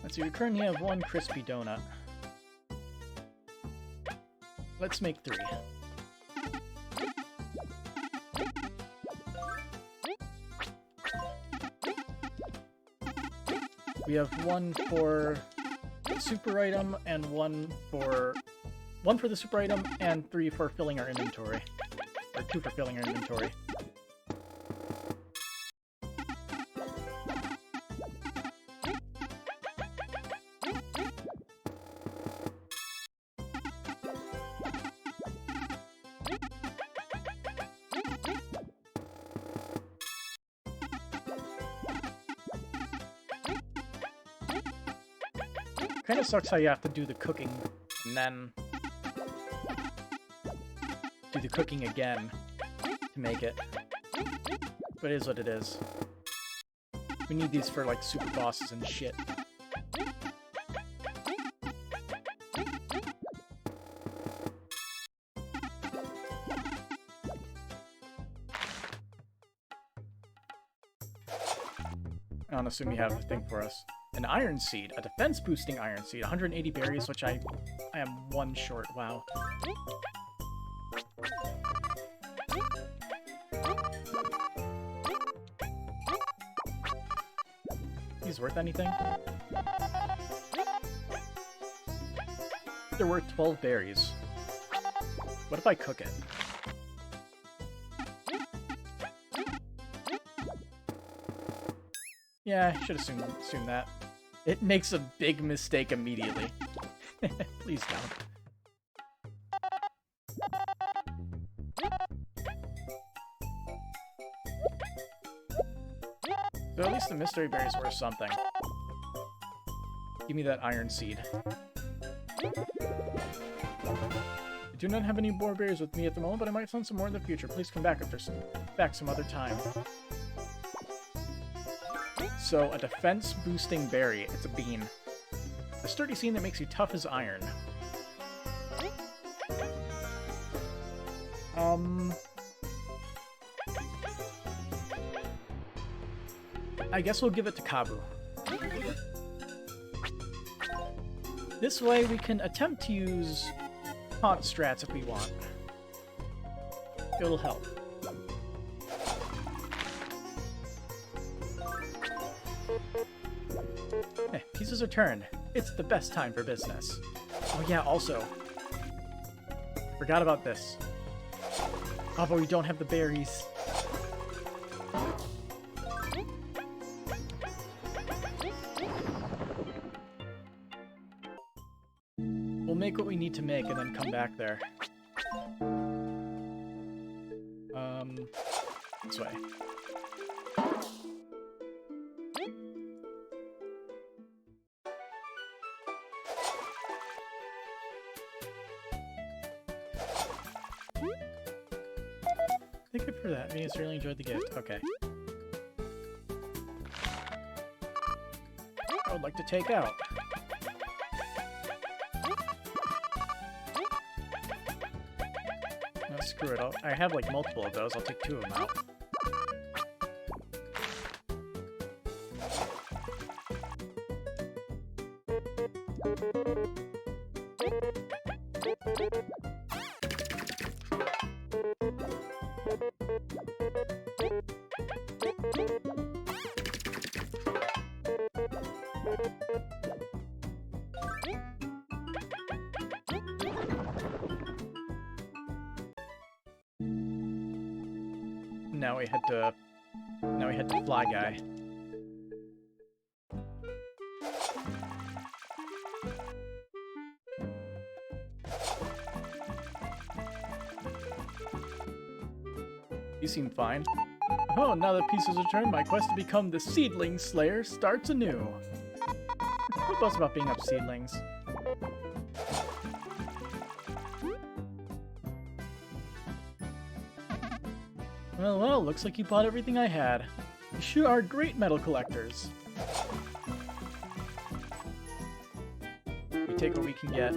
A: Let's see, we currently have 1 crispy donut. Let's make 3. We have 1 for the super item and 1 for the super item and 3 for filling our inventory. Or 2 for filling our inventory. Kinda sucks how you have to do the cooking and then do the cooking again to make it. But it is what it is. We need these for like super bosses and shit. I don't assume you have a thing for us. An iron seed, a defense boosting iron seed, 180 berries, which I am 1 short. Wow. These worth anything? They're worth 12 berries. What if I cook it? Yeah, I should assume that. It makes a big mistake immediately. Please don't. So at least the mystery berry is worth something. Give me that iron seed. I do not have any more berries with me at the moment, but I might find some more in the future. Please come back some other time. So, a defense-boosting berry. It's a bean. A sturdy seed that makes you tough as iron. I guess we'll give it to Kabu. This way we can attempt to use haunt strats if we want. It'll help. Pieces are turned. It's the best time for business. Oh yeah, also. Forgot about this. Oh, but we don't have the berries. We'll make what we need to make and then come back there. This way. Thank you for that. Venus really enjoyed the gift. Okay. I would like to take out. No, screw it. I have like multiple of those. I'll take 2 of them out. Now we head to Fly Guy. You seem fine. Oh, now that pieces are turned, my quest to become the Seedling Slayer starts anew. Who boasts about being up seedlings? Well, looks like you bought everything I had. You sure are great metal collectors. We take what we can get.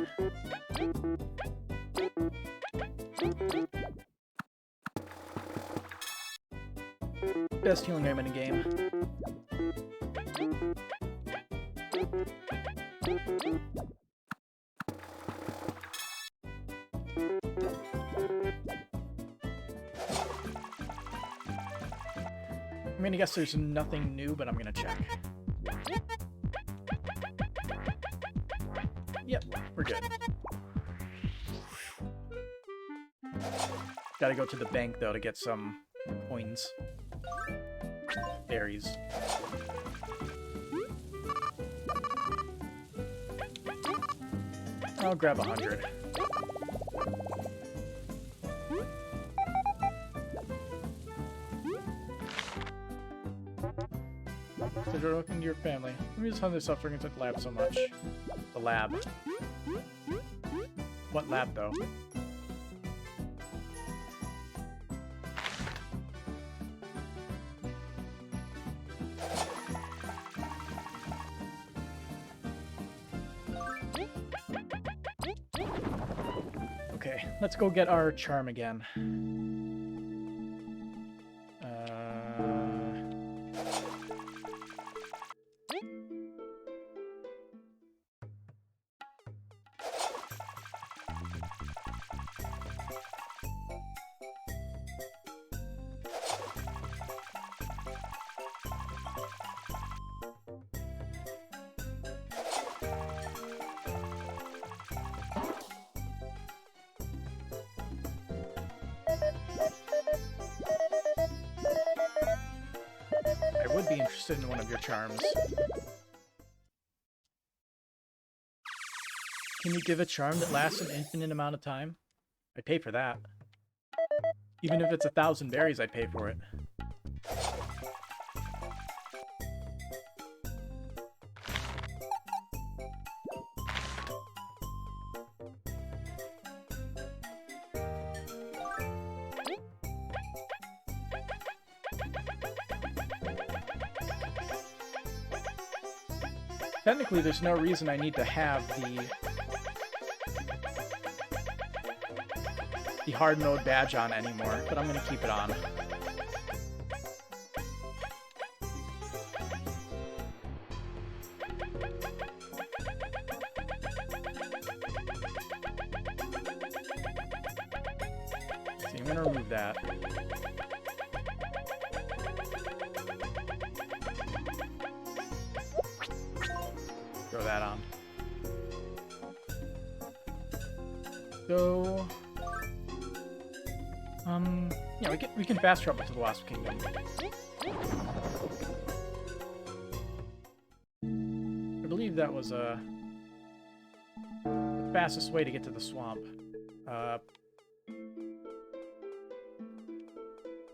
A: Best healing item in the game. I mean, I guess there's nothing new, but I'm gonna check. Yep, we're good. Gotta go to the bank, though, to get some coins. Berries. I'll grab 100. So you're looking to your family. Let me just find this suffering into the lab so much. The lab. What lab, though? Okay, let's go get our charm again. interested in one of your charms. Can you give a charm that lasts an infinite amount of time? I'd pay for that. Even if it's 1,000 berries, I'd pay for it. Technically, there's no reason I need to have the hard mode badge on anymore, but I'm going to keep it on. See, I'm going to remove that. Throw that on. So, yeah, we can fast travel to the Wasp Kingdom. I believe that was the fastest way to get to the swamp.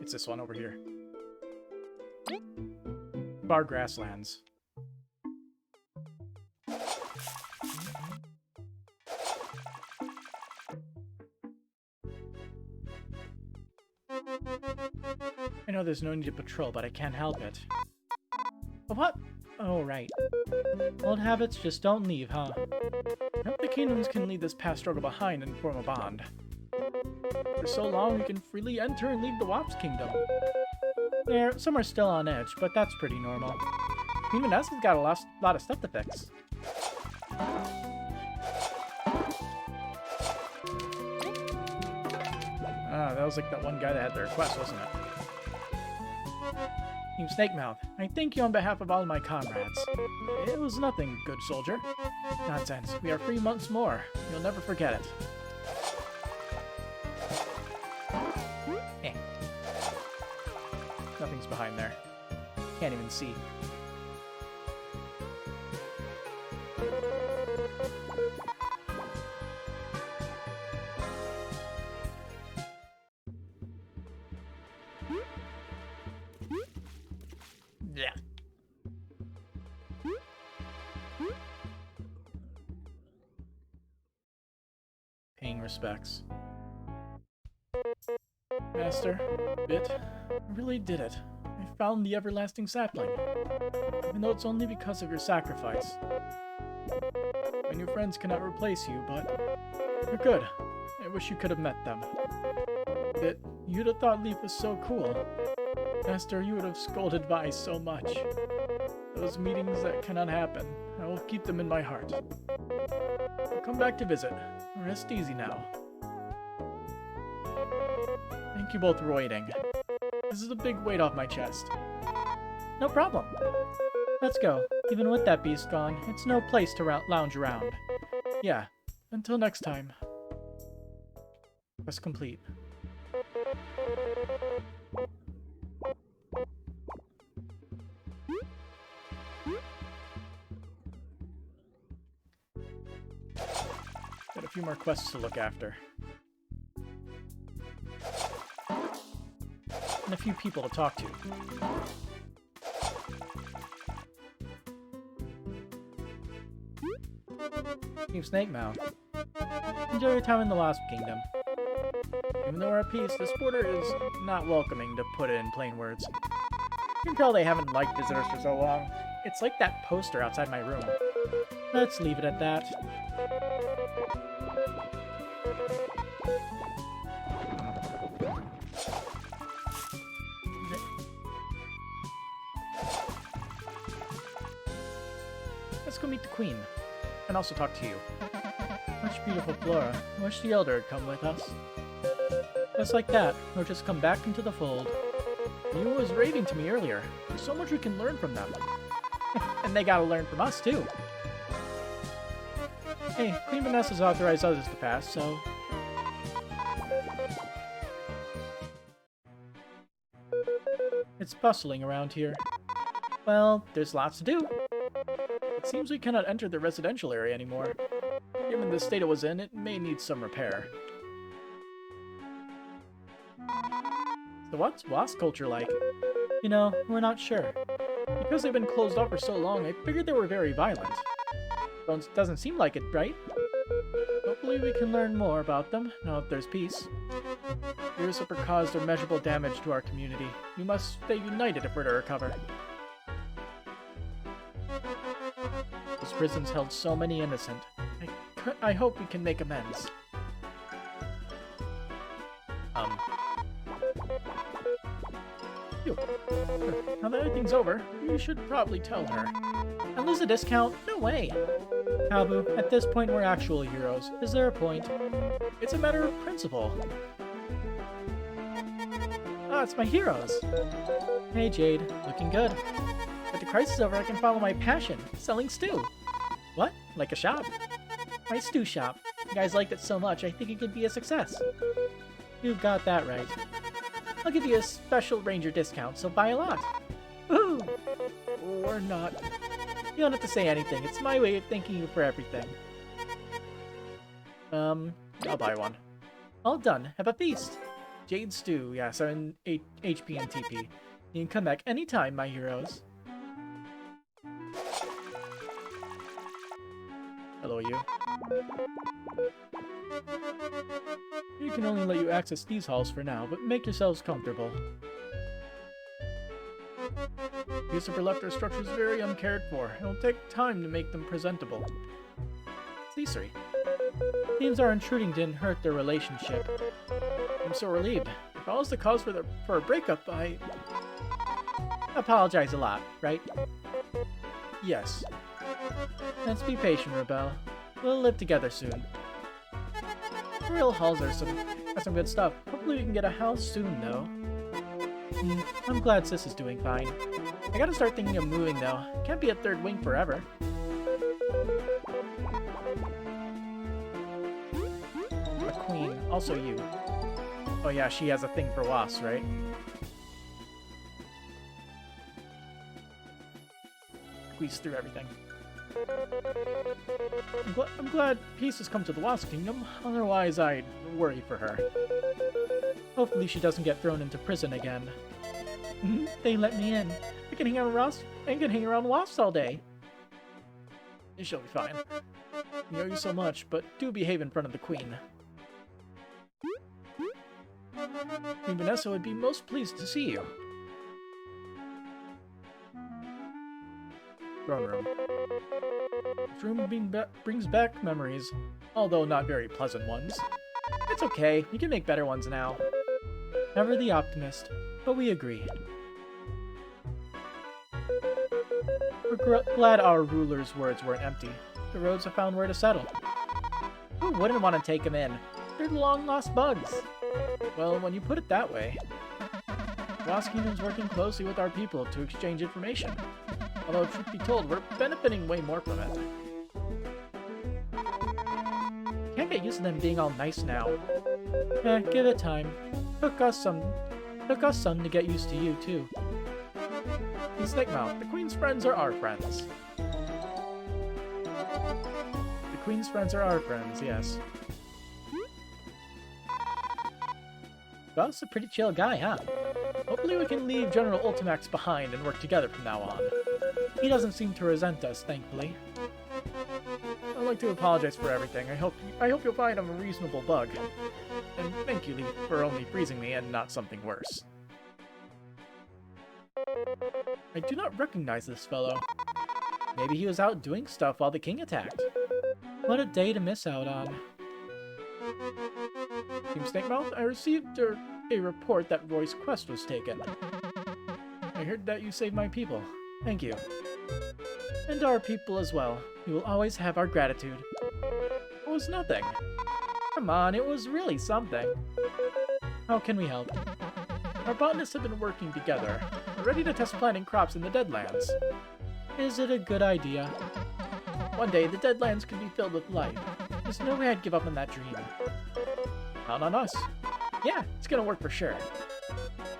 A: It's this one over here. Bar Grasslands. I know there's no need to patrol, but I can't help it. What? Oh, right. Old habits just don't leave, huh? I hope the kingdoms can leave this past struggle behind and form a bond. For so long, we can freely enter and leave the Wasp Kingdom. Yeah, some are still on edge, but that's pretty normal. Queen Vanessa's got a lot of stuff to fix. Ah, that was like that one guy that had the request, wasn't it? Team Snakemouth, I thank you on behalf of all my comrades. It was nothing, good soldier. Nonsense. We are free months more. You'll never forget it. Eh. Nothing's behind there. Can't even see. Yeah. Paying respects. Master, Bit, I really did it. I found the everlasting sapling. Even though it's only because of your sacrifice. My new friends cannot replace you, but you're good. I wish you could have met them. Bit, you'd have thought Leaf was so cool. Master, you would have scolded Vi so much. Those meetings that cannot happen, I will keep them in my heart. I'll come back to visit. Rest easy now. Thank you both for waiting. This is a big weight off my chest. No problem. Let's go. Even with that beast gone, it's no place to lounge around. Yeah, until next time. Quest complete. Got a few more quests to look after. And a few people to talk to. Team Snakemouth. Enjoy your time in the Wasp Kingdom. Even though we're at peace, this border is not welcoming, to put it in plain words. You can tell they haven't liked visitors for so long. It's like that poster outside my room. Let's leave it at that. Let's go meet the Queen, and also talk to you. Much beautiful Flora. I wish the Elder had come with us. Just like that, we'll just come back into the fold. You was raving to me earlier. There's so much we can learn from them. And they gotta learn from us, too. Hey, Queen Vanessa's authorized others to pass, so... It's bustling around here. Well, there's lots to do. It seems we cannot enter the residential area anymore. Given the state it was in, it may need some repair. So what's wasp culture like? You know, we're not sure. Because they've been closed off for so long, I figured they were very violent. Doesn't seem like it, right? Hopefully we can learn more about them, now that there's peace. Virus have caused immeasurable damage to our community. We must stay united if we're to recover. This prison's held so many innocent. I hope we can make amends. Phew. Now that everything's over, we should probably tell her. And lose a discount? No way! Habu, at this point we're actual heroes. Is there a point? It's a matter of principle. Ah, it's my heroes! Hey Jade, looking good. With the crisis over, I can follow my passion, selling stew. What? Like a shop? My stew shop. You guys liked it so much, I think it could be a success. You got that right. I'll give you a special ranger discount, so buy a lot. Woohoo! Or not. You don't have to say anything. It's my way of thanking you for everything. I'll buy one. All done. Have a feast. Jade Stew, yes, I'm in HP and TP. You can come back anytime, my heroes. Hello, you. We can only let you access these halls for now, but make yourselves comfortable. These have left our structures very uncared for. It'll take time to make them presentable. Caesari. Seems our intruding didn't hurt their relationship. I'm so relieved. If I was the cause for a breakup, I apologize a lot, right? Yes. Let's be patient, Rebel. We'll live together soon. Real halls are some good stuff. Hopefully we can get a house soon, though. I'm glad Sis is doing fine. I gotta start thinking of moving, though. Can't be a third wing forever. A queen. Also you. Oh yeah, she has a thing for wasps, right? Squeeze through everything. I'm glad peace has come to the Wasp Kingdom, otherwise I'd worry for her. Hopefully she doesn't get thrown into prison again. They let me in. I can hang around wasps all day. She'll be fine. We owe you so much, but do behave in front of the Queen. Queen Vanessa would be most pleased to see you. Throne room. This room brings back memories, although not very pleasant ones. It's okay, we can make better ones now. Ever the optimist, but we agree. We're glad our ruler's words weren't empty. The roads have found where to settle. Who wouldn't want to take them in? They're long-lost bugs. Well, when you put it that way. Wasp Kingdom's working closely with our people to exchange information. Although, truth be told, we're benefiting way more from it. Can't get used to them being all nice now. Give it time. Took us some to get used to you, too. Snakemout, the Queen's friends are our friends. The Queen's friends are our friends, yes. Gus, a pretty chill guy, huh? Hopefully we can leave General Ultimax behind and work together from now on. He doesn't seem to resent us, thankfully. I'd like to apologize for everything. I hope you'll find I'm a reasonable bug. And thank you, Lee, for only freezing me and not something worse. I do not recognize this fellow. Maybe he was out doing stuff while the king attacked. What a day to miss out on. Team Snakemouth, I received a report that Roy's quest was taken. I heard that you saved my people. Thank you. And our people as well. You will always have our gratitude. It was nothing. Come on, it was really something. How can we help? Our botanists have been working together. We're ready to test planting crops in the Deadlands. Is it a good idea? One day, the Deadlands could be filled with life. There's no way I'd give up on that dream. Count on us. Yeah, it's gonna work for sure.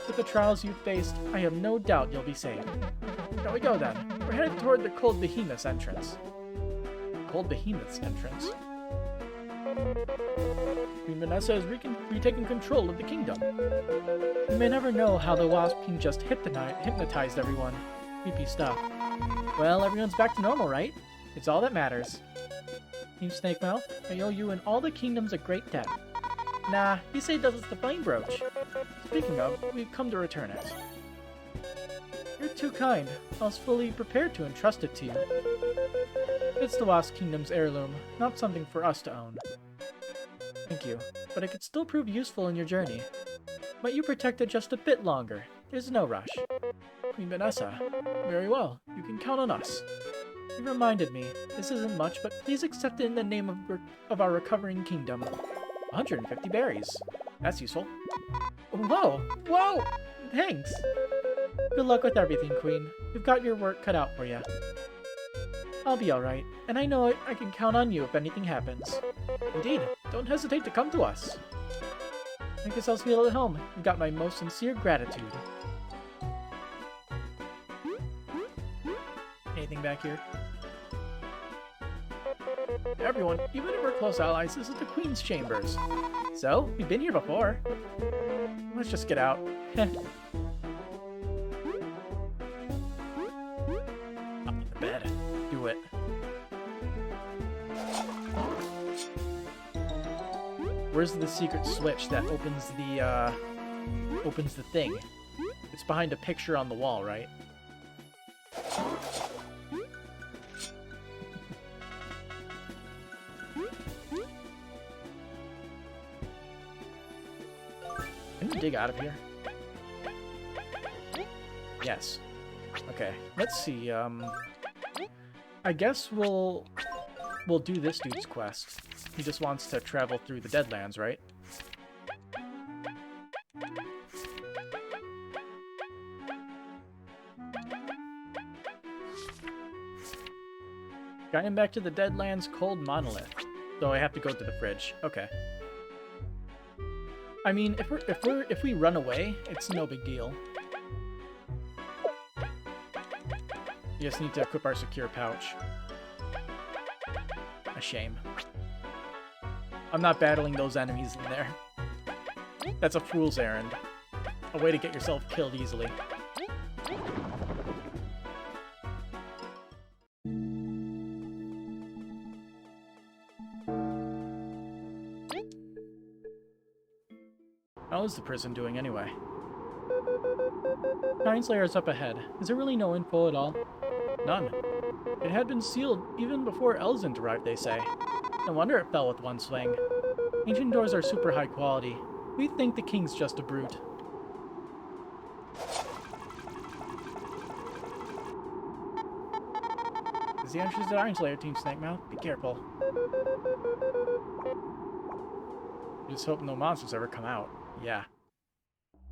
A: With the trials you've faced, I have no doubt you'll be saved. Shall we go then? We're headed toward the Cold Behemoth's entrance. Cold Behemoth's entrance? Queen Vanessa has retaken control of the kingdom. You may never know how the Wasp King just hypnotized everyone. Creepy stuff. Well, everyone's back to normal, right? It's all that matters. Team Snakemouth, I owe you and all the kingdoms a great debt. Nah, he said that it's the flame brooch. Speaking of, we've come to return it. You're too kind. I was fully prepared to entrust it to you. It's the Wasp Kingdom's heirloom, not something for us to own. Thank you, but it could still prove useful in your journey. But you protect it just a bit longer. There's no rush. Queen Vanessa, very well. You can count on us. You reminded me. This isn't much, but please accept it in the name of our recovering kingdom. 150 berries. That's useful. Whoa! Whoa! Thanks! Good luck with everything, Queen. You've got your work cut out for you. I'll be alright, and I know I can count on you if anything happens. Indeed, don't hesitate to come to us. Make yourselves feel at home. You've got my most sincere gratitude. Anything back here? Everyone, even if we're close allies, this is the Queen's Chambers. So, we've been here before. Let's just get out. Up in the bed. Do it. Where's the secret switch that opens the thing? It's behind a picture on the wall, right? Can you dig out of here? Yes. Okay, let's see, I guess we'll do this dude's quest. He just wants to travel through the Deadlands, right? Got him back to the Deadlands Cold Monolith. So I have to go to the fridge. Okay. I mean, if we run away, it's no big deal. We just need to equip our secure pouch. A shame. I'm not battling those enemies in there. That's a fool's errand. A way to get yourself killed easily. How is the prison doing anyway? Giantslayer is up ahead. Is there really no info at all? None. It had been sealed even before Elzint arrived, they say. No wonder it fell with one swing. Ancient doors are super high quality. We think the king's just a brute. Is the entrance to Ironslayer, Team Snakemouth? Be careful. Just hope no monsters ever come out. Yeah.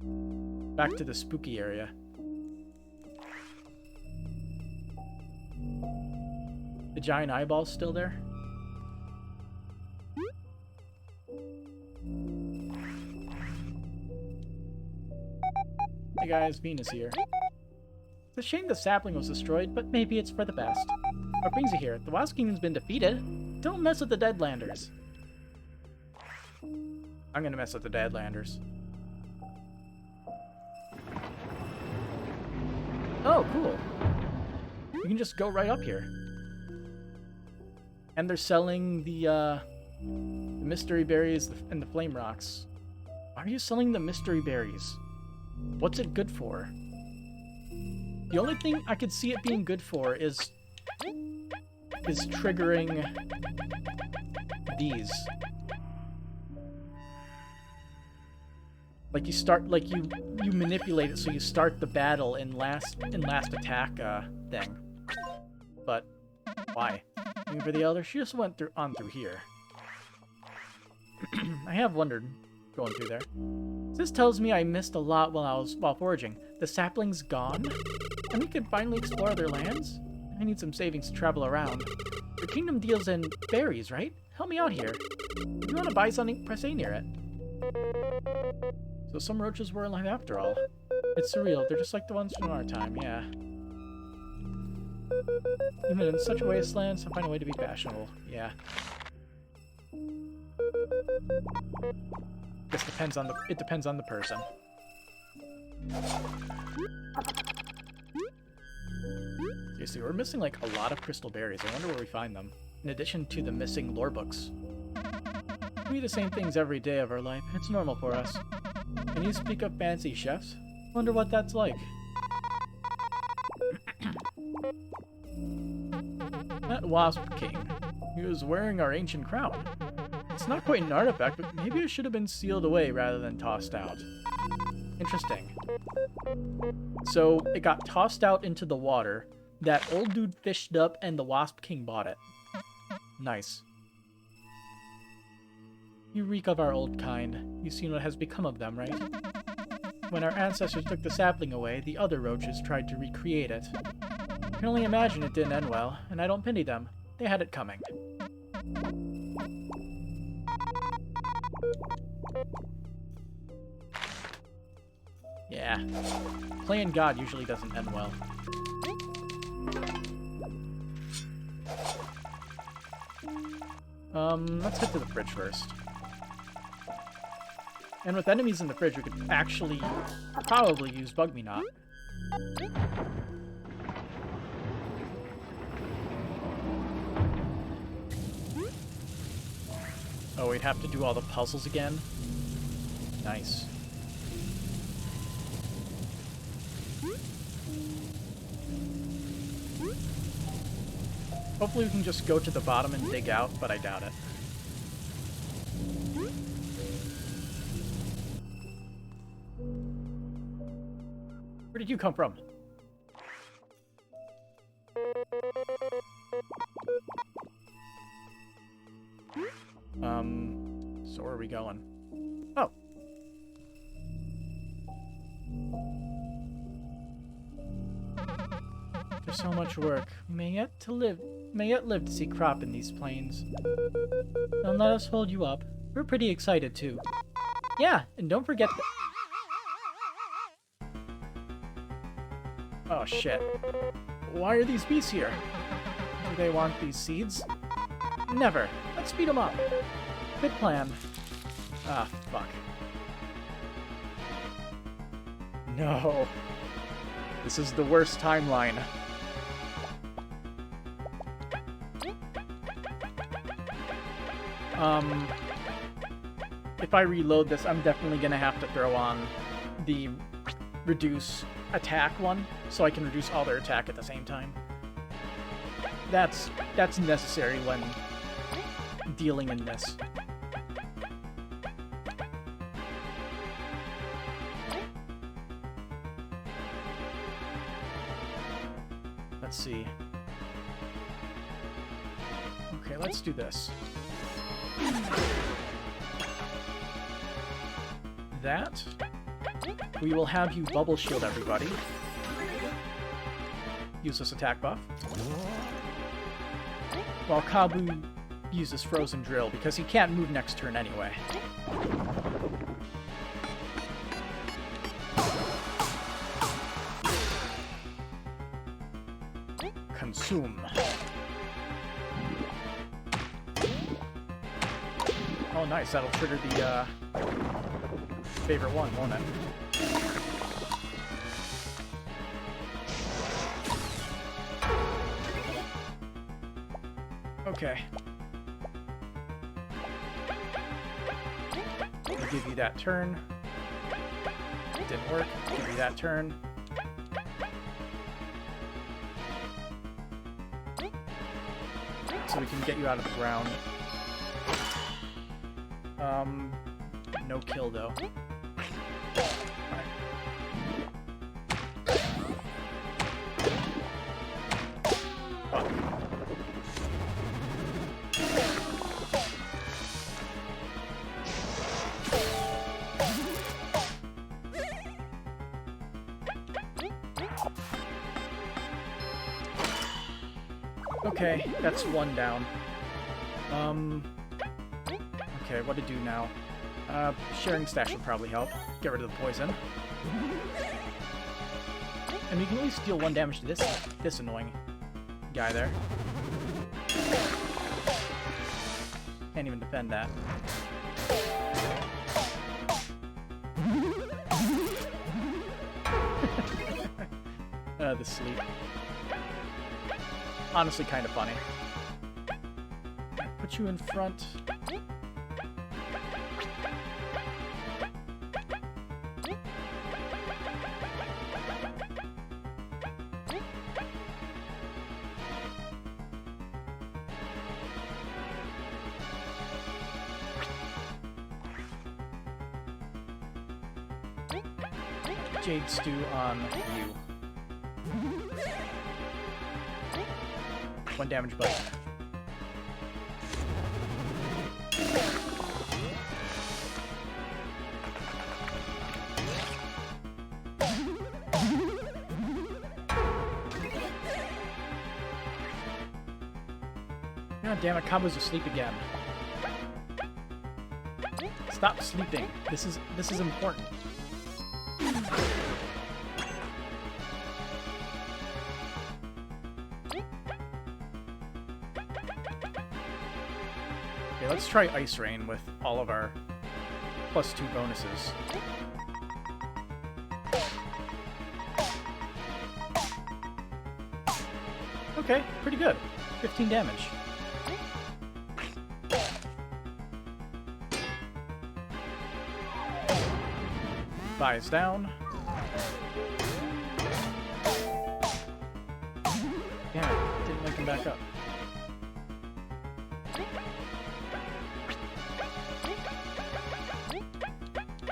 A: Back to the spooky area. The giant eyeball's still there? Hey guys, Venus here. It's a shame the sapling was destroyed, but maybe it's for the best. What brings you here? The Wasp Kingdom's been defeated. Don't mess with the Deadlanders. I'm gonna mess with the Deadlanders. Oh, cool. You can just go right up here. And they're selling the mystery berries and the flame rocks. Why are you selling the mystery berries? What's it good for? The only thing I could see it being good for is triggering these. Like you start, like you manipulate it so you start the battle in last attack thing. But why? Looking for the Elder? She just went on through here. I have wondered going through there. This tells me I missed a lot while foraging. The sapling's gone, and we can finally explore their lands. I need some savings to travel around. Your kingdom deals in berries, right? Help me out here. If you want to buy something, press A near it. So So some roaches were alive after all. It's surreal. They're just like the ones from our time, yeah. Even in such a wasteland, some find a way to be fashionable. Yeah. Guess it depends on the person. Seriously, we're missing like a lot of crystal berries. I wonder where we find them. In addition to the missing lore books. We eat the same things every day of our life. It's normal for us. Can you speak of fancy chefs? Wonder what that's like. That Wasp King. He was wearing our ancient crown. It's not quite an artifact, but maybe it should have been sealed away rather than tossed out. Interesting. So, it got tossed out into the water. That old dude fished it up, and the Wasp King bought it. Nice. You reek of our old kind. You've seen what has become of them, right? When our ancestors took the sapling away, the other roaches tried to recreate it. I can only imagine it didn't end well, and I don't pity them. They had it coming. Yeah. Playing God usually doesn't end well. Let's get to the fridge first. And with enemies in the fridge, we could actually probably use Bug Me Not. Oh, we'd have to do all the puzzles again? Nice. Hopefully we can just go to the bottom and dig out, but I doubt it. Where did you come from? So where are we going? Oh. There's so much work. We may yet live to see crop in these plains. Don't let us hold you up. We're pretty excited too. Yeah, and don't forget that. Oh shit. Why are these beasts here? Do they want these seeds? Never. Let's speed them up. Good plan. Ah, fuck. No. This is the worst timeline. If I reload this, I'm definitely gonna have to throw on the reduce attack one, so I can reduce all their attack at the same time. That's necessary when dealing in this. Let's see. Okay, let's do this. That. We will have you bubble shield everybody. Use this attack buff. While Kabu uses Frozen Drill, because he can't move next turn anyway. Consume. Oh, nice. That'll trigger the favorite one, won't it? Okay. I'll give you that turn. Didn't work. Give you that turn. So we can get you out of the ground. No kill though. Okay, that's one down. Okay, what to do now? Sharing stash will probably help. Get rid of the poison. And we can at least deal 1 damage to this annoying guy there. Can't even defend that. The sleep. Honestly, kind of funny. Put you in front. Jade Stew on you. 1 damage button. God damn it, Kabu's asleep again. Stop sleeping. This is important. Okay, let's try Ice Rain with all of our +2 bonuses. Okay, pretty good. 15 damage. Buys down. Damn it, didn't wake him back up.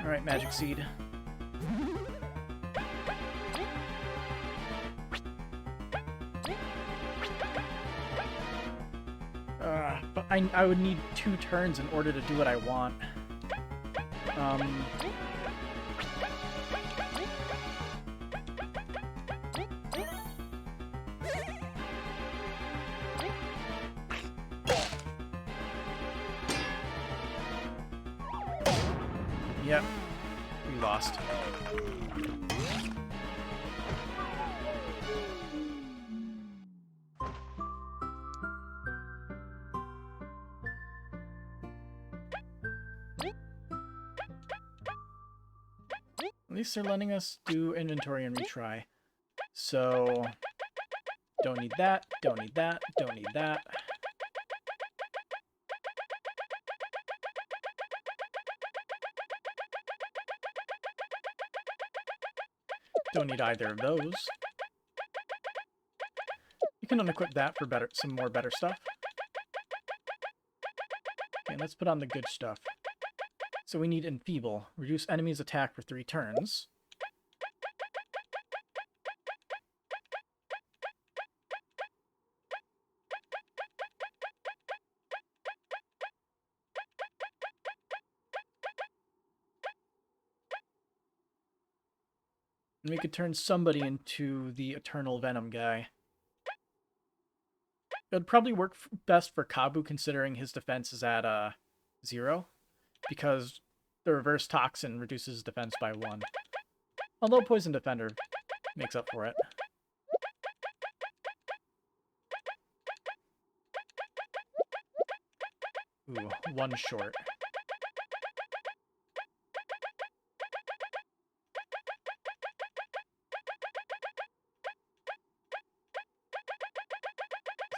A: Alright, Magic Seed. But I would need 2 turns in order to do what I want. Yep, we lost. At least they're letting us do inventory and retry. So, don't need that, don't need that, don't need that. Don't need either of those. You can unequip that for some more better stuff. Okay, let's put on the good stuff. So we need Enfeeble. Reduce enemies' attack for 3 turns. And we could turn somebody into the Eternal Venom guy. It would probably work best for Kabu, considering his defense is at 0. Because the Reverse Toxin reduces defense by 1. Although Poison Defender makes up for it. Ooh, 1 short.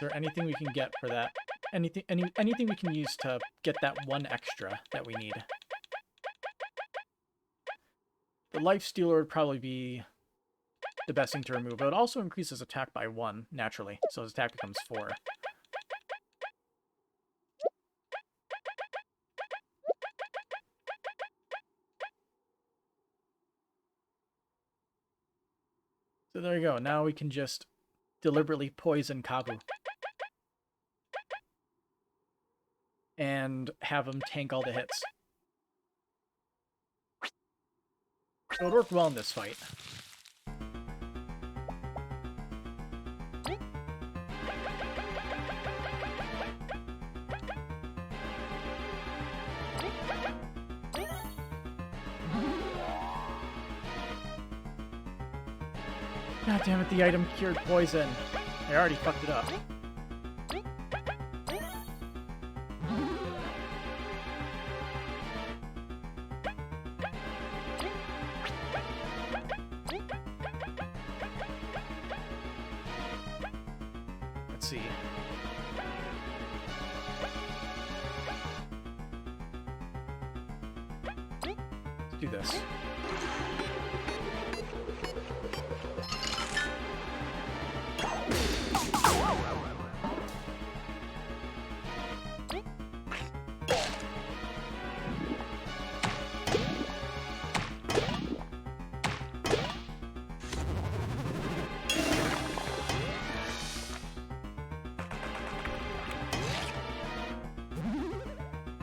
A: Is there anything we can get for that? Anything we can use to get that 1 extra that we need? The Life Stealer would probably be the best thing to remove. It would also increase his attack by 1, naturally, so his attack becomes 4. So there you go. Now we can just deliberately poison Kabu. And have him tank all the hits. So it worked well in this fight. God damn it, the item cured poison. I already fucked it up. Let's see. Let's do this.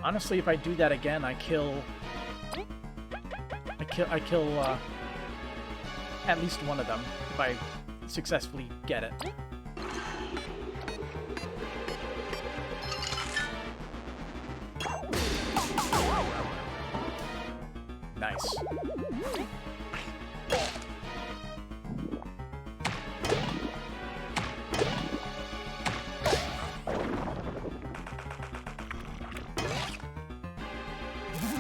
A: Honestly, if I do that again, I kill at least one of them if I successfully get it. Nice.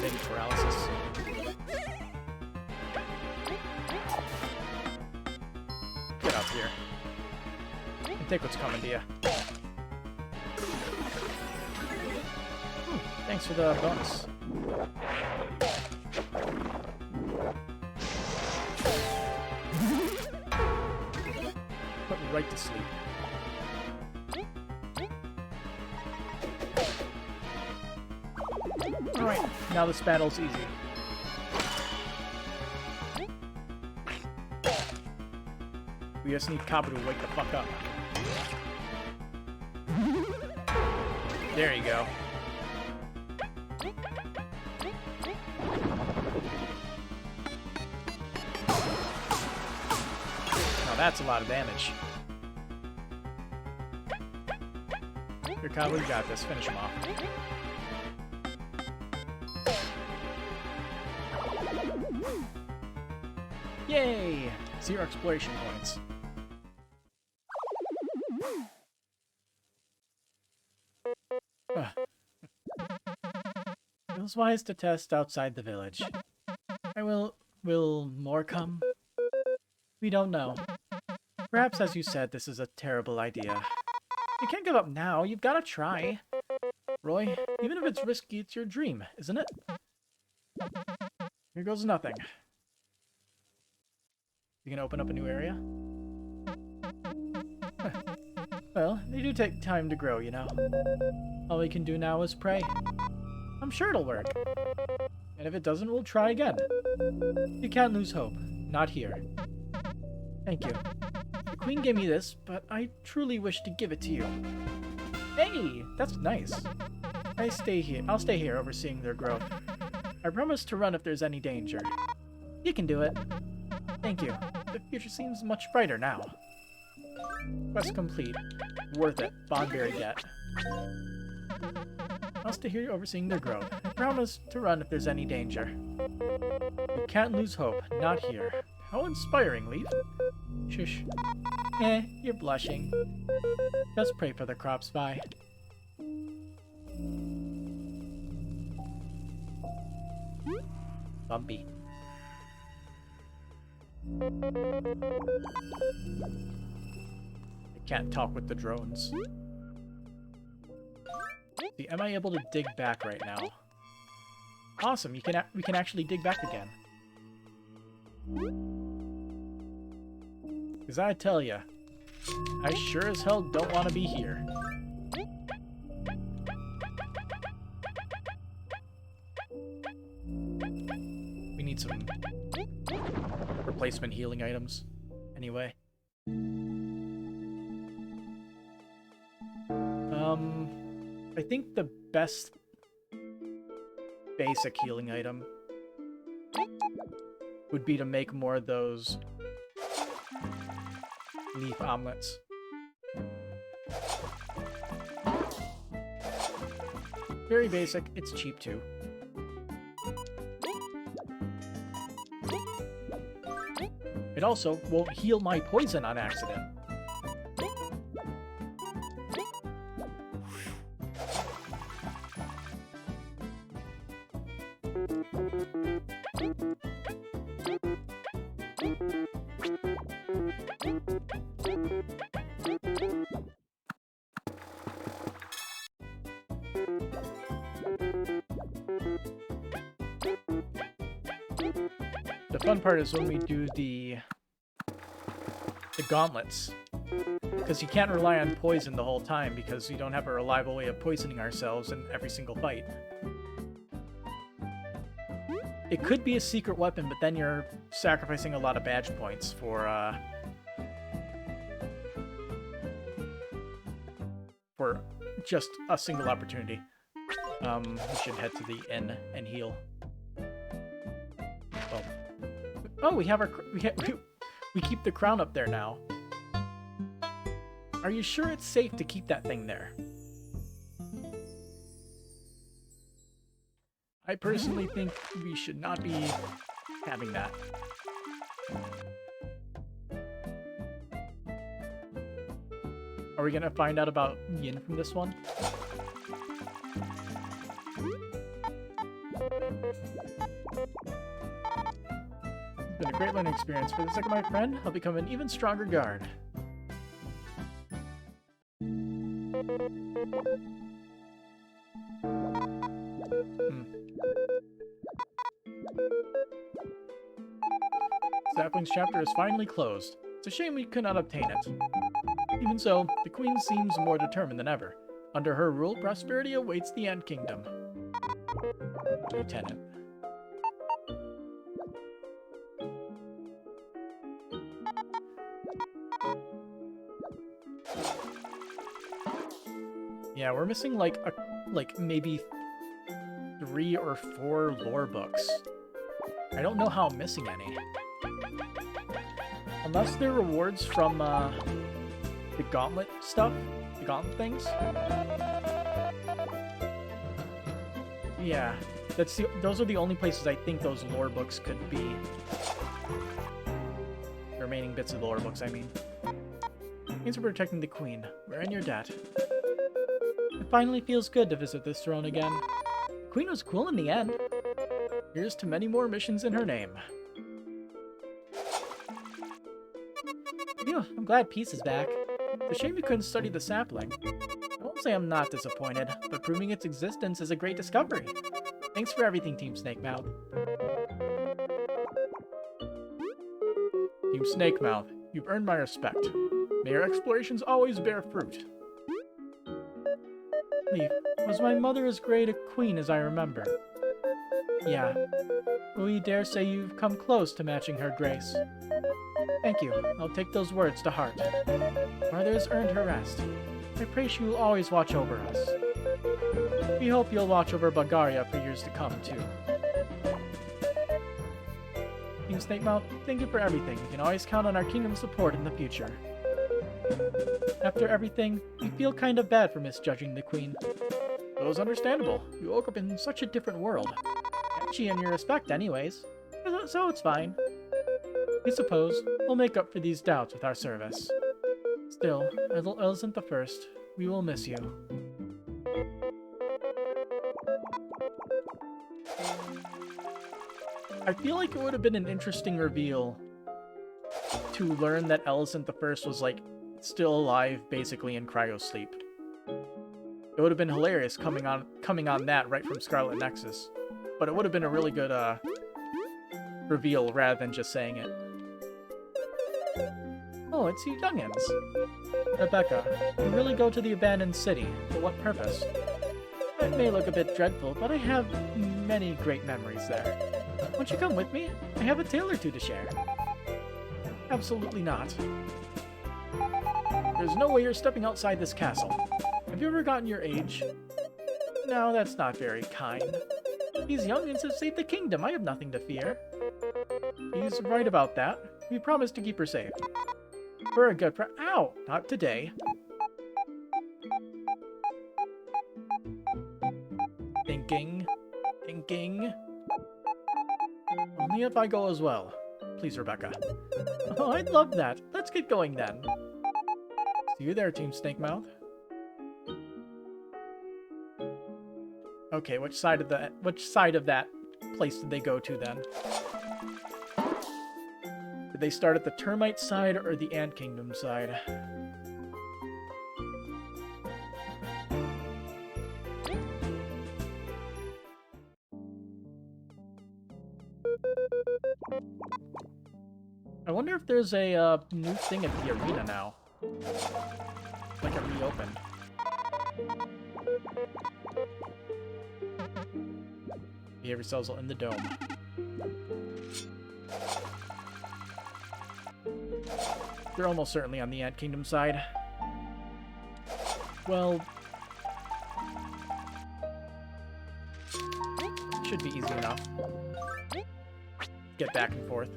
A: Maybe paralysis. Get up here. And take what's coming to you. Thanks for the bonus. Put me right to sleep. Alright, now this battle's easy. We just need Kabu to wake the fuck up. There you go. Now that's a lot of damage. Here, Kabu, you got this. Finish him off. Yay! 0 exploration points. It was wise to test outside the village. Will more come? We don't know. Perhaps, as you said, this is a terrible idea. You can't give up now. You've got to try. Roy, even if it's risky, it's your dream, isn't it? Here goes nothing. You gonna open up a new area? Well, they do take time to grow, you know. All we can do now is pray. I'm sure it'll work. And if it doesn't, we'll try again. You can't lose hope. Not here. Thank you. The Queen gave me this, but I truly wish to give it to you. Hey, that's nice. I'll stay here overseeing their growth. I promise to run if there's any danger. You can do it. Thank you. The future seems much brighter now. Quest complete. Worth it. Bondberry get. I'll stay here overseeing their growth. I promise to run if there's any danger. You can't lose hope. Not here. How inspiring, Leaf. Shush. You're blushing. Just pray for the crops, bye. Bumpy. I can't talk with the drones. See, am I able to dig back right now? Awesome, we can actually dig back again. Because I tell ya, I sure as hell don't want to be here. We need some replacement healing items. Anyway. I think the best basic healing item would be to make more of those leaf omelets. Very basic, it's cheap too. It also won't heal my poison on accident. The fun part is when we do the gauntlets, because you can't rely on poison the whole time because you don't have a reliable way of poisoning ourselves in every single fight. It could be a secret weapon, but then you're sacrificing a lot of badge points for just a single opportunity. We should head to the inn and heal. Oh, we have our we keep the crown up there now. Are you sure it's safe to keep that thing there? I personally think we should not be having that. Are we gonna find out about Yin from this one? It's been a great learning experience. For the sake of my friend, I'll become an even stronger guard. Sapling's chapter is finally closed. It's a shame we could not obtain it. Even so, the Queen seems more determined than ever. Under her rule, prosperity awaits the Ant Kingdom. Lieutenant. Yeah, we're missing like maybe 3 or 4 lore books. I don't know how I'm missing any. Unless they're rewards from the gauntlet stuff, the gauntlet things. Yeah, those are the only places I think those lore books could be. The remaining bits of the lore books, I mean. Thanks for protecting the Queen. We're in your debt. It finally feels good to visit this throne again. The Queen was cool in the end. Here's to many more missions in her name. Phew, I'm glad peace is back. It's a shame we couldn't study the sapling. I won't say I'm not disappointed, but proving its existence is a great discovery. Thanks for everything, Team Snakemouth. Team Snakemouth, you've earned my respect. May your explorations always bear fruit. Leaf, was my mother as great a queen as I remember? Yeah. We dare say you've come close to matching her grace. Thank you. I'll take those words to heart. Mother has earned her rest. I pray she will always watch over us. We hope you'll watch over Bulgaria for years to come, too. Team Snakemouth, thank you for everything. You can always count on our kingdom's support in the future. After everything, we feel kind of bad for misjudging the Queen. It was understandable. You woke up in such a different world. She and your respect anyways. So it's fine. We suppose we'll make up for these doubts with our service. Still, Alicent the First, we will miss you. I feel like it would have been an interesting reveal to learn that Alicent the First was, like, still alive, basically in cryosleep. It would have been hilarious coming on that right from Scarlet Nexus. But it would have been a really good reveal rather than just saying it. Oh, it's you youngins. Rebecca, you really go to the abandoned city. For what purpose? It may look a bit dreadful, but I have many great memories there. Won't you come with me? I have a tale or two to share. Absolutely not. There's no way you're stepping outside this castle. Have you ever gotten your age? No, that's not very kind. These youngins have saved the kingdom. I have nothing to fear. He's right about that. We promised to keep her safe. We're a good Ow! Not today. Thinking. Only if I go as well. please, Rebecca. Oh, I'd love that. Let's get going then. See you there, Team Snake Mouth. Okay, which side of that place did they go to then? Did they start at the termite side or the Ant Kingdom side? I wonder if there's a new thing at the arena now. Like it reopened. Behavior cells in the dome. They're almost certainly on the Ant Kingdom side. Well, should be easy enough. Get back and forth.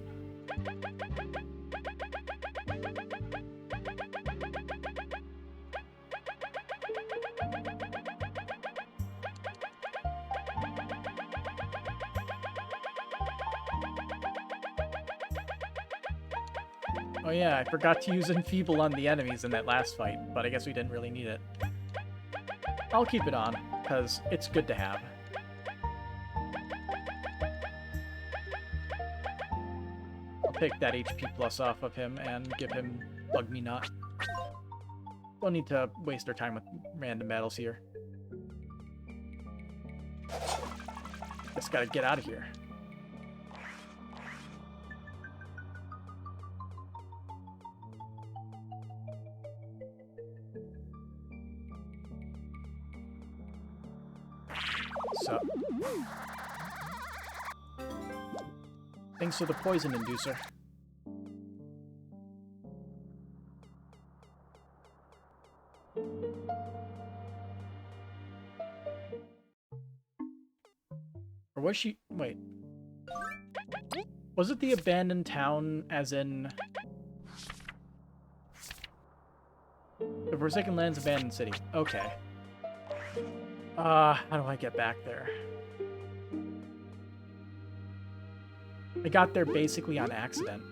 A: Oh yeah, I forgot to use Enfeeble on the enemies in that last fight, but I guess we didn't really need it. I'll keep it on, because it's good to have. I'll take that HP plus off of him and give him Bug Me Not. Don't need to waste our time with random battles here. Just gotta get out of here. Sup? Thanks for the poison inducer. Or was she... Wait. Was it the abandoned town as in... The Forsaken Lands Abandoned City? Okay. How do I get back there? I got there basically on accident.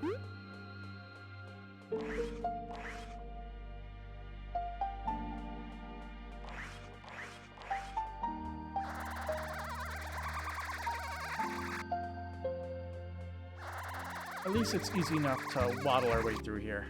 A: At least it's easy enough to waddle our way through here.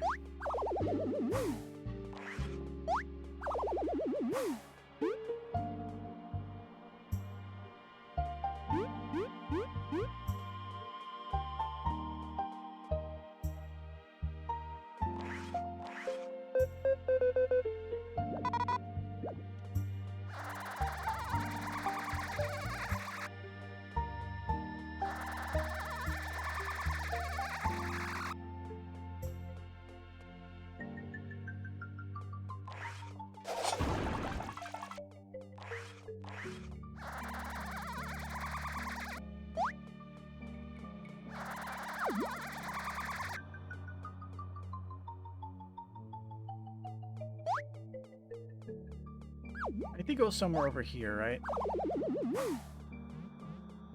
A: I think it goes somewhere over here, right?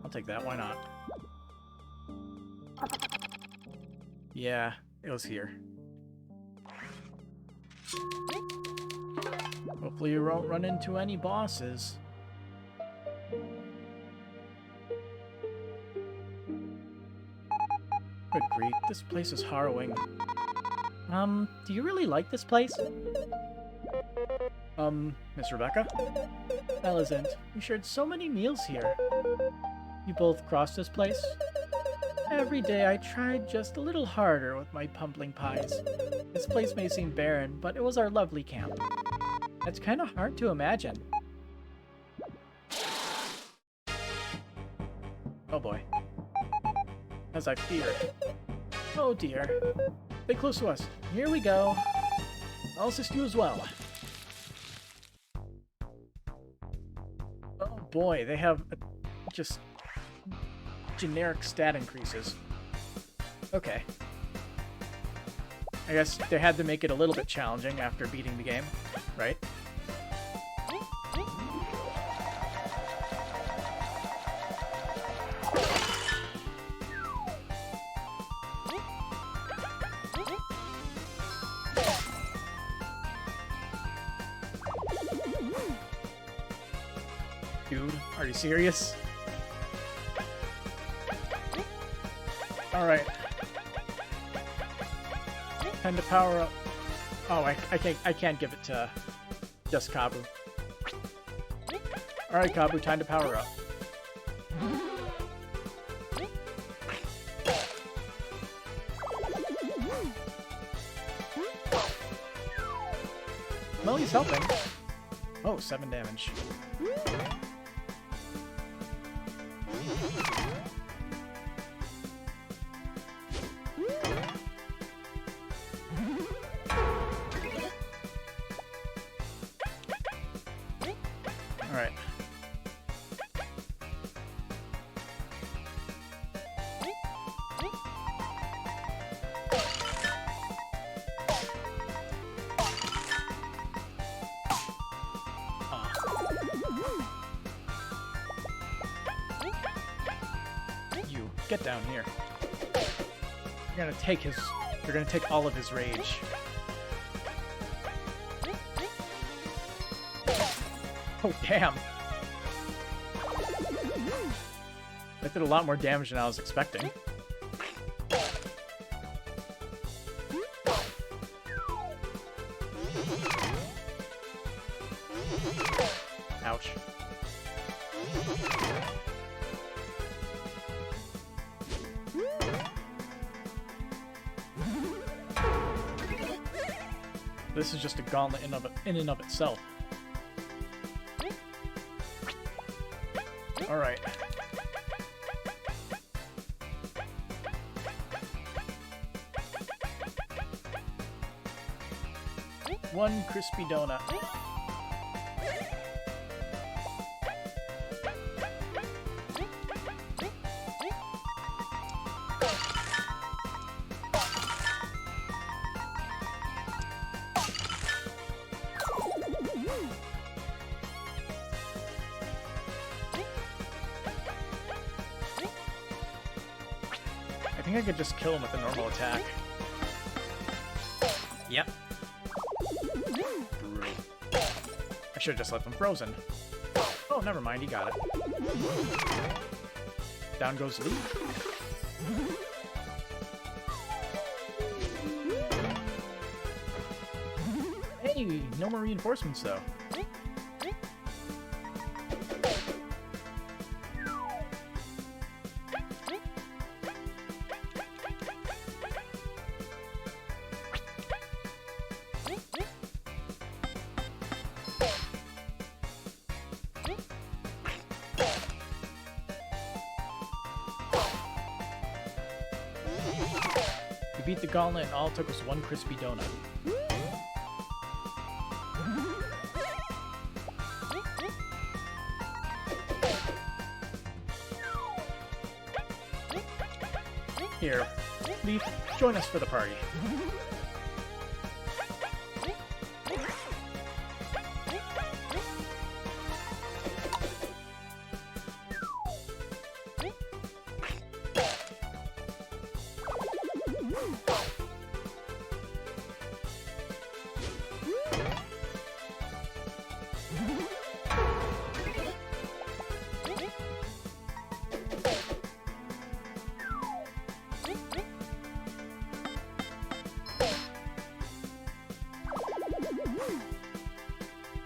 A: I'll take that, why not? Yeah, it was here. Hopefully you won't run into any bosses. Good grief, this place is harrowing. Do you really like this place? Miss Rebecca? Elisant, we shared so many meals here. You both crossed this place? Every day I tried just a little harder with my pumpling pies. This place may seem barren, but it was our lovely camp. It's kind of hard to imagine. Oh boy. As I feared. Oh dear. Stay close to us. Here we go. I'll assist you as well. Oh boy, they have just generic stat increases. Okay. I guess they had to make it a little bit challenging after beating the game, right? Dude, are you serious? Alright. Time to power up. Oh, I can't give it to just Kabu. Alright, Kabu, time to power up. Melly's helping. Oh, 7 damage. Alright. You, get down here. You're gonna take all of his rage. Oh, damn. That did a lot more damage than I was expecting. Ouch. This is just a gauntlet in and of itself. Alright. One crispy donut. I think I could just kill him with a normal attack. Yep. I should have just left him frozen. Oh, never mind, he got it. Down goes Lee. Hey, no more reinforcements though. We beat the gauntlet and all it took was one crispy donut. Here, Leaf, join us for the party.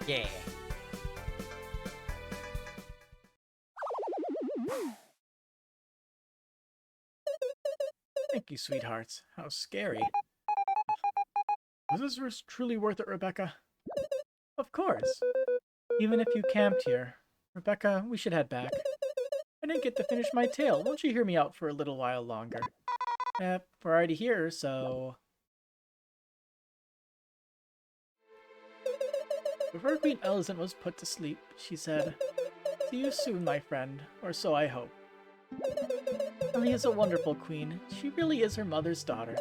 A: Yeah. Thank you, sweethearts. How scary. Was this truly worth it, Rebecca? Of course. Even if you camped here. Rebecca, we should head back. I didn't get to finish my tale. Won't you hear me out for a little while longer? We're already here, so... Before Queen Elizant was put to sleep, she said, "See you soon, my friend, or so I hope." Ellie is a wonderful queen. She really is her mother's daughter.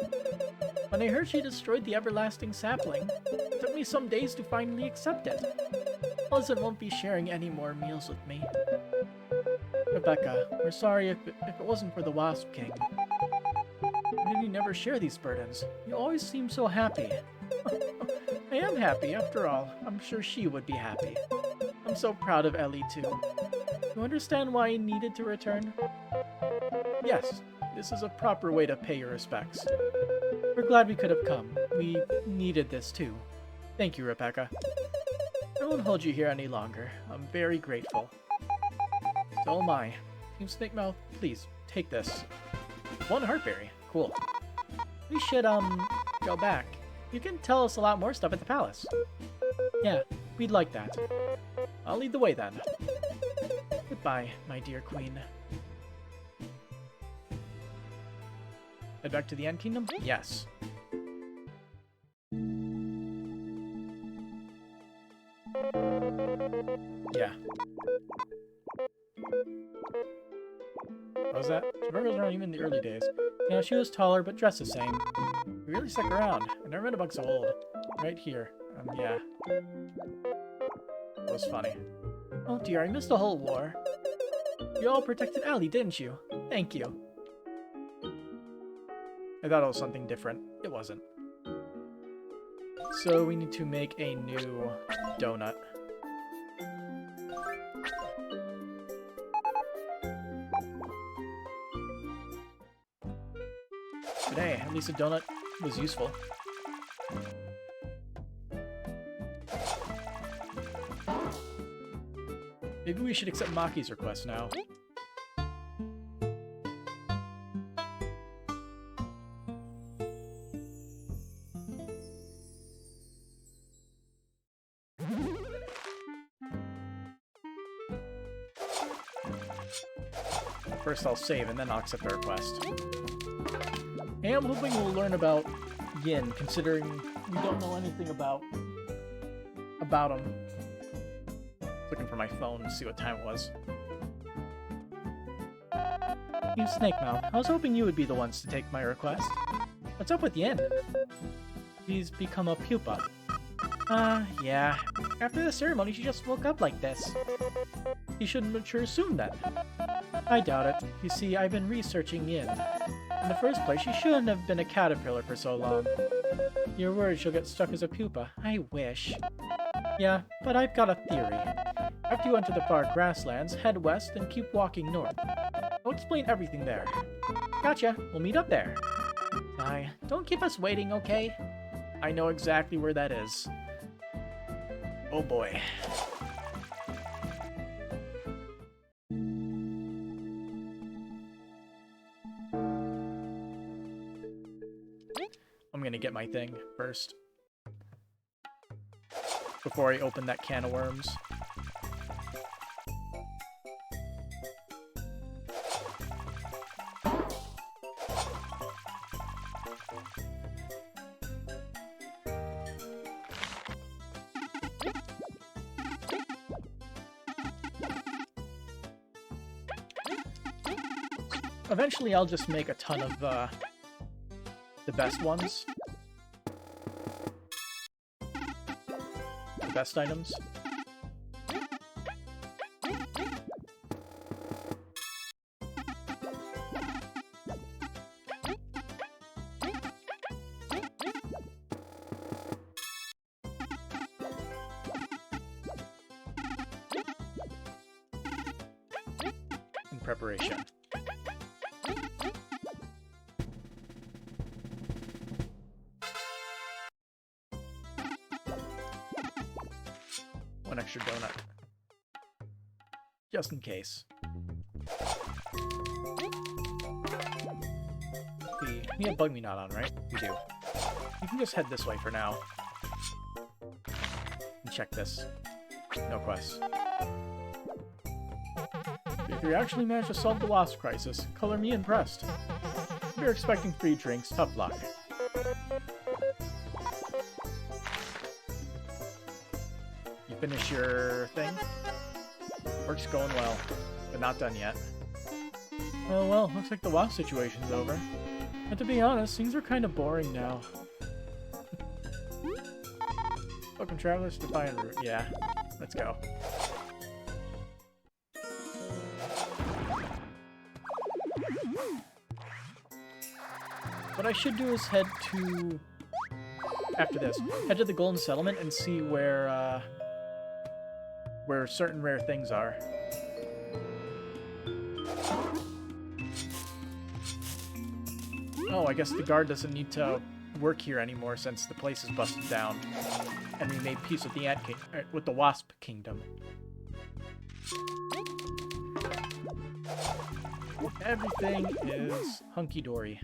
A: When I heard she destroyed the everlasting sapling, it took me some days to finally accept it. Elizant won't be sharing any more meals with me. Rebecca, we're sorry if it wasn't for the Wasp King. We didn't never share these burdens. You always seem so happy. I am happy, after all. I'm sure she would be happy. I'm so proud of Ellie, too. You understand why I needed to return? Yes, this is a proper way to pay your respects. We're glad we could have come. We needed this, too. Thank you, Rebecca. I won't hold you here any longer. I'm very grateful. So am I. Team Snakemouth, please, take this. 1 heartberry. Cool. We should, go back. You can tell us a lot more stuff at the palace. Yeah, we'd like that. I'll lead the way then. Goodbye, my dear queen. Head back to the Ant Kingdom? Yes. Yeah. What was that? Virgos aren't even in the early days. Yeah, she was taller, but dressed the same. We really stuck around. I never met a bug so old. Right here. Yeah. That was funny. Oh dear, I missed the whole war. You all protected Allie, didn't you? Thank you. I thought it was something different. It wasn't. So we need to make a new donut. But hey, at least a donut was useful. Maybe we should accept Maki's request now. First I'll save and then I'll accept the request. I am hoping we'll learn about Yin, considering we don't know anything about him. Looking for my phone to see what time it was. You Snakemouth, I was hoping you would be the ones to take my request. What's up with Yin? He's become a pupa. Yeah. After the ceremony, she just woke up like this. He should mature soon then. I doubt it. You see, I've been researching Yin. In the first place, she shouldn't have been a caterpillar for so long. Your words she'll get stuck as a pupa. I wish. Yeah, but I've got a theory. After you enter the far grasslands, head west and keep walking north. I'll explain everything there. Gotcha. We'll meet up there. Don't keep us waiting, okay? I know exactly where that is. Oh boy. I'm gonna get my thing first. Before I open that can of worms. Eventually I'll just make a ton of the best ones. The best items. In preparation. One extra donut. Just in case. We have Bug Me Not on, right? We do. You can just head this way for now. And check this. No quests. If you actually manage to solve the Wasp crisis, color me impressed. If you're expecting free drinks, tough luck. You finish your thing? Work's going well, but not done yet. Oh well, looks like the Wasp situation's over. But to be honest, things are kind of boring now. Welcome travelers to Fine Route. Yeah, let's go. What what I should do is head to... After this, head to the Golden Settlement and see where certain rare things are. Oh, I guess the guard doesn't need to work here anymore since the place is busted down, and we made peace with the with the Wasp Kingdom. Everything is hunky-dory.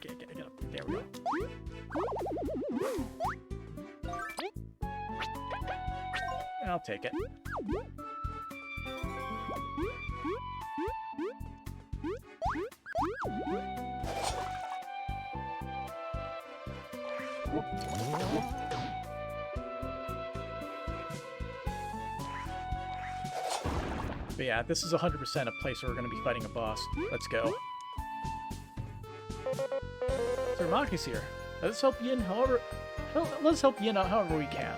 A: Get up. There we go. I'll take it. But yeah, this is 100% a place where we're going to be fighting a boss. Let's go. Sir Maki's here. Let's help you in however we can.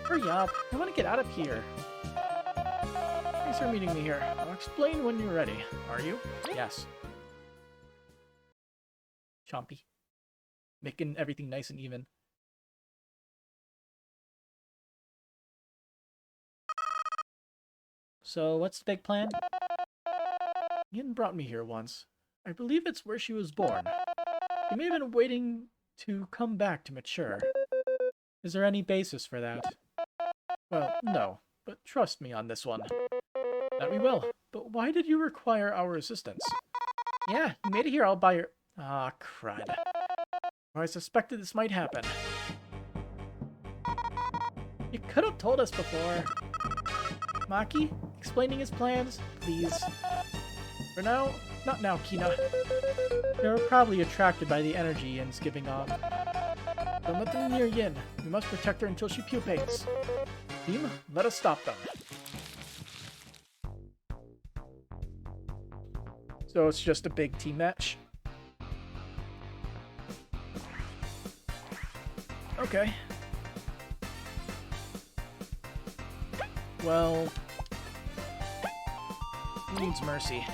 A: Hurry up. I want to get out of here. Thanks for meeting me here. I'll explain when you're ready. Are you? Yes. Chompy. Making everything nice and even. So, what's the big plan? Yin brought me here once. I believe it's where she was born. She may have been waiting to come back to mature. Is there any basis for that? Well, no, but trust me on this one. That we will. But why did you require our assistance? Yeah, you made it here all by your... Ah, crud. I suspected this might happen. You could have told us before. Maki, explaining his plans, please. For now, not now, Kina. They're probably attracted by the energy Yin's giving off. Don't let them near Yin. We must protect her until she pupates. Team, let us stop them. So it's just a big team match. Okay. Well, who needs mercy?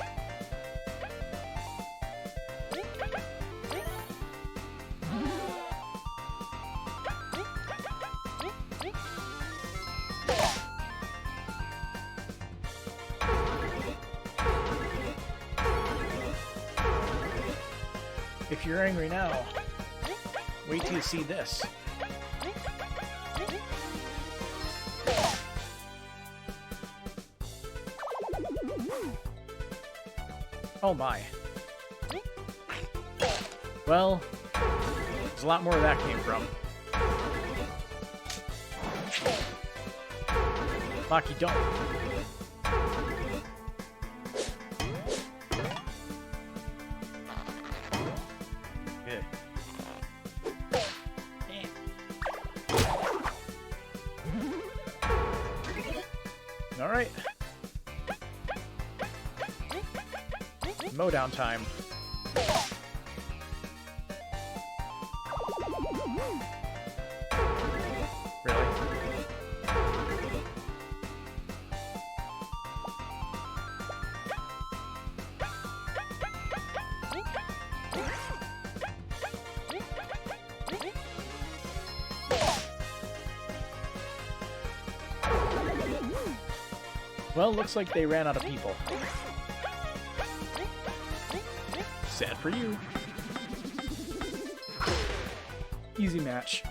A: If you're angry now, wait till you see this. Oh my. Well, there's a lot more where that came from. Maki, don't. Good. Alright. Mowdown time. Really? Well, looks like they ran out of people. Sad for you. Easy match.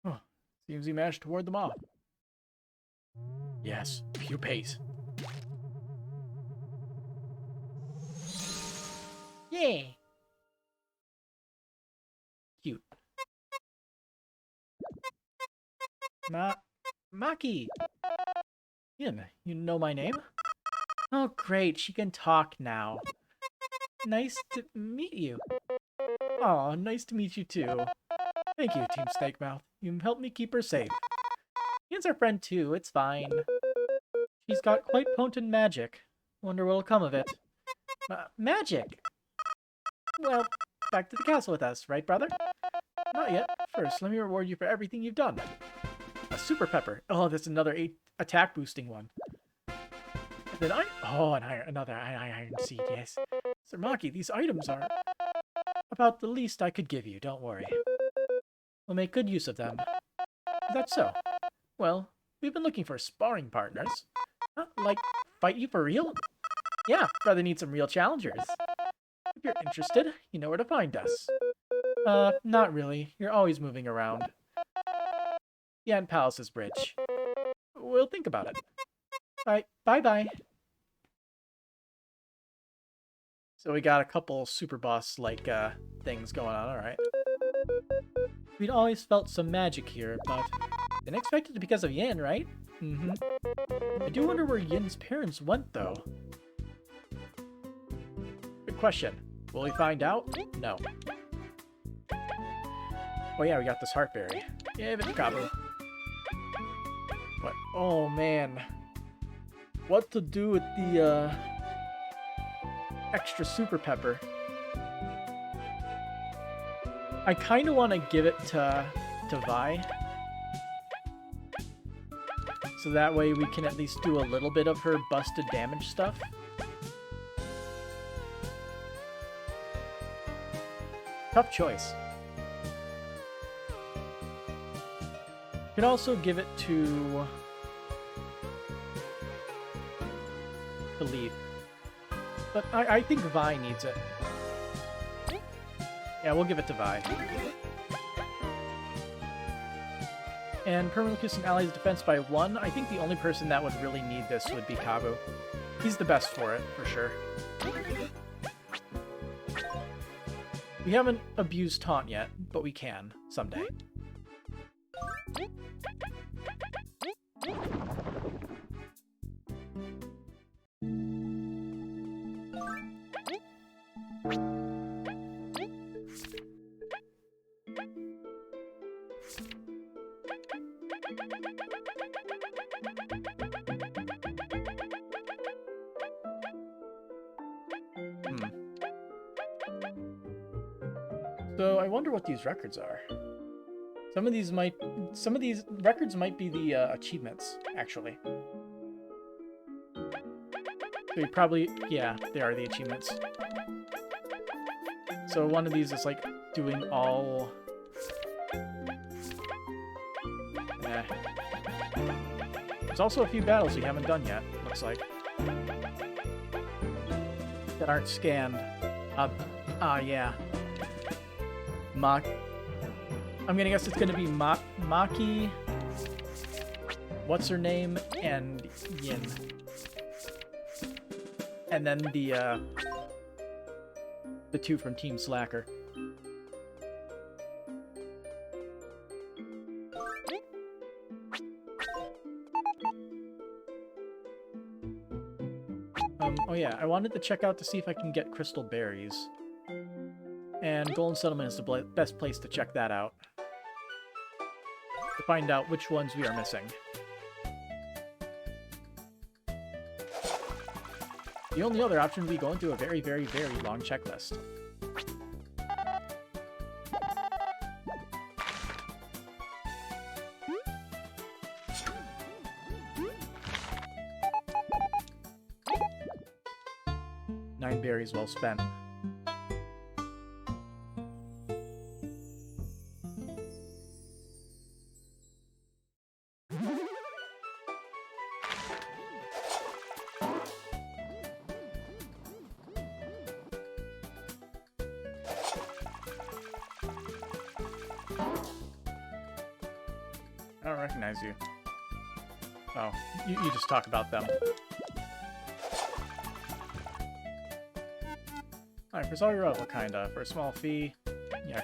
A: Oh, seems he managed to ward them off. Yes, pupates. Yeah. Cute. Maki! Yin, you know my name? Oh, great, she can talk now. Nice to meet you. Aw, nice to meet you too. Thank you, Team Snakemouth. You helped me keep her safe. Yin's our friend too, it's fine. She's got quite potent magic. Wonder what'll come of it. Magic? Well, back to the castle with us, right, brother? Not yet. course. Let me reward you for everything you've done. A super pepper. Oh, that's another attack boosting one. And then another iron seed, yes. Sir Maki, these items are about the least I could give you, don't worry. We'll make good use of them. That's so. Well, we've been looking for sparring partners. Huh? Like, fight you for real? Yeah, brother needs some real challengers. If you're interested, you know where to find us. Not really. You're always moving around. The Ant Palace's bridge. We'll think about it. Bye-bye. So we got a couple super boss-like, things going on, alright. We'd always felt some magic here, but didn't expect it because of Yin, right? Mm-hmm. I do wonder where Yin's parents went, though. Good question. Will we find out? No. Oh yeah, we got this Heartberry. Give it to Kabu. What? Oh man. What to do with the, extra super pepper? I kind of want to give it to Vi. So that way we can at least do a little bit of her busted damage stuff. Tough choice. Could also give it to Leaf. But I think Vi needs it. Yeah, we'll give it to Vi. And permanently increase an ally's defense by 1. I think the only person that would really need this would be Kabu. He's the best for it, for sure. We haven't abused Taunt yet, but we can, someday. So I wonder what these records are. Some of these records might be the achievements, actually. So you probably, yeah, they are the achievements. So one of these is like doing all. There's also a few battles we haven't done yet, looks like. That aren't scanned. Yeah. I'm gonna guess it's gonna be Maki, what's her name, and Yin. And then the two from Team Slacker. Oh yeah, I wanted to check out to see if I can get crystal berries. And Golden Settlement is the best place to check that out. To find out which ones we are missing. The only other option would be going through a very, very, very long checklist. Nine berries well spent. I don't recognize you. Oh, you just talk about them. Alright, for Zarya, what kind of? For a small fee? Yeah,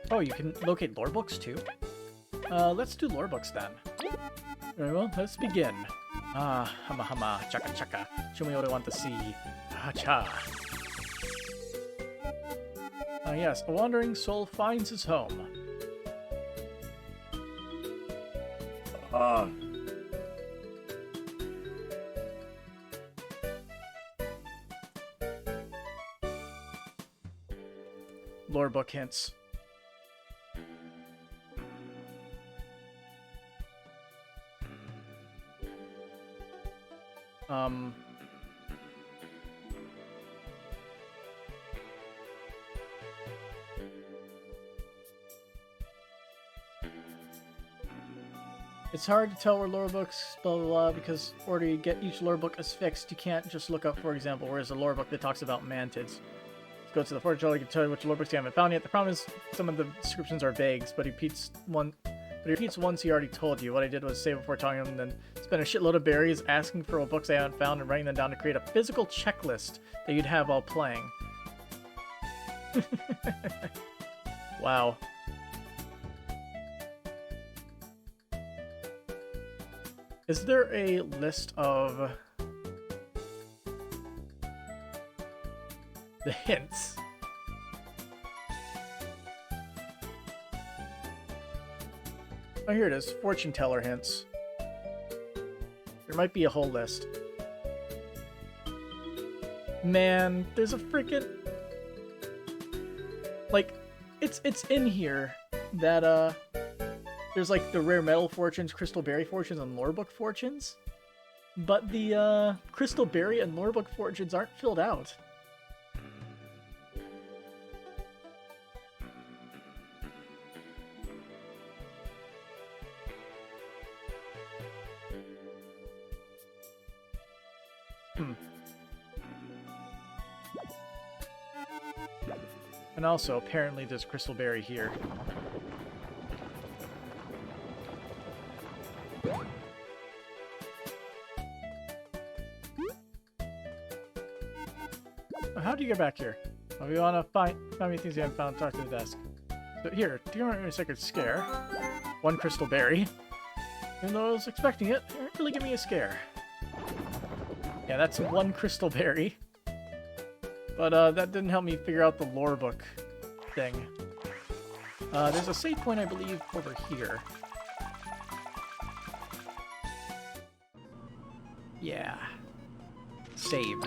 A: oh, you can locate lore books too? Let's do lore books then. Very well, let's begin. Hama hama, chaka chaka. Show me what I want to see. Ha-cha. Yes, a wandering soul finds his home. Lore book hints. Um... It's hard to tell where lore books, blah, blah, blah, because in order to get each lore book as fixed, you can't just look up, for example, where's a lore book that talks about mantids. Let's go to the fortune teller, he can tell you which lore books you haven't found yet. The problem is some of the descriptions are vague, but he repeats once he already told you. What I did was save before talking to him, and then spend a shitload of berries asking for what books I haven't found and writing them down to create a physical checklist that you'd have while playing. Wow. Is there a list of the hints? Oh, here it is. Fortune teller hints. There might be a whole list. Man, there's a freaking... Like, it's in here that, there's like the rare metal fortunes, crystal berry fortunes, and lore book fortunes. But the crystal berry and lore book fortunes aren't filled out. And also, apparently there's crystal berry here. How do you get back here? Well, we want to find me things you haven't found. Talk to the desk. So here, do you want a sacred scare? One crystal berry. Even though I was expecting it, it didn't really give me a scare. Yeah, that's one crystal berry. But that didn't help me figure out the lore book thing. There's a save point, I believe, over here. Yeah. Save.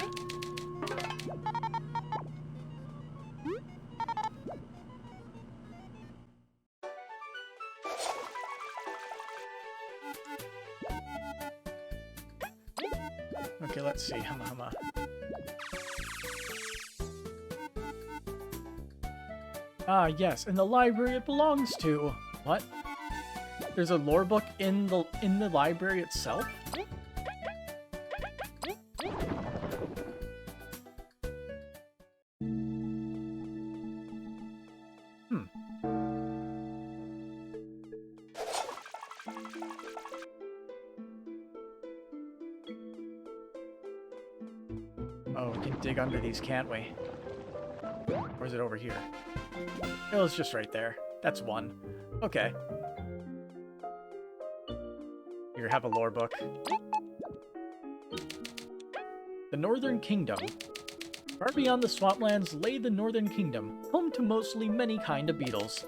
A: Okay, let's see. Hama. Ah, yes, in the library it belongs to. What? There's a lore book in the library itself? Oh, we can dig under these, can't we? Or is it over here? It was just right there. That's one. Okay. Here, have a lore book. The Northern Kingdom. Far beyond the swamplands lay the Northern Kingdom, home to mostly many kind of beetles.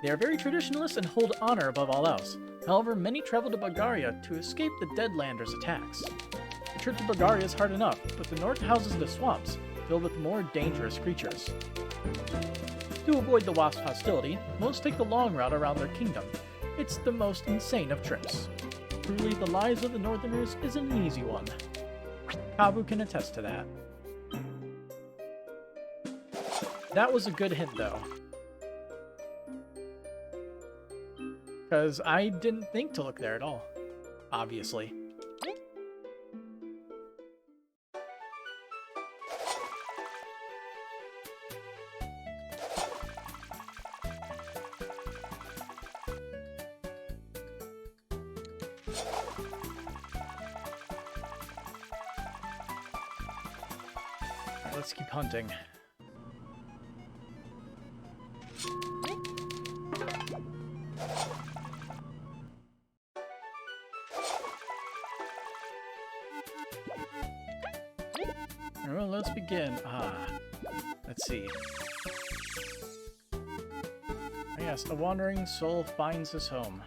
A: They are very traditionalist and hold honor above all else. However, many travel to Bulgaria to escape the Deadlanders' attacks. The trip to Bulgaria is hard enough, but the north houses the swamps, filled with more dangerous creatures. To avoid the wasp's hostility, most take the long route around their kingdom. It's the most insane of trips. Truly, the lives of the Northerners isn't an easy one. Kabu can attest to that. That was a good hint, though. Because I didn't think to look there at all, obviously. Let's keep hunting. Well, let's begin. Let's see. Yes, a wandering soul finds his home.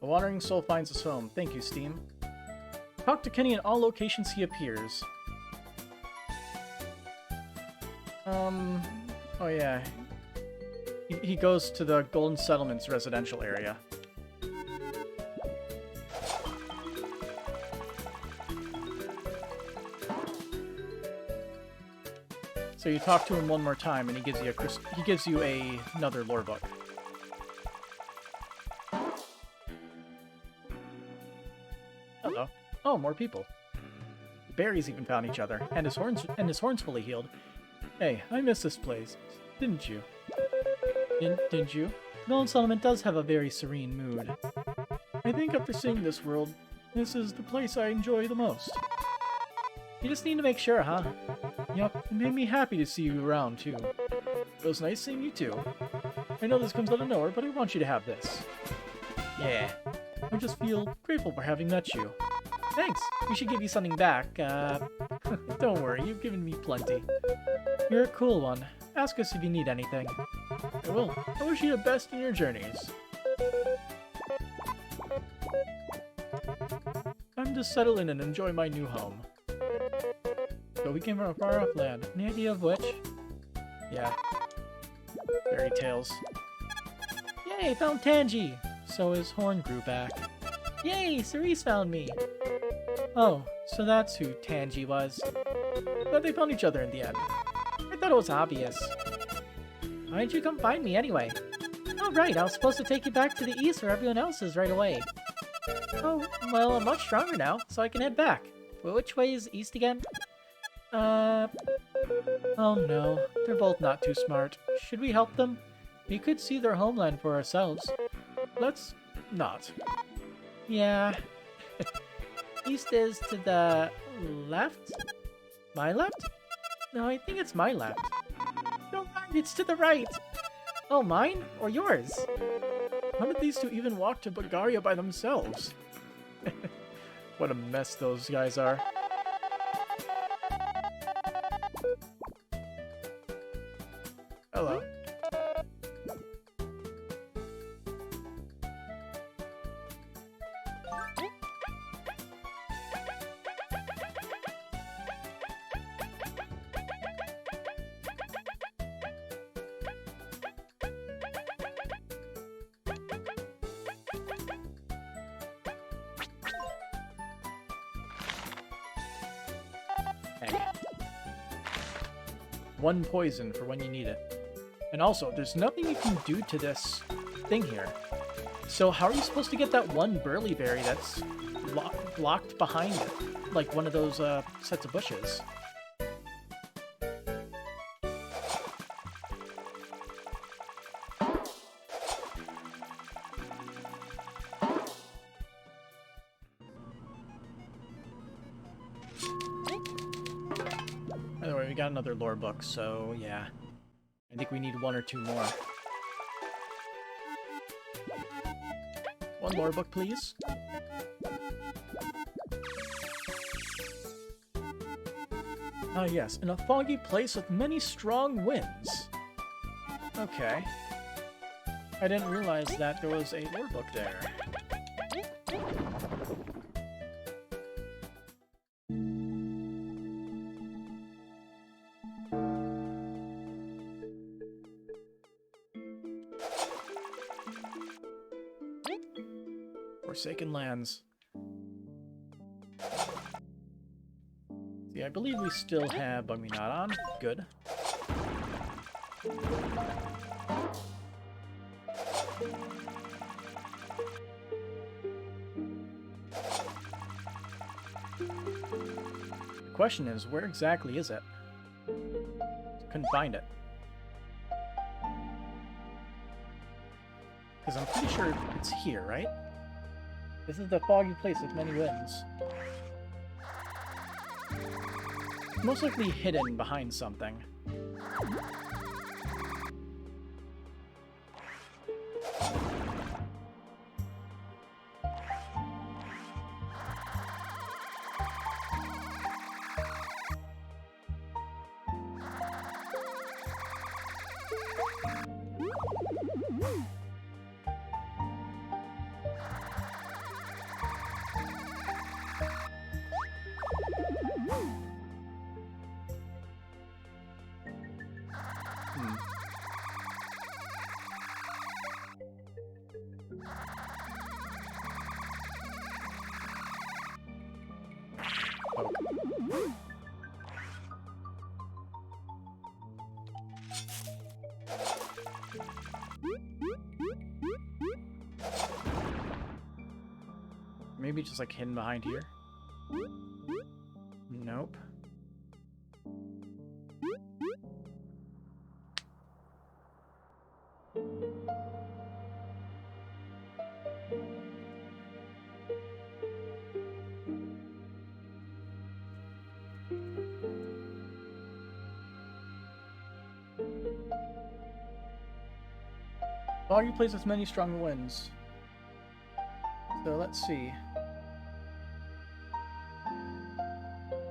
A: A wandering soul finds his home. Thank you, Steam. Talk to Kenny in all locations he appears. Oh yeah. He goes to the Golden Settlements residential area. So you talk to him one more time, and he gives you another lore book. Hello. Oh, more people. The berries even found each other, and his horns fully healed. Hey, I miss this place, didn't you? Didn't you? The Golden Settlement does have a very serene mood. I think after seeing this world, this is the place I enjoy the most. You just need to make sure, huh? Yup, it made me happy to see you around, too. It was nice seeing you, too. I know this comes out of nowhere, but I want you to have this. Yeah. I just feel grateful for having met you. Thanks! We should give you something back, Don't worry, you've given me plenty. You're a cool one. Ask us if you need anything. I will. I wish you the best in your journeys. Time to settle in and enjoy my new home. So we came from a far-off land. Any idea of which? Yeah. Fairy tales. Yay, found Tangy! So his horn grew back. Yay, Cerise found me! Oh, so that's who Tangy was. But they found each other in the end. I thought it was obvious. Why didn't you come find me anyway? Oh right, I was supposed to take you back to the east where everyone else is right away. Oh, well, I'm much stronger now, so I can head back. Well, which way is east again? Oh no, they're both not too smart. Should we help them? We could see their homeland for ourselves. Let's not. Yeah. East is to the left? My left? No, I think it's my left. No, it's to the right. Oh, mine or yours? How did these two even walk to Bulgaria by themselves? What a mess those guys are. Hello. One poison for when you need it. And also, there's nothing you can do to this thing here. So how are you supposed to get that one burly berry that's blocked behind it? Like one of those sets of bushes. By the way, we got another lore book, so yeah. I think we need one or two more. One lore book, please. Ah, yes, in a foggy place with many strong winds. Okay. I didn't realize that there was a lore book there. Forsaken Lands. See, I believe we still have Bug Me Not on. Good. The question is, where exactly is it? Couldn't find it. Because I'm pretty sure it's here, right? This is the foggy place with many winds. Most likely hidden behind something. Maybe just like hidden behind here. Nope. Foggy place with many strong winds. So let's see.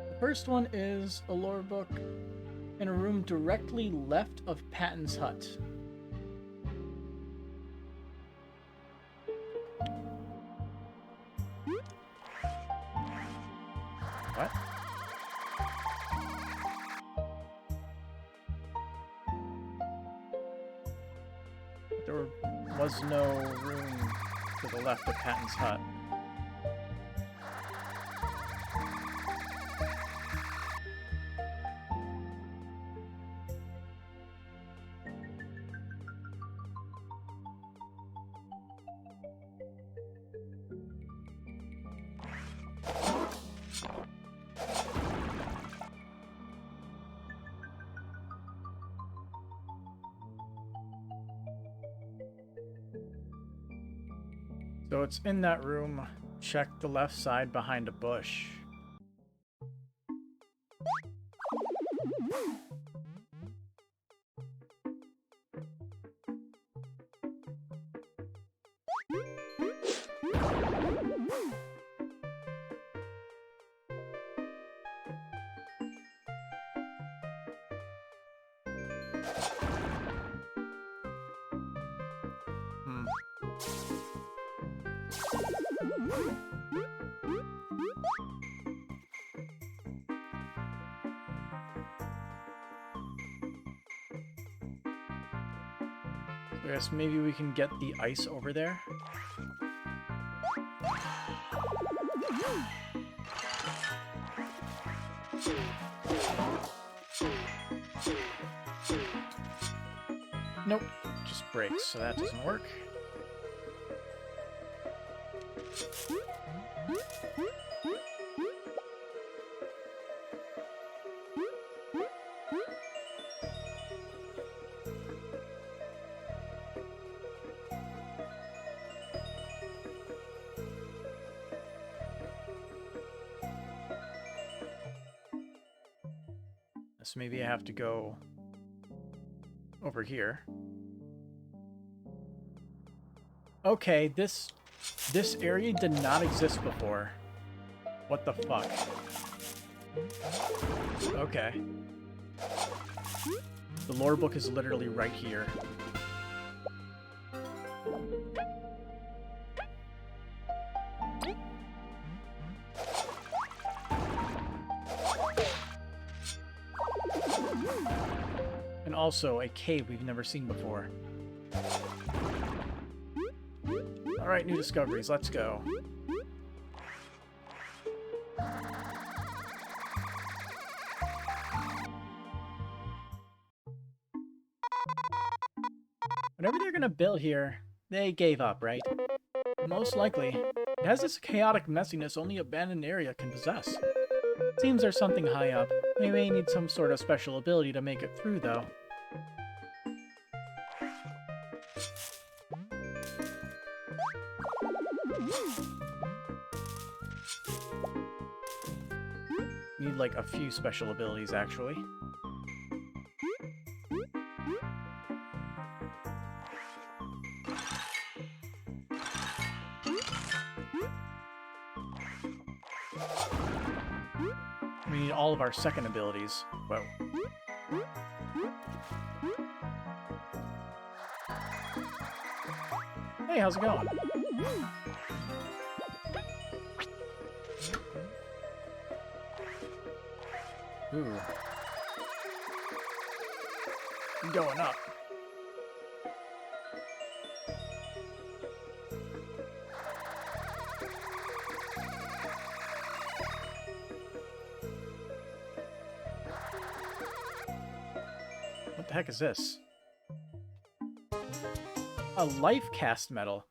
A: The first one is a lore book in a room directly left of Patton's hut. What? There was no room to the left of Patton's hut. So it's in that room. Check the left side behind a bush. I guess maybe we can get the ice over there. Nope, just breaks, so that doesn't work. So maybe I have to go over here. Okay, this area did not exist before. What the fuck? Okay. The lore book is literally right here. And also a cave we've never seen before. Alright, new discoveries, let's go. Whatever they're gonna build here, they gave up, right? Most likely. It has this chaotic messiness only abandoned area can possess. Seems there's something high up. They may need some sort of special ability to make it through, though. Need like a few special abilities, actually. We need all of our second abilities. Whoa. Hey, how's it going? Ooh. Going up. What the heck is this? A life cast medal.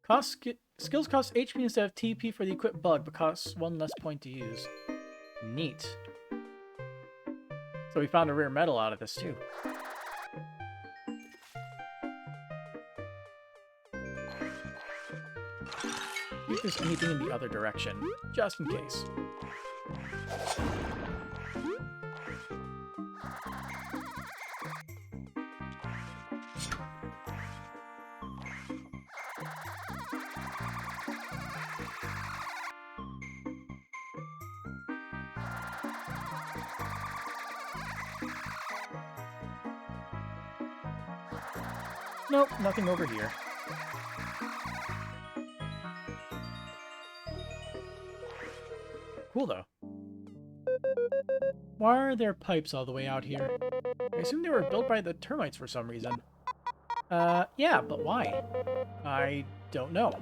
A: Costs Skills cost HP instead of TP for the equipped bug, but costs 1 less point to use. Neat. So we found a rare metal out of this, too. See if there's anything in the other direction, just in case. Nope, nothing over here. Cool, though. Why are there pipes all the way out here? I assume they were built by the termites for some reason. Yeah, but why? I don't know.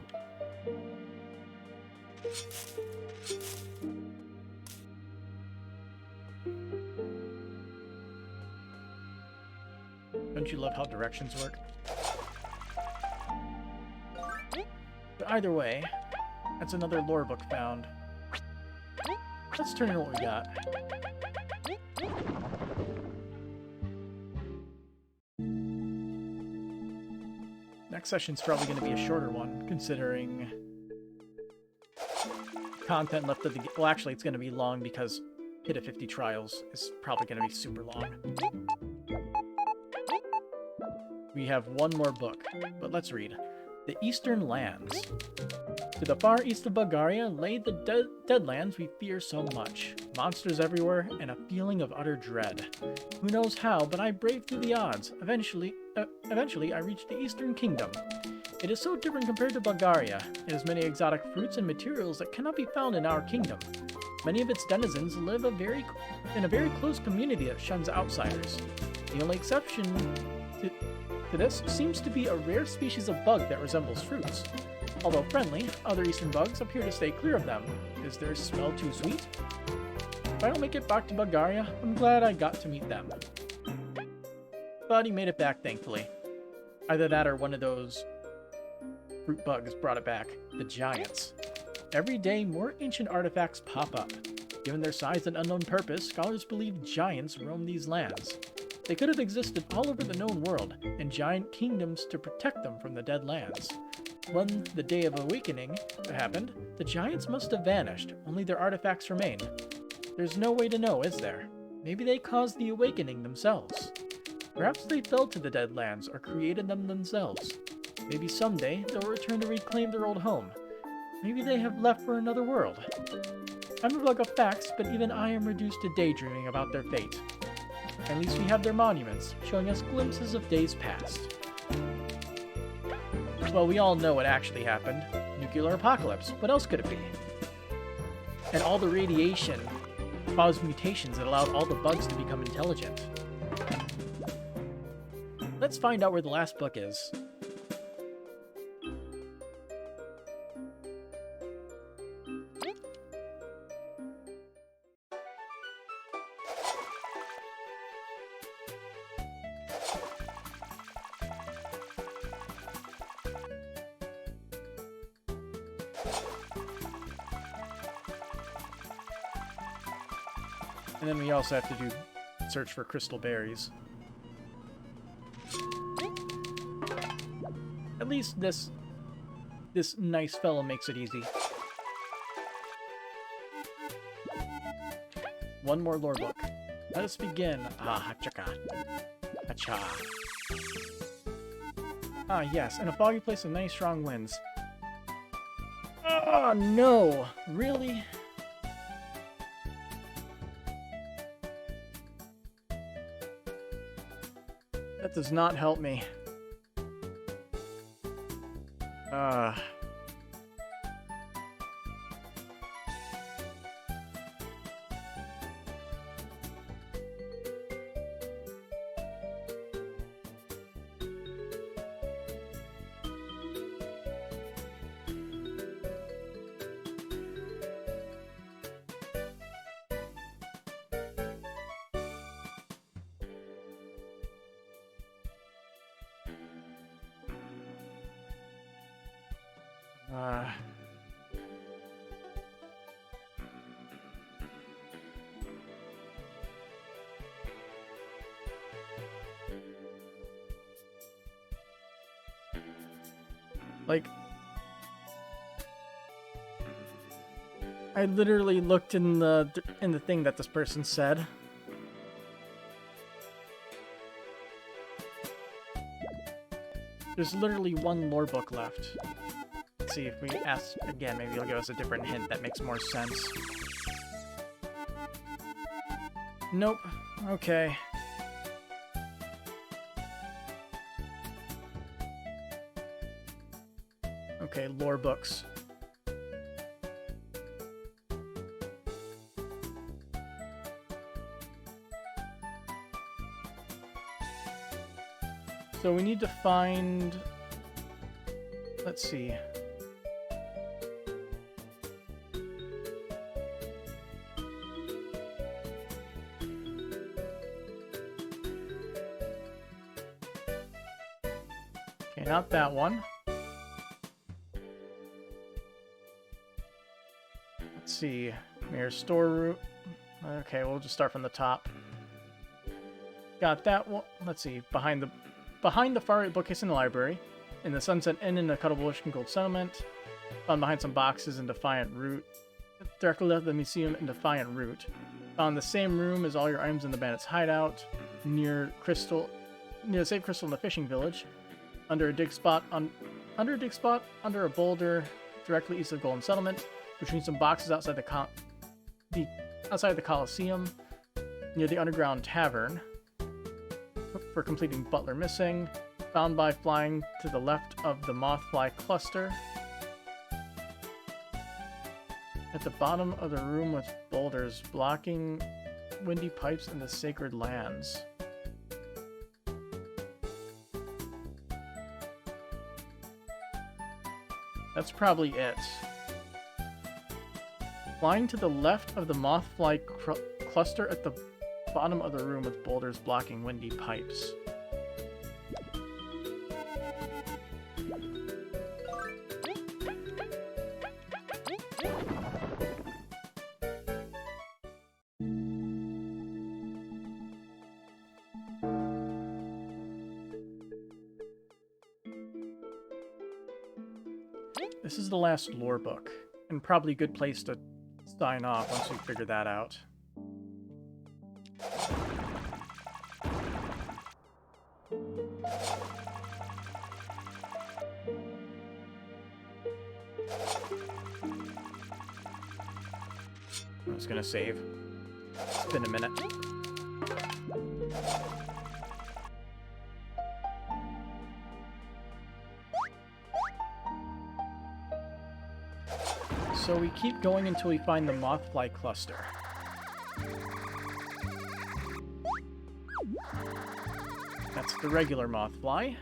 A: Don't you love how directions work? But either way, that's another lore book found. Let's turn in what we got. Next session's probably going to be a shorter one, considering content left of the game. Well, actually, it's going to be long because Hit at 50 Trials is probably going to be super long. We have one more book, but let's read. The Eastern Lands. To the far east of Bulgaria lay the Deadlands we fear so much. Monsters everywhere, and a feeling of utter dread. Who knows how, but I braved through the odds. Eventually, I reached the Eastern Kingdom. It is so different compared to Bulgaria. It has many exotic fruits and materials that cannot be found in our kingdom. Many of its denizens live in a very close community that shuns outsiders. The only exception to this seems to be a rare species of bug that resembles fruits. Although friendly, other eastern bugs appear to stay clear of them. Is their smell too sweet? If I don't make it back to Bulgaria, I'm glad I got to meet them. But he made it back, thankfully. Either that or one of those fruit bugs brought it back. The giants. Every day, more ancient artifacts pop up. Given their size and unknown purpose, scholars believe giants roam these lands. They could have existed all over the known world, and giant kingdoms to protect them from the dead lands. When the Day of Awakening happened, the giants must have vanished, only their artifacts remain. There's no way to know, is there? Maybe they caused the awakening themselves. Perhaps they fell to the dead lands or created them themselves. Maybe someday they'll return to reclaim their old home. Maybe they have left for another world. I'm a bug of facts, but even I am reduced to daydreaming about their fate. At least we have their monuments, showing us glimpses of days past. Well, we all know what actually happened. Nuclear apocalypse. What else could it be? And all the radiation caused mutations that allowed all the bugs to become intelligent. Let's find out where the last book is. And then we also have to do search for crystal berries. At least this nice fellow makes it easy. One more lore book. Let us begin. Ah, hachaka. Hacha. Ah, yes, in a foggy place with many strong winds. Oh, no! Really? That does not help me. Uh... Like, I literally looked in the thing that this person said. There's literally one lore book left. Let's see if we ask again, maybe he'll give us a different hint that makes more sense. Nope. Okay. Okay, lore books. So we need to find... Let's see. Okay, not that one. Let's see. Mirror storeroom. Okay, we'll just start from the top. Got that one. Let's see. Behind the far right bookcase in the library, in the Sunset Inn in the Cuttlebush and Gold Settlement, found behind some boxes in Defiant Route, directly left of the museum in Defiant Route, found the same room as all your items in the bandit's hideout, near the safe crystal in the fishing village, under a dig spot, under a boulder, directly east of Golden Settlement, between some boxes outside the Coliseum, near the underground tavern, for completing Butler Missing, found by flying to the left of the Moth Fly Cluster, at the bottom of the room with boulders blocking windy pipes in the sacred lands. That's probably it. Flying to the left of the Moth Fly Cluster at the bottom of the room with boulders blocking windy pipes. This is the last lore book, and probably a good place to sign off once we figure that out. I'm just gonna save. It's been a minute. So we keep going until we find the Moth Fly Cluster. That's the regular Moth Fly.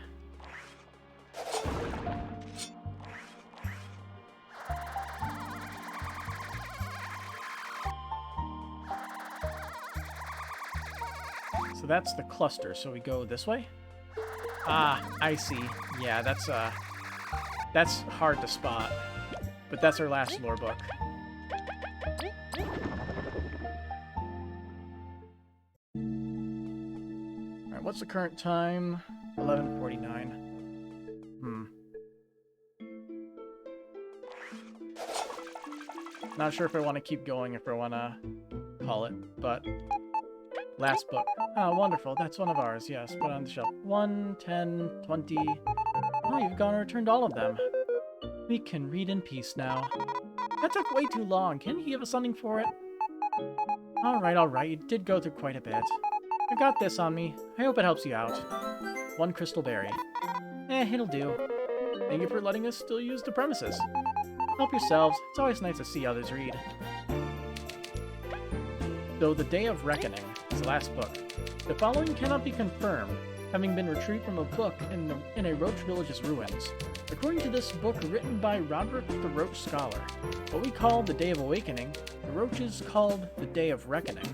A: So that's the cluster, so we go this way? Ah, I see. Yeah, that's hard to spot. But that's our last lore book. Alright, what's the current time? 11:49. Not sure if I want to keep going, if I want to call it, but... Last book. Oh, wonderful. That's one of ours, yes. Put it on the shelf. 1, 10, 20... Oh, you've gone and returned all of them. We can read in peace now. That took way too long. Can you give us something for it? Alright. You did go through quite a bit. I got this on me. I hope it helps you out. 1 crystal berry. It'll do. Thank you for letting us still use the premises. Help yourselves. It's always nice to see others read. So, the Day of Reckoning is the last book. The following cannot be confirmed, having been retrieved from a book in a Roach Village's ruins. According to this book written by Roderick the Roach Scholar, what we call the Day of Awakening, the Roaches called the Day of Reckoning.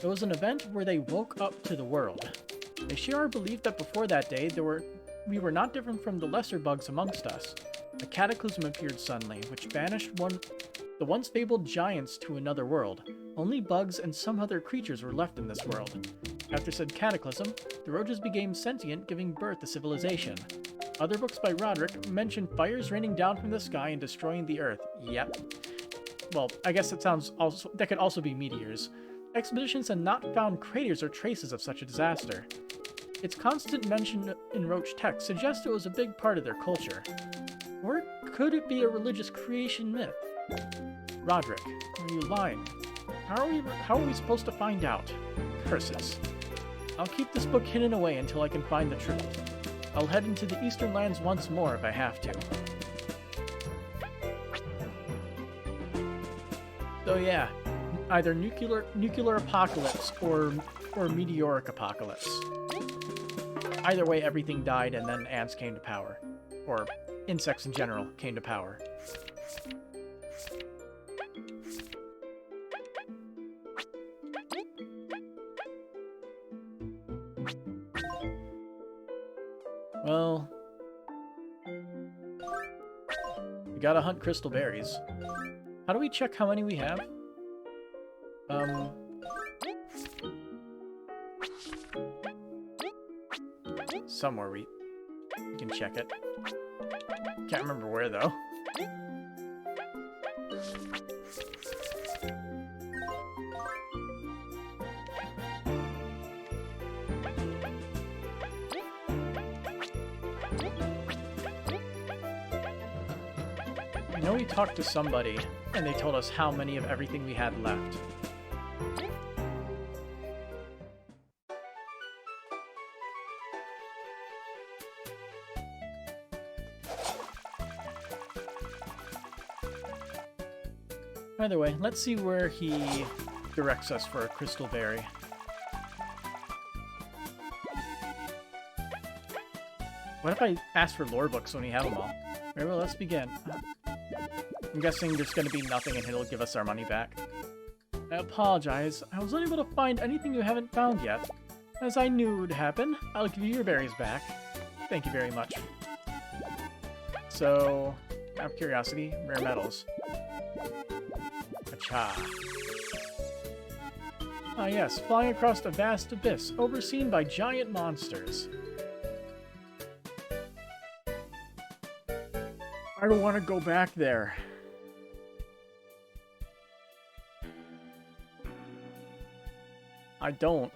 A: It was an event where they woke up to the world. They share our belief that before that day, we were not different from the lesser bugs amongst us. A cataclysm appeared suddenly, which banished the once fabled giants to another world. Only bugs and some other creatures were left in this world. After said cataclysm, the roaches became sentient, giving birth to civilization. Other books by Roderick mention fires raining down from the sky and destroying the earth. Yep. Well, I guess that could also be meteors. Expeditions had not found craters or traces of such a disaster. Its constant mention in Roach text suggests it was a big part of their culture. Or could it be a religious creation myth? Roderick, are you lying? How are we supposed to find out? Curses. I'll keep this book hidden away until I can find the truth. I'll head into the Eastern Lands once more if I have to. So yeah, either nuclear apocalypse or meteoric apocalypse. Either way, everything died and then ants came to power. Or insects in general came to power. Well, we gotta hunt crystal berries. How do we check how many we have? Somewhere we can check it. Can't remember where though. I know we talked to somebody, and they told us how many of everything we had left. Either way, let's see where he directs us for a crystal berry. What if I ask for lore books when we have them all? Very well, let's begin. I'm guessing there's going to be nothing and it'll give us our money back. I apologize. I was unable to find anything you haven't found yet. As I knew would happen, I'll give you your berries back. Thank you very much. So, out of curiosity, rare metals. Acha. Ah yes, flying across a vast abyss, overseen by giant monsters. I don't want to go back there. I don't.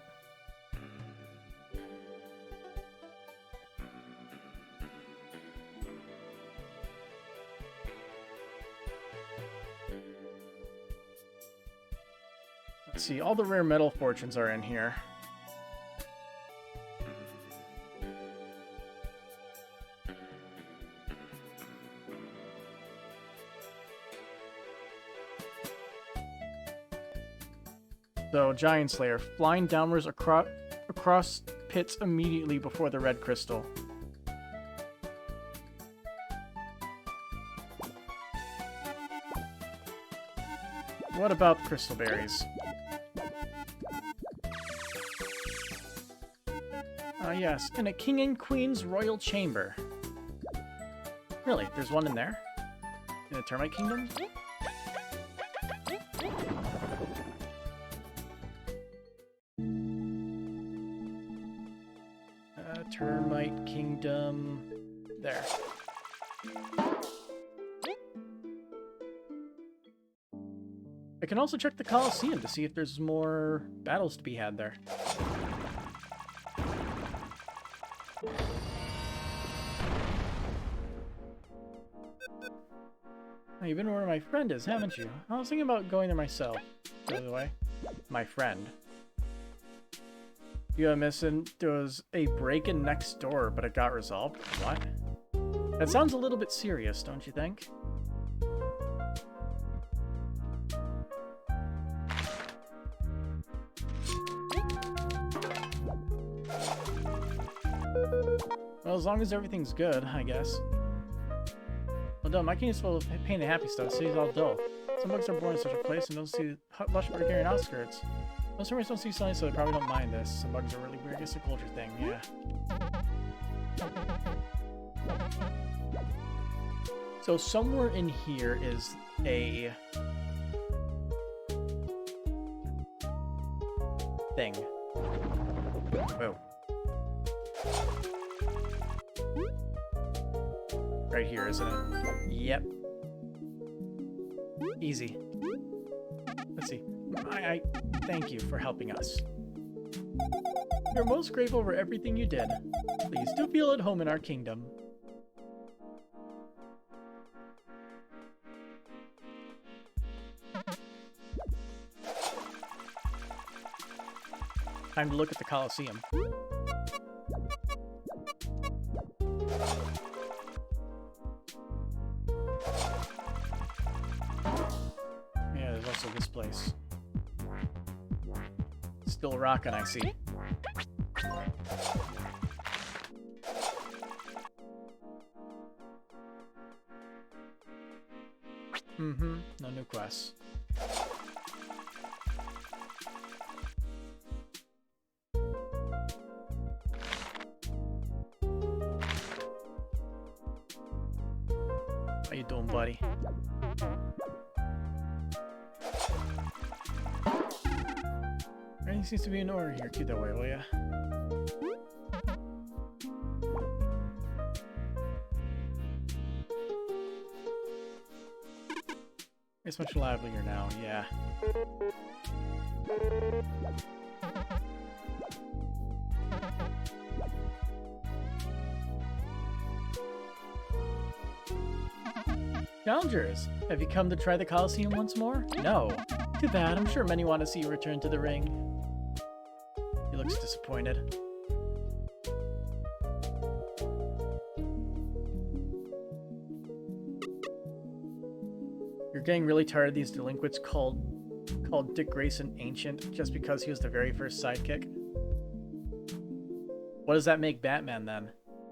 A: Let's see, all the rare metal fortunes are in here. So, Giant Slayer, flying downwards across pits immediately before the red crystal. What about the crystal berries? Ah, yes, in a king and queen's royal chamber. Really? There's one in there? In the termite kingdom? Termite Kingdom. There. I can also check the Colosseum to see if there's more battles to be had there. Oh, you've been where my friend is, haven't you? I was thinking about going there myself, by the way. My friend. You are missing. There was a break-in next door, but it got resolved. What? That sounds a little bit serious, don't you think? Well, as long as everything's good, I guess. Well done, my king is full of pain and happy stuff, so he's all dull. Some bugs are born in such a place and don't see lush Bulgarian outskirts. Most farmers don't see sunlight, so they probably don't mind this. Some bugs are really weird. It's a culture thing, yeah. So somewhere in here is a thing. Whoa. Right here, isn't it? Yep. Easy. Let's see. I thank you for helping us. We're most grateful for everything you did. Please do feel at home in our kingdom. Time to look at the Colosseum. Yeah, there's also this place. Still rockin', I see. No new quests. How you doing, buddy? Everything seems to be in order here. Keep that way, will ya? It's much livelier now, yeah. Challengers, have you come to try the Colosseum once more? No. Too bad, I'm sure many want to see you return to the ring. He looks disappointed. You're getting really tired of these delinquents called Dick Grayson Ancient just because he was the very first sidekick? What does that make Batman then?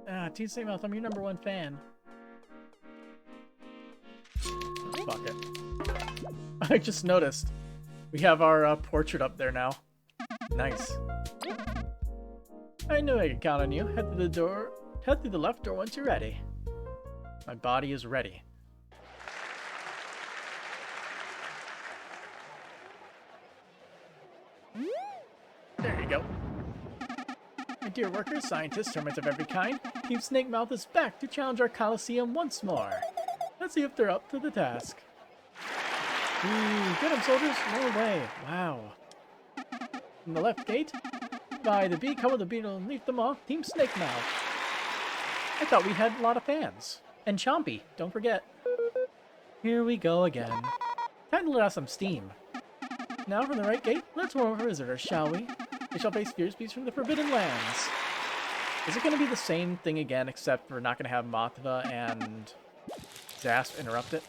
A: Ah, Teen Snake Mouth, I'm your #1 fan. Oh, fuck it. I just noticed. We have our portrait up there now. Nice. I knew I could count on you. Head through the left door once you're ready. My body is ready. There you go. My dear workers, scientists, termites of every kind, Team Snake Mouth is back to challenge our Colosseum once more. Let's see if they're up to the task. Get them, soldiers! No way! Wow. From the left gate, by the bee, come with the beetle, and leave them off, Team Snake Mouth. I thought we had a lot of fans. And Chompy, don't forget. Here we go again. Time to let out some steam. Now from the right gate, let's warm up our visitors, shall we? They shall face fierce beasts from the Forbidden Lands. Is it going to be the same thing again, except we're not going to have Mothva and Zasp interrupt it?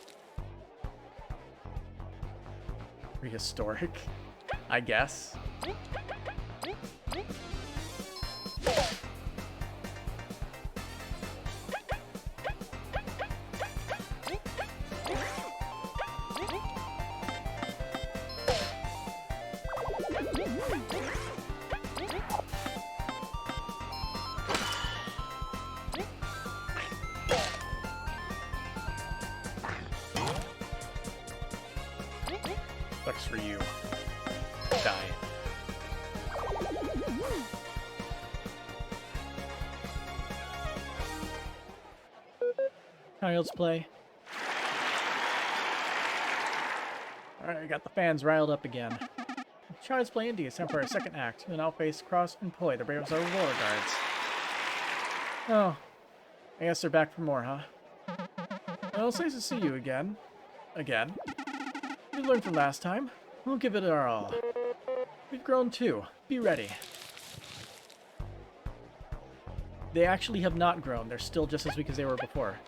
A: Prehistoric, I guess. Sucks for you. Die. Child's play. Alright, I got the fans riled up again. Child's play indeed. It's time for our second act. We'll now face Cross and Poi, the bravest of our roller guards. Oh, I guess they're back for more, huh? Well, it's nice to see you again. Again. We learned from last time. We'll give it our all. We've grown too. Be ready. They actually have not grown. They're still just as weak as they were before.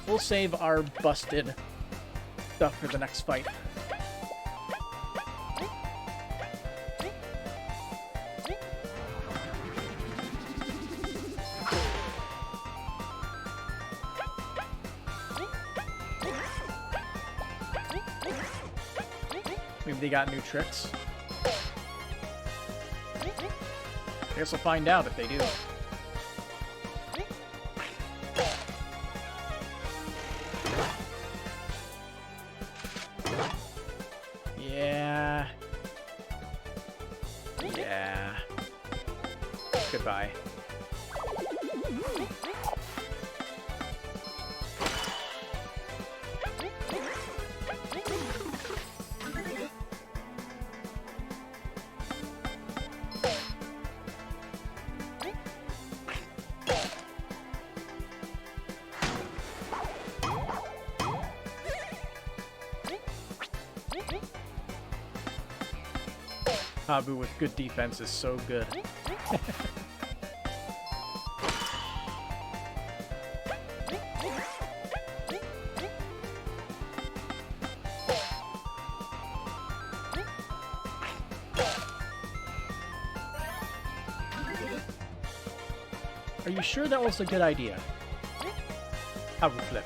A: We'll save our busted stuff for the next fight. Maybe they got new tricks. Guess we'll find out if they do. Yeah. Yeah. Goodbye. Habu with good defense is so good. Are you sure that was a good idea? Habu flip.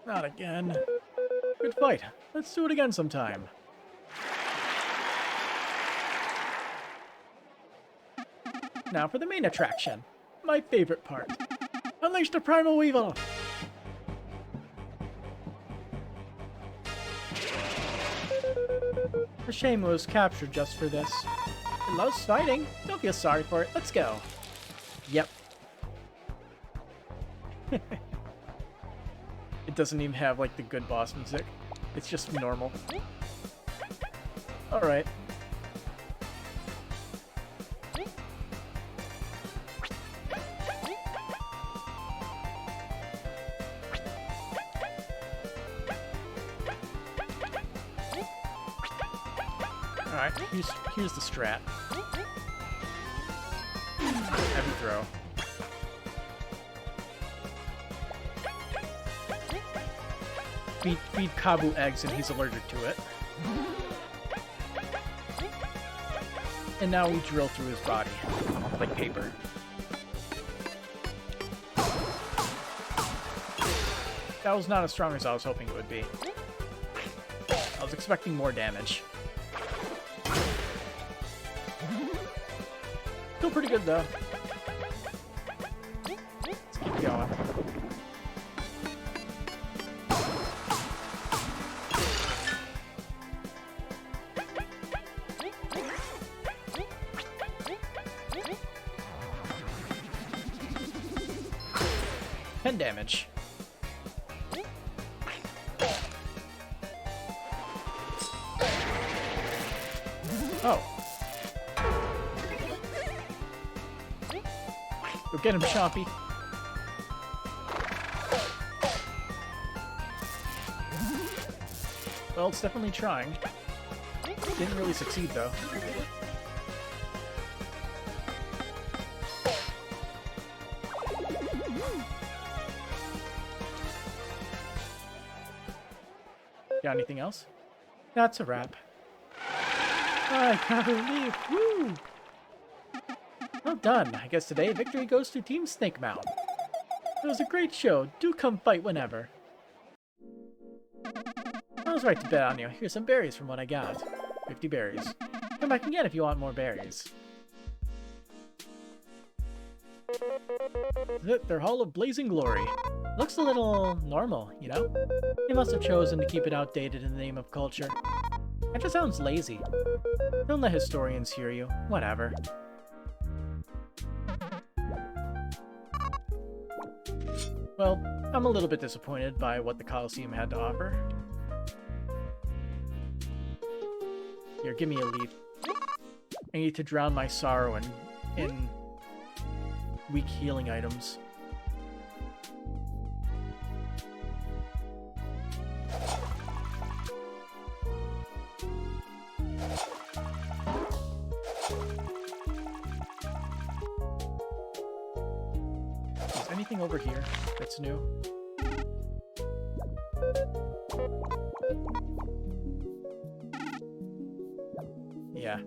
A: Not again. Good fight. Let's do it again sometime. Now for the main attraction. My favorite part. Unleash the Primal Weevil! A shame it was captured just for this. It loves fighting. Don't feel sorry for it. Let's go. Yep. It doesn't even have, like, the good boss music. It's just normal. Alright. Alright, here's the strat. Heavy throw. Feed Kabu eggs and he's allergic to it. And now we drill through his body, like paper. That was not as strong as I was hoping it would be. I was expecting more damage. Still pretty good though. Let's keep going. Damage. Oh. Go get him, Chompy. Well, it's definitely trying. Didn't really succeed, though. Got anything else? That's a wrap. I gotta leave. Woo! Well done. I guess today victory goes to Team Snake Mountain. It was a great show. Do come fight whenever. I was right to bet on you. Here's some berries from what I got. 50 berries. Come back again if you want more berries. They're Hall of Blazing Glory. Looks a little normal, you know? They must have chosen to keep it outdated in the name of culture. That just sounds lazy. Don't let historians hear you. Whatever. Well, I'm a little bit disappointed by what the Colosseum had to offer. Here, give me a leaf. I need to drown my sorrow in weak healing items. Is anything over here that's new? Yeah.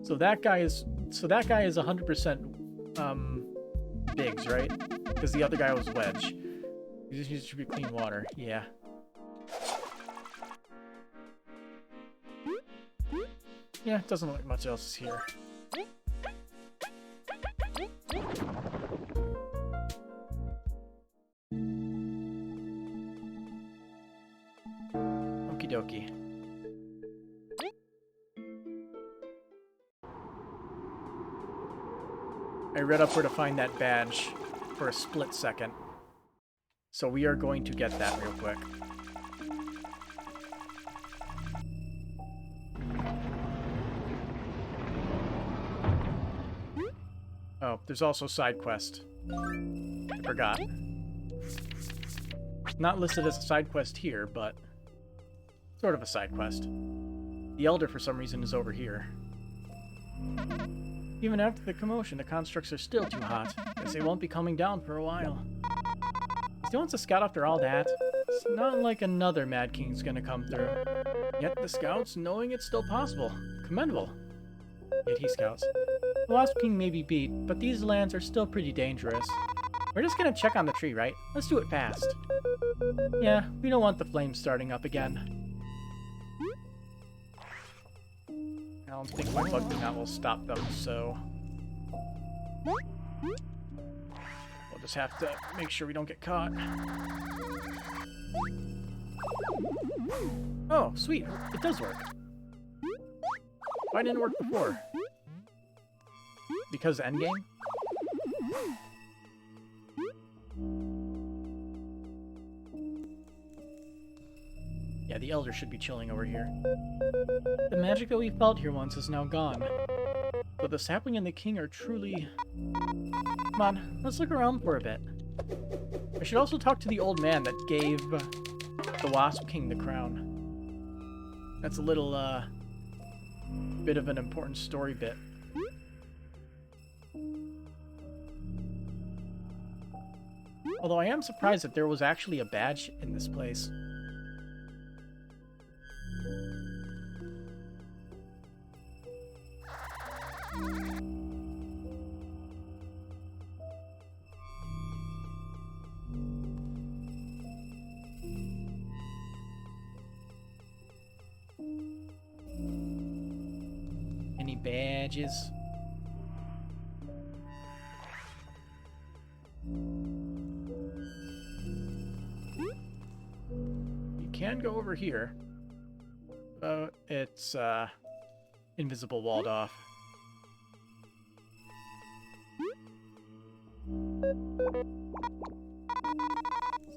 A: So that guy is 100% Biggs, right? Because the other guy was Wedge. You just distribute clean water. Yeah. Yeah, it doesn't look like much else is here. Okie dokie. I read up where to find that badge for a split second. So we are going to get that real quick. Oh, there's also side quest. I forgot. Not listed as a side quest here, but sort of a side quest. The Elder, for some reason, is over here. Even after the commotion, the constructs are still too hot. Guess they won't be coming down for a while. Still wants to scout after all that. It's not like another Mad King's gonna come through. Yet the scouts, knowing it's still possible. Commendable. Yet he scouts. The Wasp King may be beat, but these lands are still pretty dangerous. We're just gonna check on the tree, right? Let's do it fast. Yeah, we don't want the flames starting up again. I don't think my bug knot will stop them, so... we'll just have to make sure we don't get caught. Oh, sweet. It does work. Why didn't it work before? Because endgame? Yeah, the Elder should be chilling over here. The magic that we felt here once is now gone. But the Sapling and the King are truly... Come on, let's look around for a bit. I should also talk to the old man that gave the Wasp King the crown. That's a little, bit of an important story bit. Although I am surprised that there was actually a badge in this place. Any badges? You can go over here. It's invisible walled off.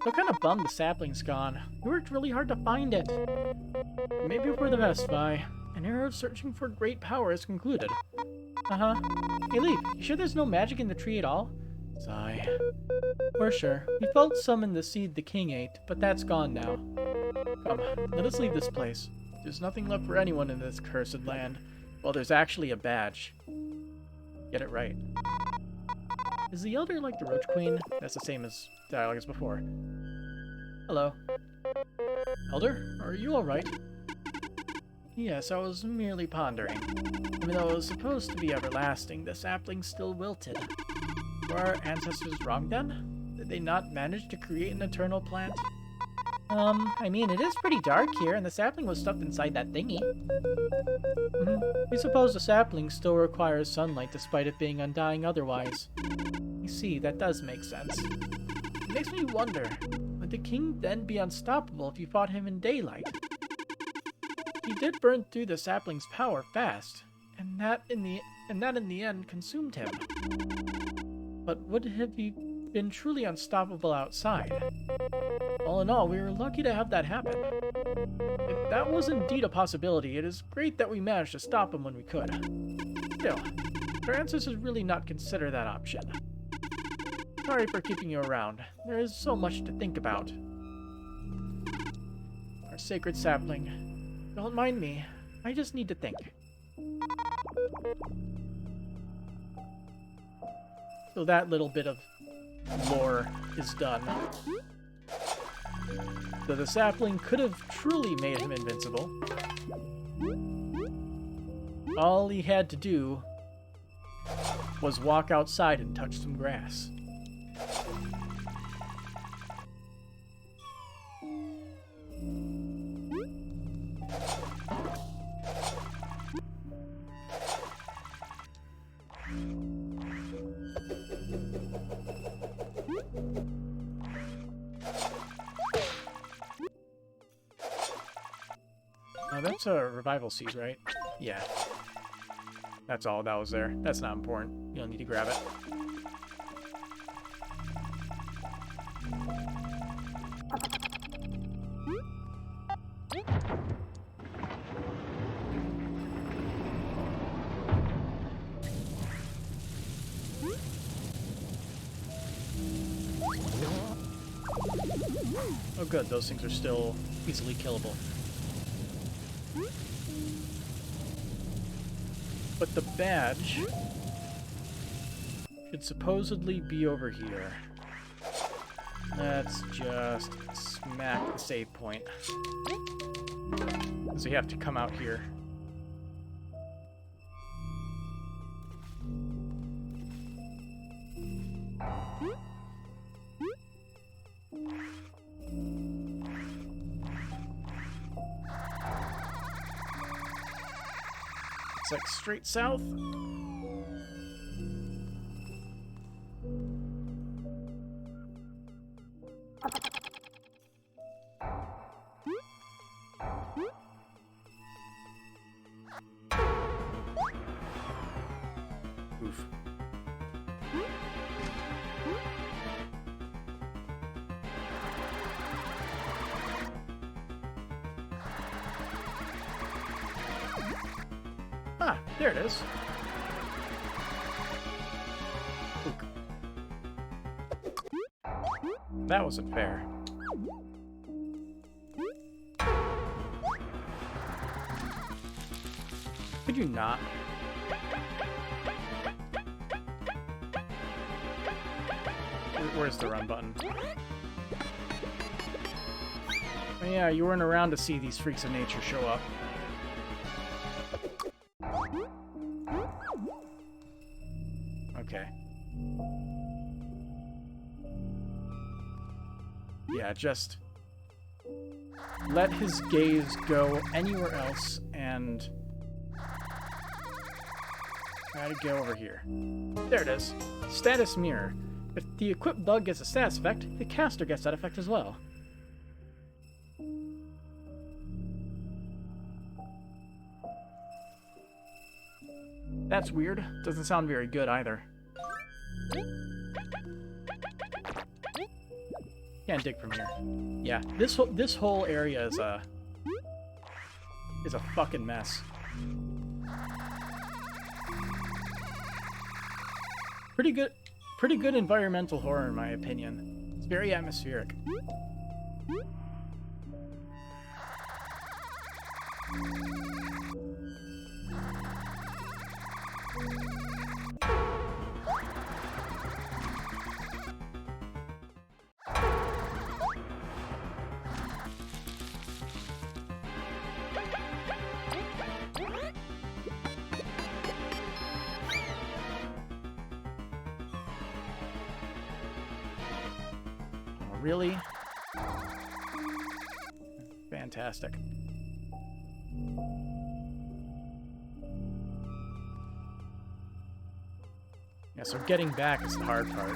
A: Still kind of bummed the Sapling's gone. We worked really hard to find it. Maybe for the best, Vi. An era of searching for great power is concluded. Uh-huh. Hey, Leaf, you sure there's no magic in the tree at all? Sigh. For sure. We felt some in the seed the king ate, but that's gone now. Come, let us leave this place. There's nothing left for anyone in this cursed land. Well, there's actually a badge. Get it right. Is the Elder like the Roach Queen? That's the same as dialogue as before. Hello. Elder, are you alright? Yes, I was merely pondering. Even though it was supposed to be everlasting, the sapling still wilted. Were our ancestors wrong then? Did they not manage to create an eternal plant? I mean, it is pretty dark here, and the sapling was stuffed inside that thingy. We suppose the sapling still requires sunlight despite it being undying otherwise. You see, that does make sense. It makes me wonder, would the king then be unstoppable if you fought him in daylight? He did burn through the sapling's power fast, and that in the end consumed him. But would have he been truly unstoppable outside? All in all, we were lucky to have that happen. If that was indeed a possibility, it is great that we managed to stop him when we could. Still, our ancestors really not consider that option. Sorry for keeping you around. There is so much to think about. Our sacred sapling. Don't mind me. I just need to think. So that little bit of lore is done. So the sapling could have truly made him invincible. All he had to do was walk outside and touch some grass. Oh, that's a revival seed, right? Yeah. That's all that was there. That's not important. You don't need to grab it. Oh good, those things are still easily killable. But the badge should supposedly be over here. Let's just smack the save point. So you have to come out here. It's like straight south. Oof. Ah, there it is. Ook. That wasn't fair. Could you not? Where's the run button? Oh yeah, you weren't around to see these freaks of nature show up. Okay. Yeah, just let his gaze go anywhere else and try to go over here. There it is. Status mirror. If the equipped bug gets a status effect, the caster gets that effect as well. That's weird. Doesn't sound very good either. Can't dig from here. Yeah, this whole area is a fucking mess. Pretty good environmental horror in my opinion. It's very atmospheric. Really? Fantastic. Yeah, so getting back is the hard part.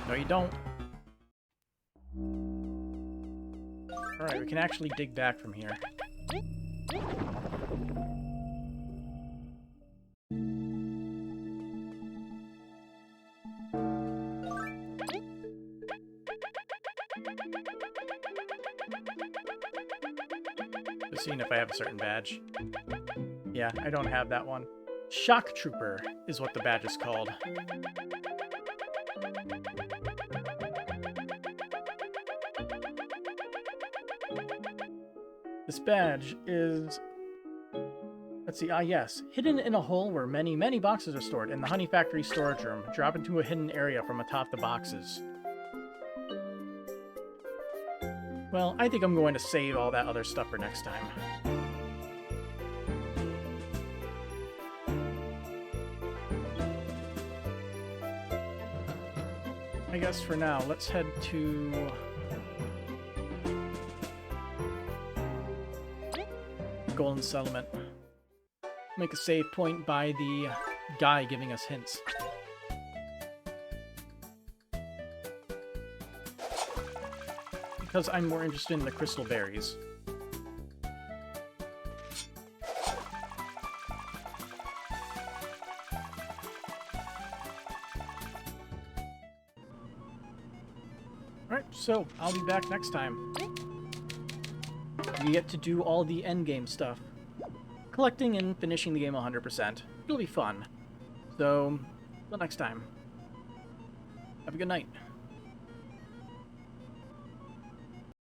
A: No, you don't. Alright, we can actually dig back from here. Just seeing if I have a certain badge. Yeah, I don't have that one. Shock Trooper is what the badge is called. This badge is... Let's see, yes. Hidden in a hole where many, many boxes are stored in the Honey Factory storage room. Drop into a hidden area from atop the boxes. Well, I think I'm going to save all that other stuff for next time. I guess for now, let's head to... Golden Settlement. Make a save point by the guy giving us hints. Because I'm more interested in the crystal berries. Alright, so I'll be back next time. We get to do all the endgame stuff. Collecting and finishing the game 100%. It'll be fun. So, till next time. Have a good night.